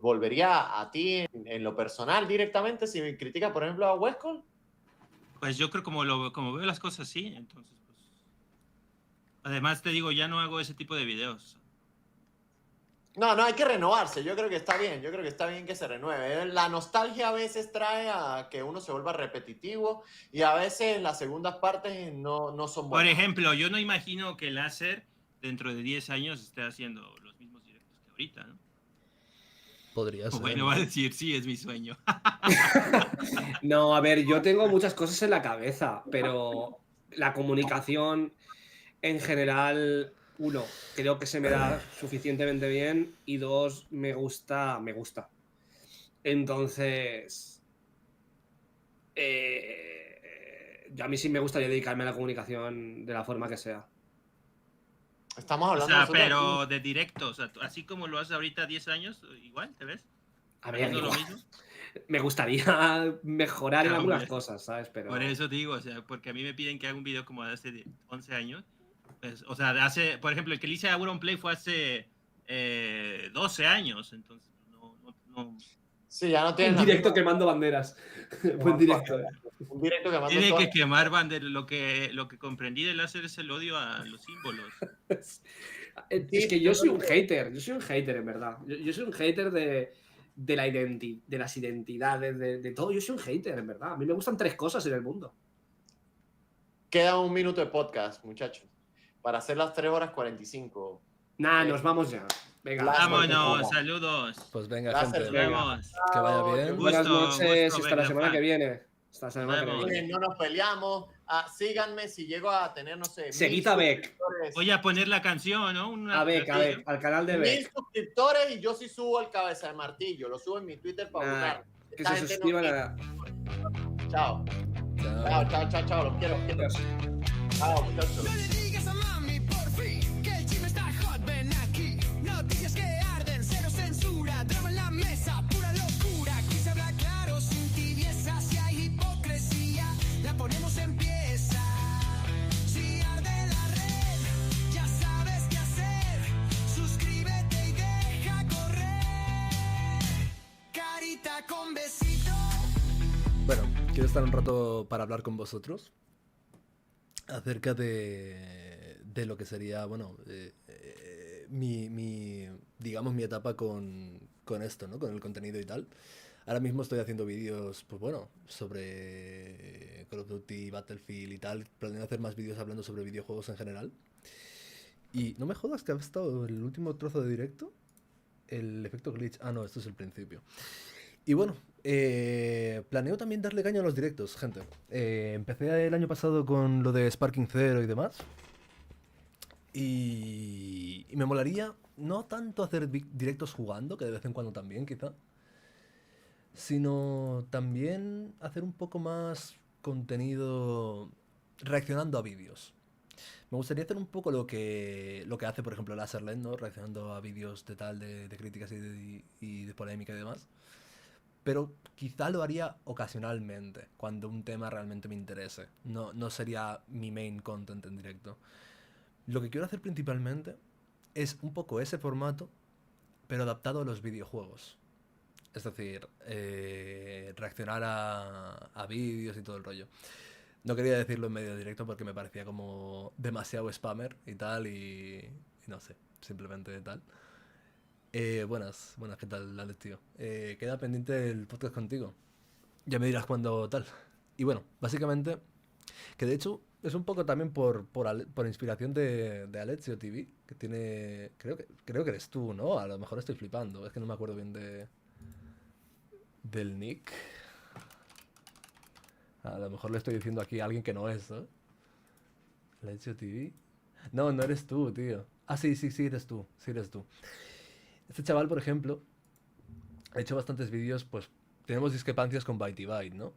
volvería a ti en lo personal directamente si criticas, por ejemplo, a Westcol? Pues yo creo como veo las cosas, sí. Entonces, pues. Además, te digo, ya no hago ese tipo de videos. No, no, hay que renovarse. Yo creo que está bien. Yo creo que está bien que se renueve. La nostalgia a veces trae a que uno se vuelva repetitivo y a veces las segundas partes no son Por buenas. ejemplo, yo no imagino que Láser dentro de 10 años esté haciendo los mismos directos que ahorita, ¿no? Podría ser, Bueno, ¿no? va a decir, sí, es mi sueño. No, a ver, yo tengo muchas cosas en la cabeza, pero la comunicación en general, uno, creo que se me da suficientemente bien y dos, me gusta. Entonces, a mí sí me gustaría dedicarme a la comunicación de la forma que sea. Estamos O hablando sea, nosotros aquí. pero de directo, o sea, así como lo haces ahorita 10 años, igual, ¿te ves? A ver, ¿Haciendo lo igual. mismo? Me gustaría mejorar en Ah, algunas hombre, cosas, ¿sabes? Pero por eso digo, o sea, porque a mí me piden que haga un video como de hace 11 años. Pues, o sea, por ejemplo, el que le hice a Auronplay fue hace 12 años, entonces no. Sí, ya no un tienen la directo misma- quemando banderas. Buen directo. Un directo que mando Tiene todo. que quemar banderas. Lo que comprendí del láser es el odio a los símbolos. Es que yo soy un hater, en verdad. Yo soy un hater de las identidades, de todo. Yo soy un hater, en verdad. A mí me gustan tres cosas en el mundo. Queda un minuto de podcast, muchachos, para hacer las 3 horas 45. Nah, nos vamos ya. Venga, Láser, Vámonos, saludos. Pues venga, Láser, gente. venga. Nos vemos. Que vaya bien. Buenas noches y hasta la Vegna semana que Fact. viene. Hasta la semana que vemos. viene. No nos peleamos. Síganme si llego a tener, no sé, Seguid a Beck. suscriptores. Voy a poner la canción, ¿no? A Beck, al canal de 1000 Beck. suscriptores y yo sí subo el cabeza de martillo. Lo subo en mi Twitter para Nah, votar. que Esta se gente suscriban no- a. Chao. Chao. Los quiero. Chao, muchachos. No le digas a mami, por fin, que el chisme está hot, ven aquí. Noticias que arden, cero censura, drama en la mesa, pura locura. Aquí se habla claro, sin tibieza, si hay hipocresía, la ponemos en pieza. Si arde la red, ya sabes qué hacer. Suscríbete y deja correr. Carita con besito. Bueno, quiero estar un rato para hablar con vosotros acerca de lo que sería, bueno, digamos, mi etapa con esto, ¿no? Con el contenido y tal. Ahora mismo estoy haciendo vídeos, pues bueno, sobre Call of Duty, Battlefield y tal. Planeo hacer más vídeos hablando sobre videojuegos en general. Y no me jodas que ha estado el último trozo de directo, el efecto glitch. Ah, no, esto es el principio. Y bueno, planeo también darle caña a los directos, gente. Empecé el año pasado con lo de Sparking Zero y demás. Y me molaría no tanto hacer directos jugando, que de vez en cuando también, quizá. Sino también hacer un poco más contenido reaccionando a vídeos. Me gustaría hacer un poco lo que hace, por ejemplo, Laserland, ¿no? Reaccionando a vídeos de críticas y de polémica y demás. pero quizá lo haría ocasionalmente, cuando un tema realmente me interese. No sería mi main content en directo. Lo que quiero hacer principalmente es un poco ese formato, pero adaptado a los videojuegos. Es decir, reaccionar a vídeos y todo el rollo. No quería decirlo en medio directo porque me parecía como demasiado spammer y tal, y no sé, simplemente tal. Buenas, ¿qué tal, Alex, tío? Queda pendiente el podcast contigo. Ya me dirás cuándo tal. Y bueno, básicamente, que de hecho es un poco también por inspiración de Alexio TV, que tiene. Creo que eres tú, ¿no? A lo mejor estoy flipando, es que no me acuerdo bien del nick. A lo mejor le estoy diciendo aquí a alguien que no es, ¿no? Alexio TV. No, no eres tú, tío. Ah, sí, eres tú. Sí, eres tú. Este chaval, por ejemplo, ha hecho bastantes vídeos, pues tenemos discrepancias con Byte Byte, ¿no?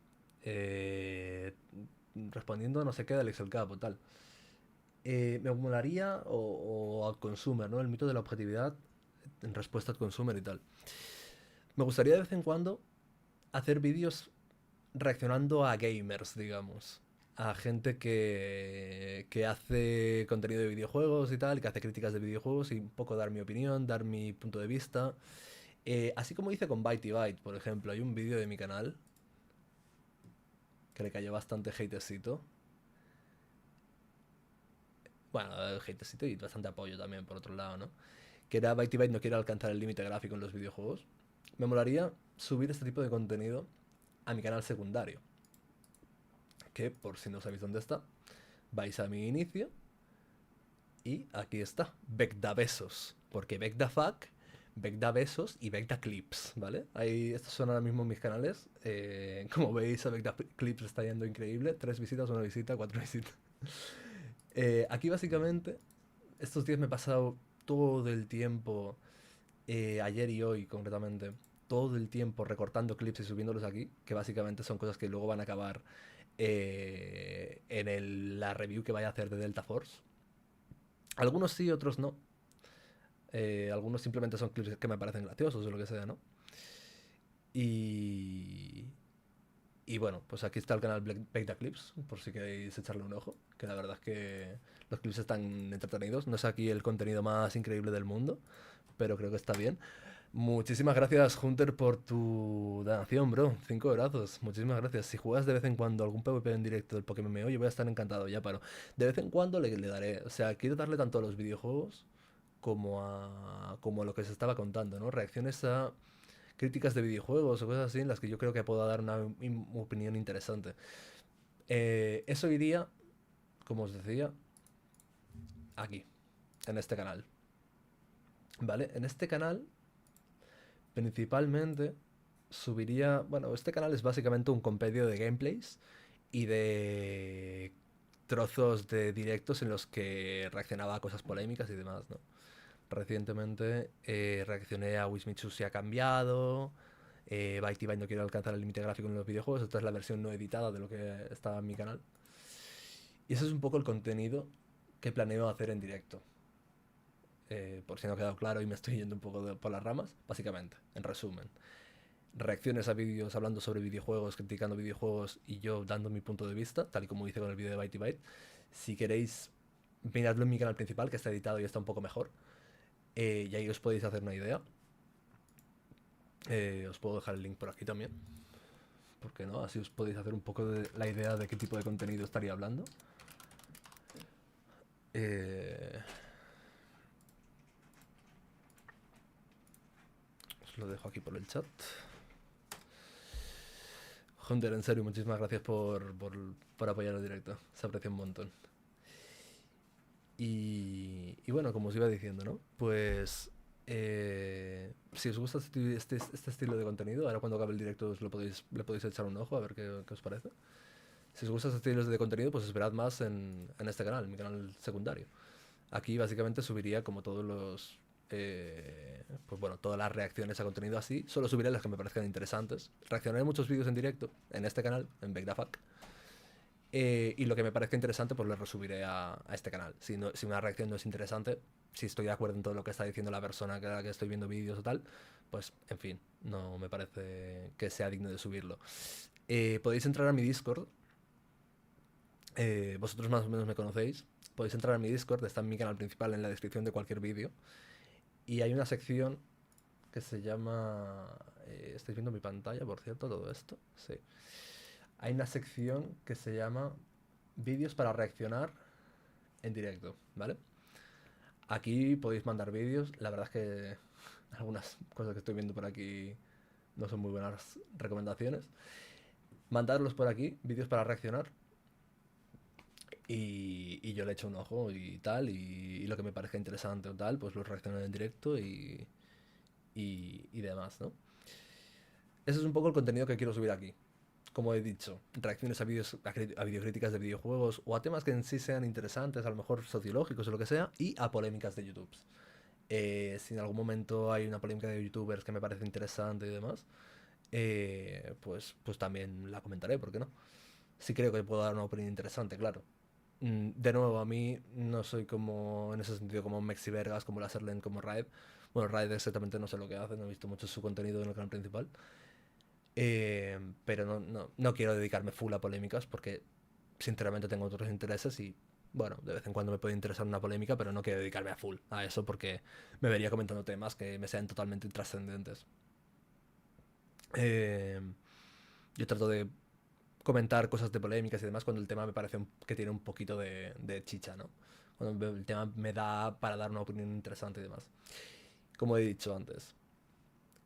Respondiendo a no sé qué del Excel Cap o tal. Me molaría, o al consumer, ¿no? El mito de la objetividad en respuesta al consumer y tal. Me gustaría de vez en cuando hacer vídeos reaccionando a gamers, digamos. A gente que hace contenido de videojuegos y tal, que hace críticas de videojuegos y un poco dar mi opinión, dar mi punto de vista. Así como hice con Byte Byte, por ejemplo. Hay un vídeo de mi canal que le cayó bastante hatecito. Bueno, hatecito y bastante apoyo también, por otro lado, ¿no? Que era Byte Byte no quiere alcanzar el límite gráfico en los videojuegos. Me molaría subir este tipo de contenido a mi canal secundario. Que, por si no sabéis dónde está, vais a mi inicio y aquí está, Vecda Besos. Porque Vecda Fuck, Vecda Besos y Vecda Clips, ¿vale? Ahí, estos son ahora mismo mis canales. Como veis, a Vecda Clips está yendo increíble. 3 visitas, 1 visita, 4 visitas. Aquí básicamente, estos días me he pasado todo el tiempo, ayer y hoy concretamente, todo el tiempo recortando clips y subiéndolos aquí, que básicamente son cosas que luego van a acabar en la review que vaya a hacer de Delta Force. Algunos sí, otros no. Algunos simplemente son clips que me parecen graciosos o lo que sea, ¿no? Y bueno, pues aquí está el canal Beta Clips, por si queréis echarle un ojo, que la verdad es que los clips están entretenidos. No es aquí el contenido más increíble del mundo, pero creo que está bien. Muchísimas gracias, Hunter, por tu donación, bro. 5 brazos. Muchísimas gracias. Si juegas de vez en cuando algún PvP en directo del Pokémon MMO, yo voy a estar encantado, ya paro. De vez en cuando le daré. O sea, quiero darle tanto a los videojuegos como a lo que se estaba contando, ¿no? Reacciones a críticas de videojuegos o cosas así en las que yo creo que puedo dar una opinión interesante. Eso iría, como os decía, aquí, en este canal. ¿Vale? En este canal principalmente subiría. Bueno, este canal es básicamente un compendio de gameplays y de trozos de directos en los que reaccionaba a cosas polémicas y demás, ¿no? Recientemente reaccioné a Wismichu si ha cambiado. Byte Byte no quiere alcanzar el límite gráfico en los videojuegos. Esta es la versión no editada de lo que estaba en mi canal. Y ese es un poco el contenido que planeo hacer en directo. Por si no ha quedado claro y me estoy yendo un poco por las ramas, básicamente, en resumen. Reacciones a vídeos hablando sobre videojuegos, criticando videojuegos y yo dando mi punto de vista, tal y como hice con el vídeo de Byte Byte. Si queréis, miradlo en mi canal principal, que está editado y está un poco mejor. Y ahí os podéis hacer una idea. Os puedo dejar el link por aquí también. ¿Por qué no? Así os podéis hacer un poco de la idea de qué tipo de contenido estaría hablando. Os lo dejo aquí por el chat. Hunter, en serio, muchísimas gracias por apoyar el directo. Se aprecia un montón. Y bueno, como os iba diciendo, ¿no? Pues si os gusta este estilo de contenido, ahora cuando acabe el directo le podéis echar un ojo a ver qué os parece. Si os gusta este estilo de contenido, pues esperad más en este canal, mi canal secundario. Aquí básicamente subiría como todos los... pues bueno, todas las reacciones a contenido así. Solo subiré las que me parezcan interesantes. Reaccionaré a muchos vídeos en directo en este canal, en Vecdafuck. Y lo que me parezca interesante, pues lo resubiré a este canal. Si una reacción no es interesante, si estoy de acuerdo en todo lo que está diciendo la persona que, a la que estoy viendo vídeos o tal, pues en fin, no me parece que sea digno de subirlo. Podéis entrar a mi Discord. Vosotros más o menos me conocéis. Podéis entrar a mi Discord, está en mi canal principal en la descripción de cualquier vídeo. Y hay una sección que se llama... ¿estáis viendo mi pantalla, por cierto, todo esto? Sí. Hay una sección que se llama vídeos para reaccionar en directo, ¿vale? Aquí podéis mandar vídeos. La verdad es que algunas cosas que estoy viendo por aquí no son muy buenas recomendaciones. Mandadlos por aquí, vídeos para reaccionar. Y yo le echo un ojo y tal, y lo que me parezca interesante o tal, pues lo reacciono en directo y demás, ¿no? Ese es un poco el contenido que quiero subir aquí. Como he dicho, reacciones a vídeos, a videocríticas de videojuegos o a temas que en sí sean interesantes, a lo mejor sociológicos o lo que sea, y a polémicas de YouTube. Si en algún momento hay una polémica de youtubers que me parece interesante y demás, pues también la comentaré, ¿por qué no? Sí creo que puedo dar una opinión interesante, claro. De nuevo, a mí no soy como, en ese sentido, como Mexi Vergas, como Laserland, como Raid. Bueno, Raid exactamente no sé lo que hace, no he visto mucho su contenido en el canal principal. Pero no quiero dedicarme full a polémicas porque sinceramente tengo otros intereses y bueno, de vez en cuando me puede interesar una polémica, pero no quiero dedicarme a full a eso porque me vería comentando temas que me sean totalmente intrascendentes. Eh, yo trato de comentar cosas de polémicas y demás cuando el tema me parece que tiene un poquito de chicha, ¿no? Cuando el tema me da para dar una opinión interesante y demás. Como he dicho antes,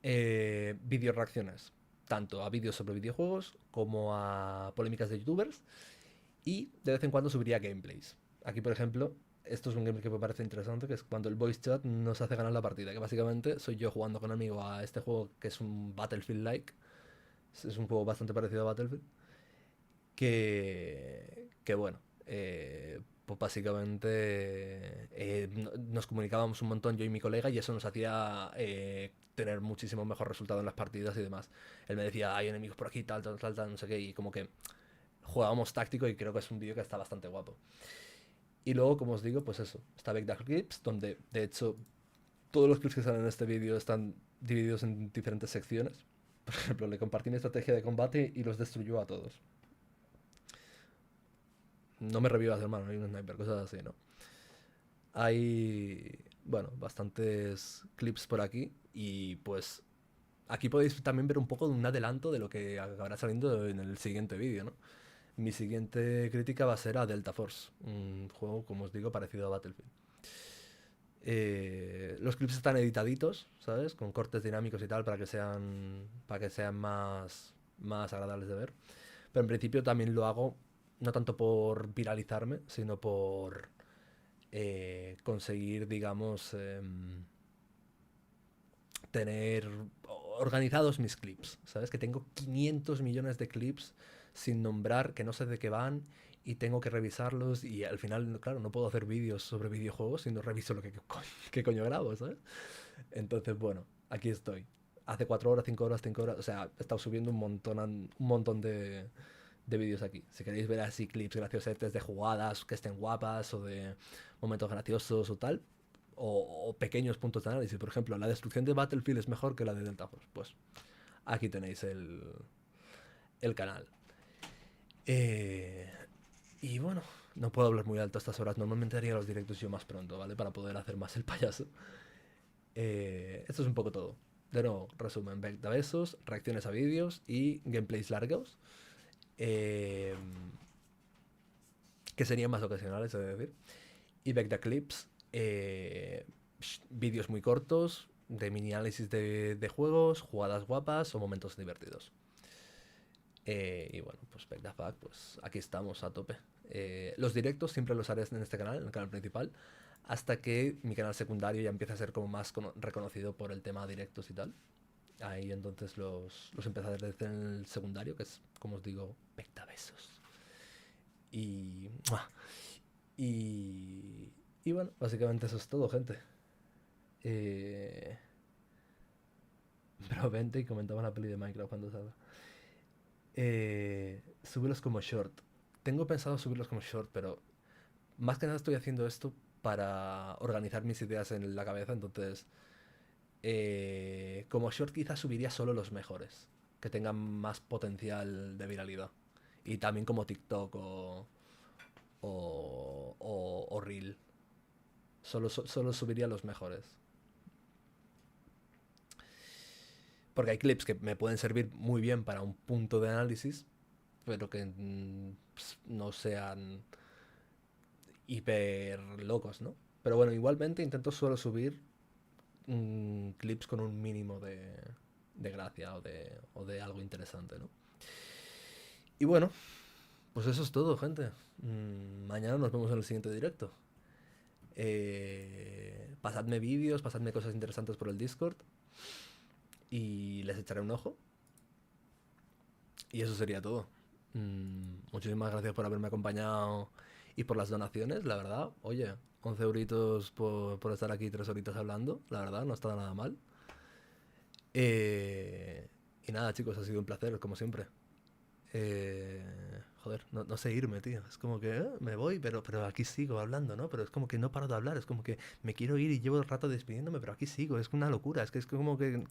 video reacciones, tanto a vídeos sobre videojuegos como a polémicas de youtubers y de vez en cuando subiría gameplays. Aquí, por ejemplo, esto es un gameplay que me parece interesante, que es cuando el voice chat nos hace ganar la partida, que básicamente soy yo jugando con un amigo a este juego que es un Battlefield-like. Es un juego bastante parecido a Battlefield. Que bueno, pues básicamente nos comunicábamos un montón yo y mi colega y eso nos hacía tener muchísimo mejor resultado en las partidas y demás. Él me decía, hay enemigos por aquí, tal, tal, tal, tal, no sé qué, y como que jugábamos táctico y creo que es un vídeo que está bastante guapo. Y luego, como os digo, pues eso, está Back Dark Clips, donde de hecho todos los clips que salen en este vídeo están divididos en diferentes secciones. Por ejemplo, le compartí mi estrategia de combate y los destruyó a todos. No me revivas, hermano, hay un sniper, cosas así, ¿no? Hay, bueno, bastantes clips por aquí y pues aquí podéis también ver un poco de un adelanto de lo que acabará saliendo en el siguiente vídeo, ¿no? Mi siguiente crítica va a ser a Delta Force, un juego, como os digo, parecido a Battlefield. Los clips están editaditos, ¿sabes? Con cortes dinámicos y tal para que sean más agradables de ver. Pero en principio también lo hago no tanto por viralizarme, sino por conseguir, digamos, tener organizados mis clips, ¿sabes? Que tengo 500 millones de clips sin nombrar, que no sé de qué van y tengo que revisarlos y al final, claro, no puedo hacer vídeos sobre videojuegos si no reviso lo que qué coño grabo, ¿sabes? Entonces, bueno, aquí estoy. Hace 4 horas, 5 horas, 5 horas, o sea, he estado subiendo un montón de vídeos aquí. Si queréis ver así clips graciosetes de jugadas que estén guapas o de momentos graciosos o tal, o pequeños puntos de análisis. Por ejemplo, la destrucción de Battlefield es mejor que la de Delta Force. Pues aquí tenéis el canal. Y bueno, no puedo hablar muy alto a estas horas. Normalmente haría los directos yo más pronto, ¿vale? Para poder hacer más el payaso. Esto es un poco todo. De nuevo, resumen, Vecta besos, reacciones a vídeos y gameplays largos. Que serían más ocasionales, he de decir. Y Vecta Clips, vídeos muy cortos de mini análisis de juegos, jugadas guapas o momentos divertidos. Y bueno, pues Back the Fuck, pues aquí estamos a tope. Los directos siempre los haré en este canal, en el canal principal, hasta que mi canal secundario ya empiece a ser como más reconocido por el tema directos y tal. Ahí entonces los empezaré desde el secundario, que es, como os digo, Besos. Y, y bueno, básicamente eso es todo, gente. Pero vente y comentaba una peli de Minecraft cuando salga. Súbelos como short. tengo pensado subirlos como short, pero más que nada estoy haciendo esto para organizar mis ideas en la cabeza, entonces como short quizás subiría solo los mejores, que tengan más potencial de viralidad. Y también como TikTok o Reel. Solo subiría los mejores. Porque hay clips que me pueden servir muy bien para un punto de análisis, pero que no sean hiper locos, ¿no? Pero bueno, igualmente intento solo subir clips con un mínimo de gracia o de algo interesante, ¿no? Y bueno, pues eso es todo, gente. Mañana nos vemos en el siguiente directo. Pasadme vídeos, pasadme cosas interesantes por el Discord y les echaré un ojo. Y eso sería todo. Muchísimas gracias por haberme acompañado y por las donaciones, la verdad. Oye, 11 euritos por estar aquí 3 horitas hablando, la verdad, no está nada mal. Y nada, chicos, ha sido un placer, como siempre. Joder, no sé irme, tío. Es como que me voy, pero aquí sigo hablando, ¿no? Pero es como que no paro de hablar. Es como que me quiero ir y llevo el rato despidiéndome, pero aquí sigo. Es una locura. Es que es como que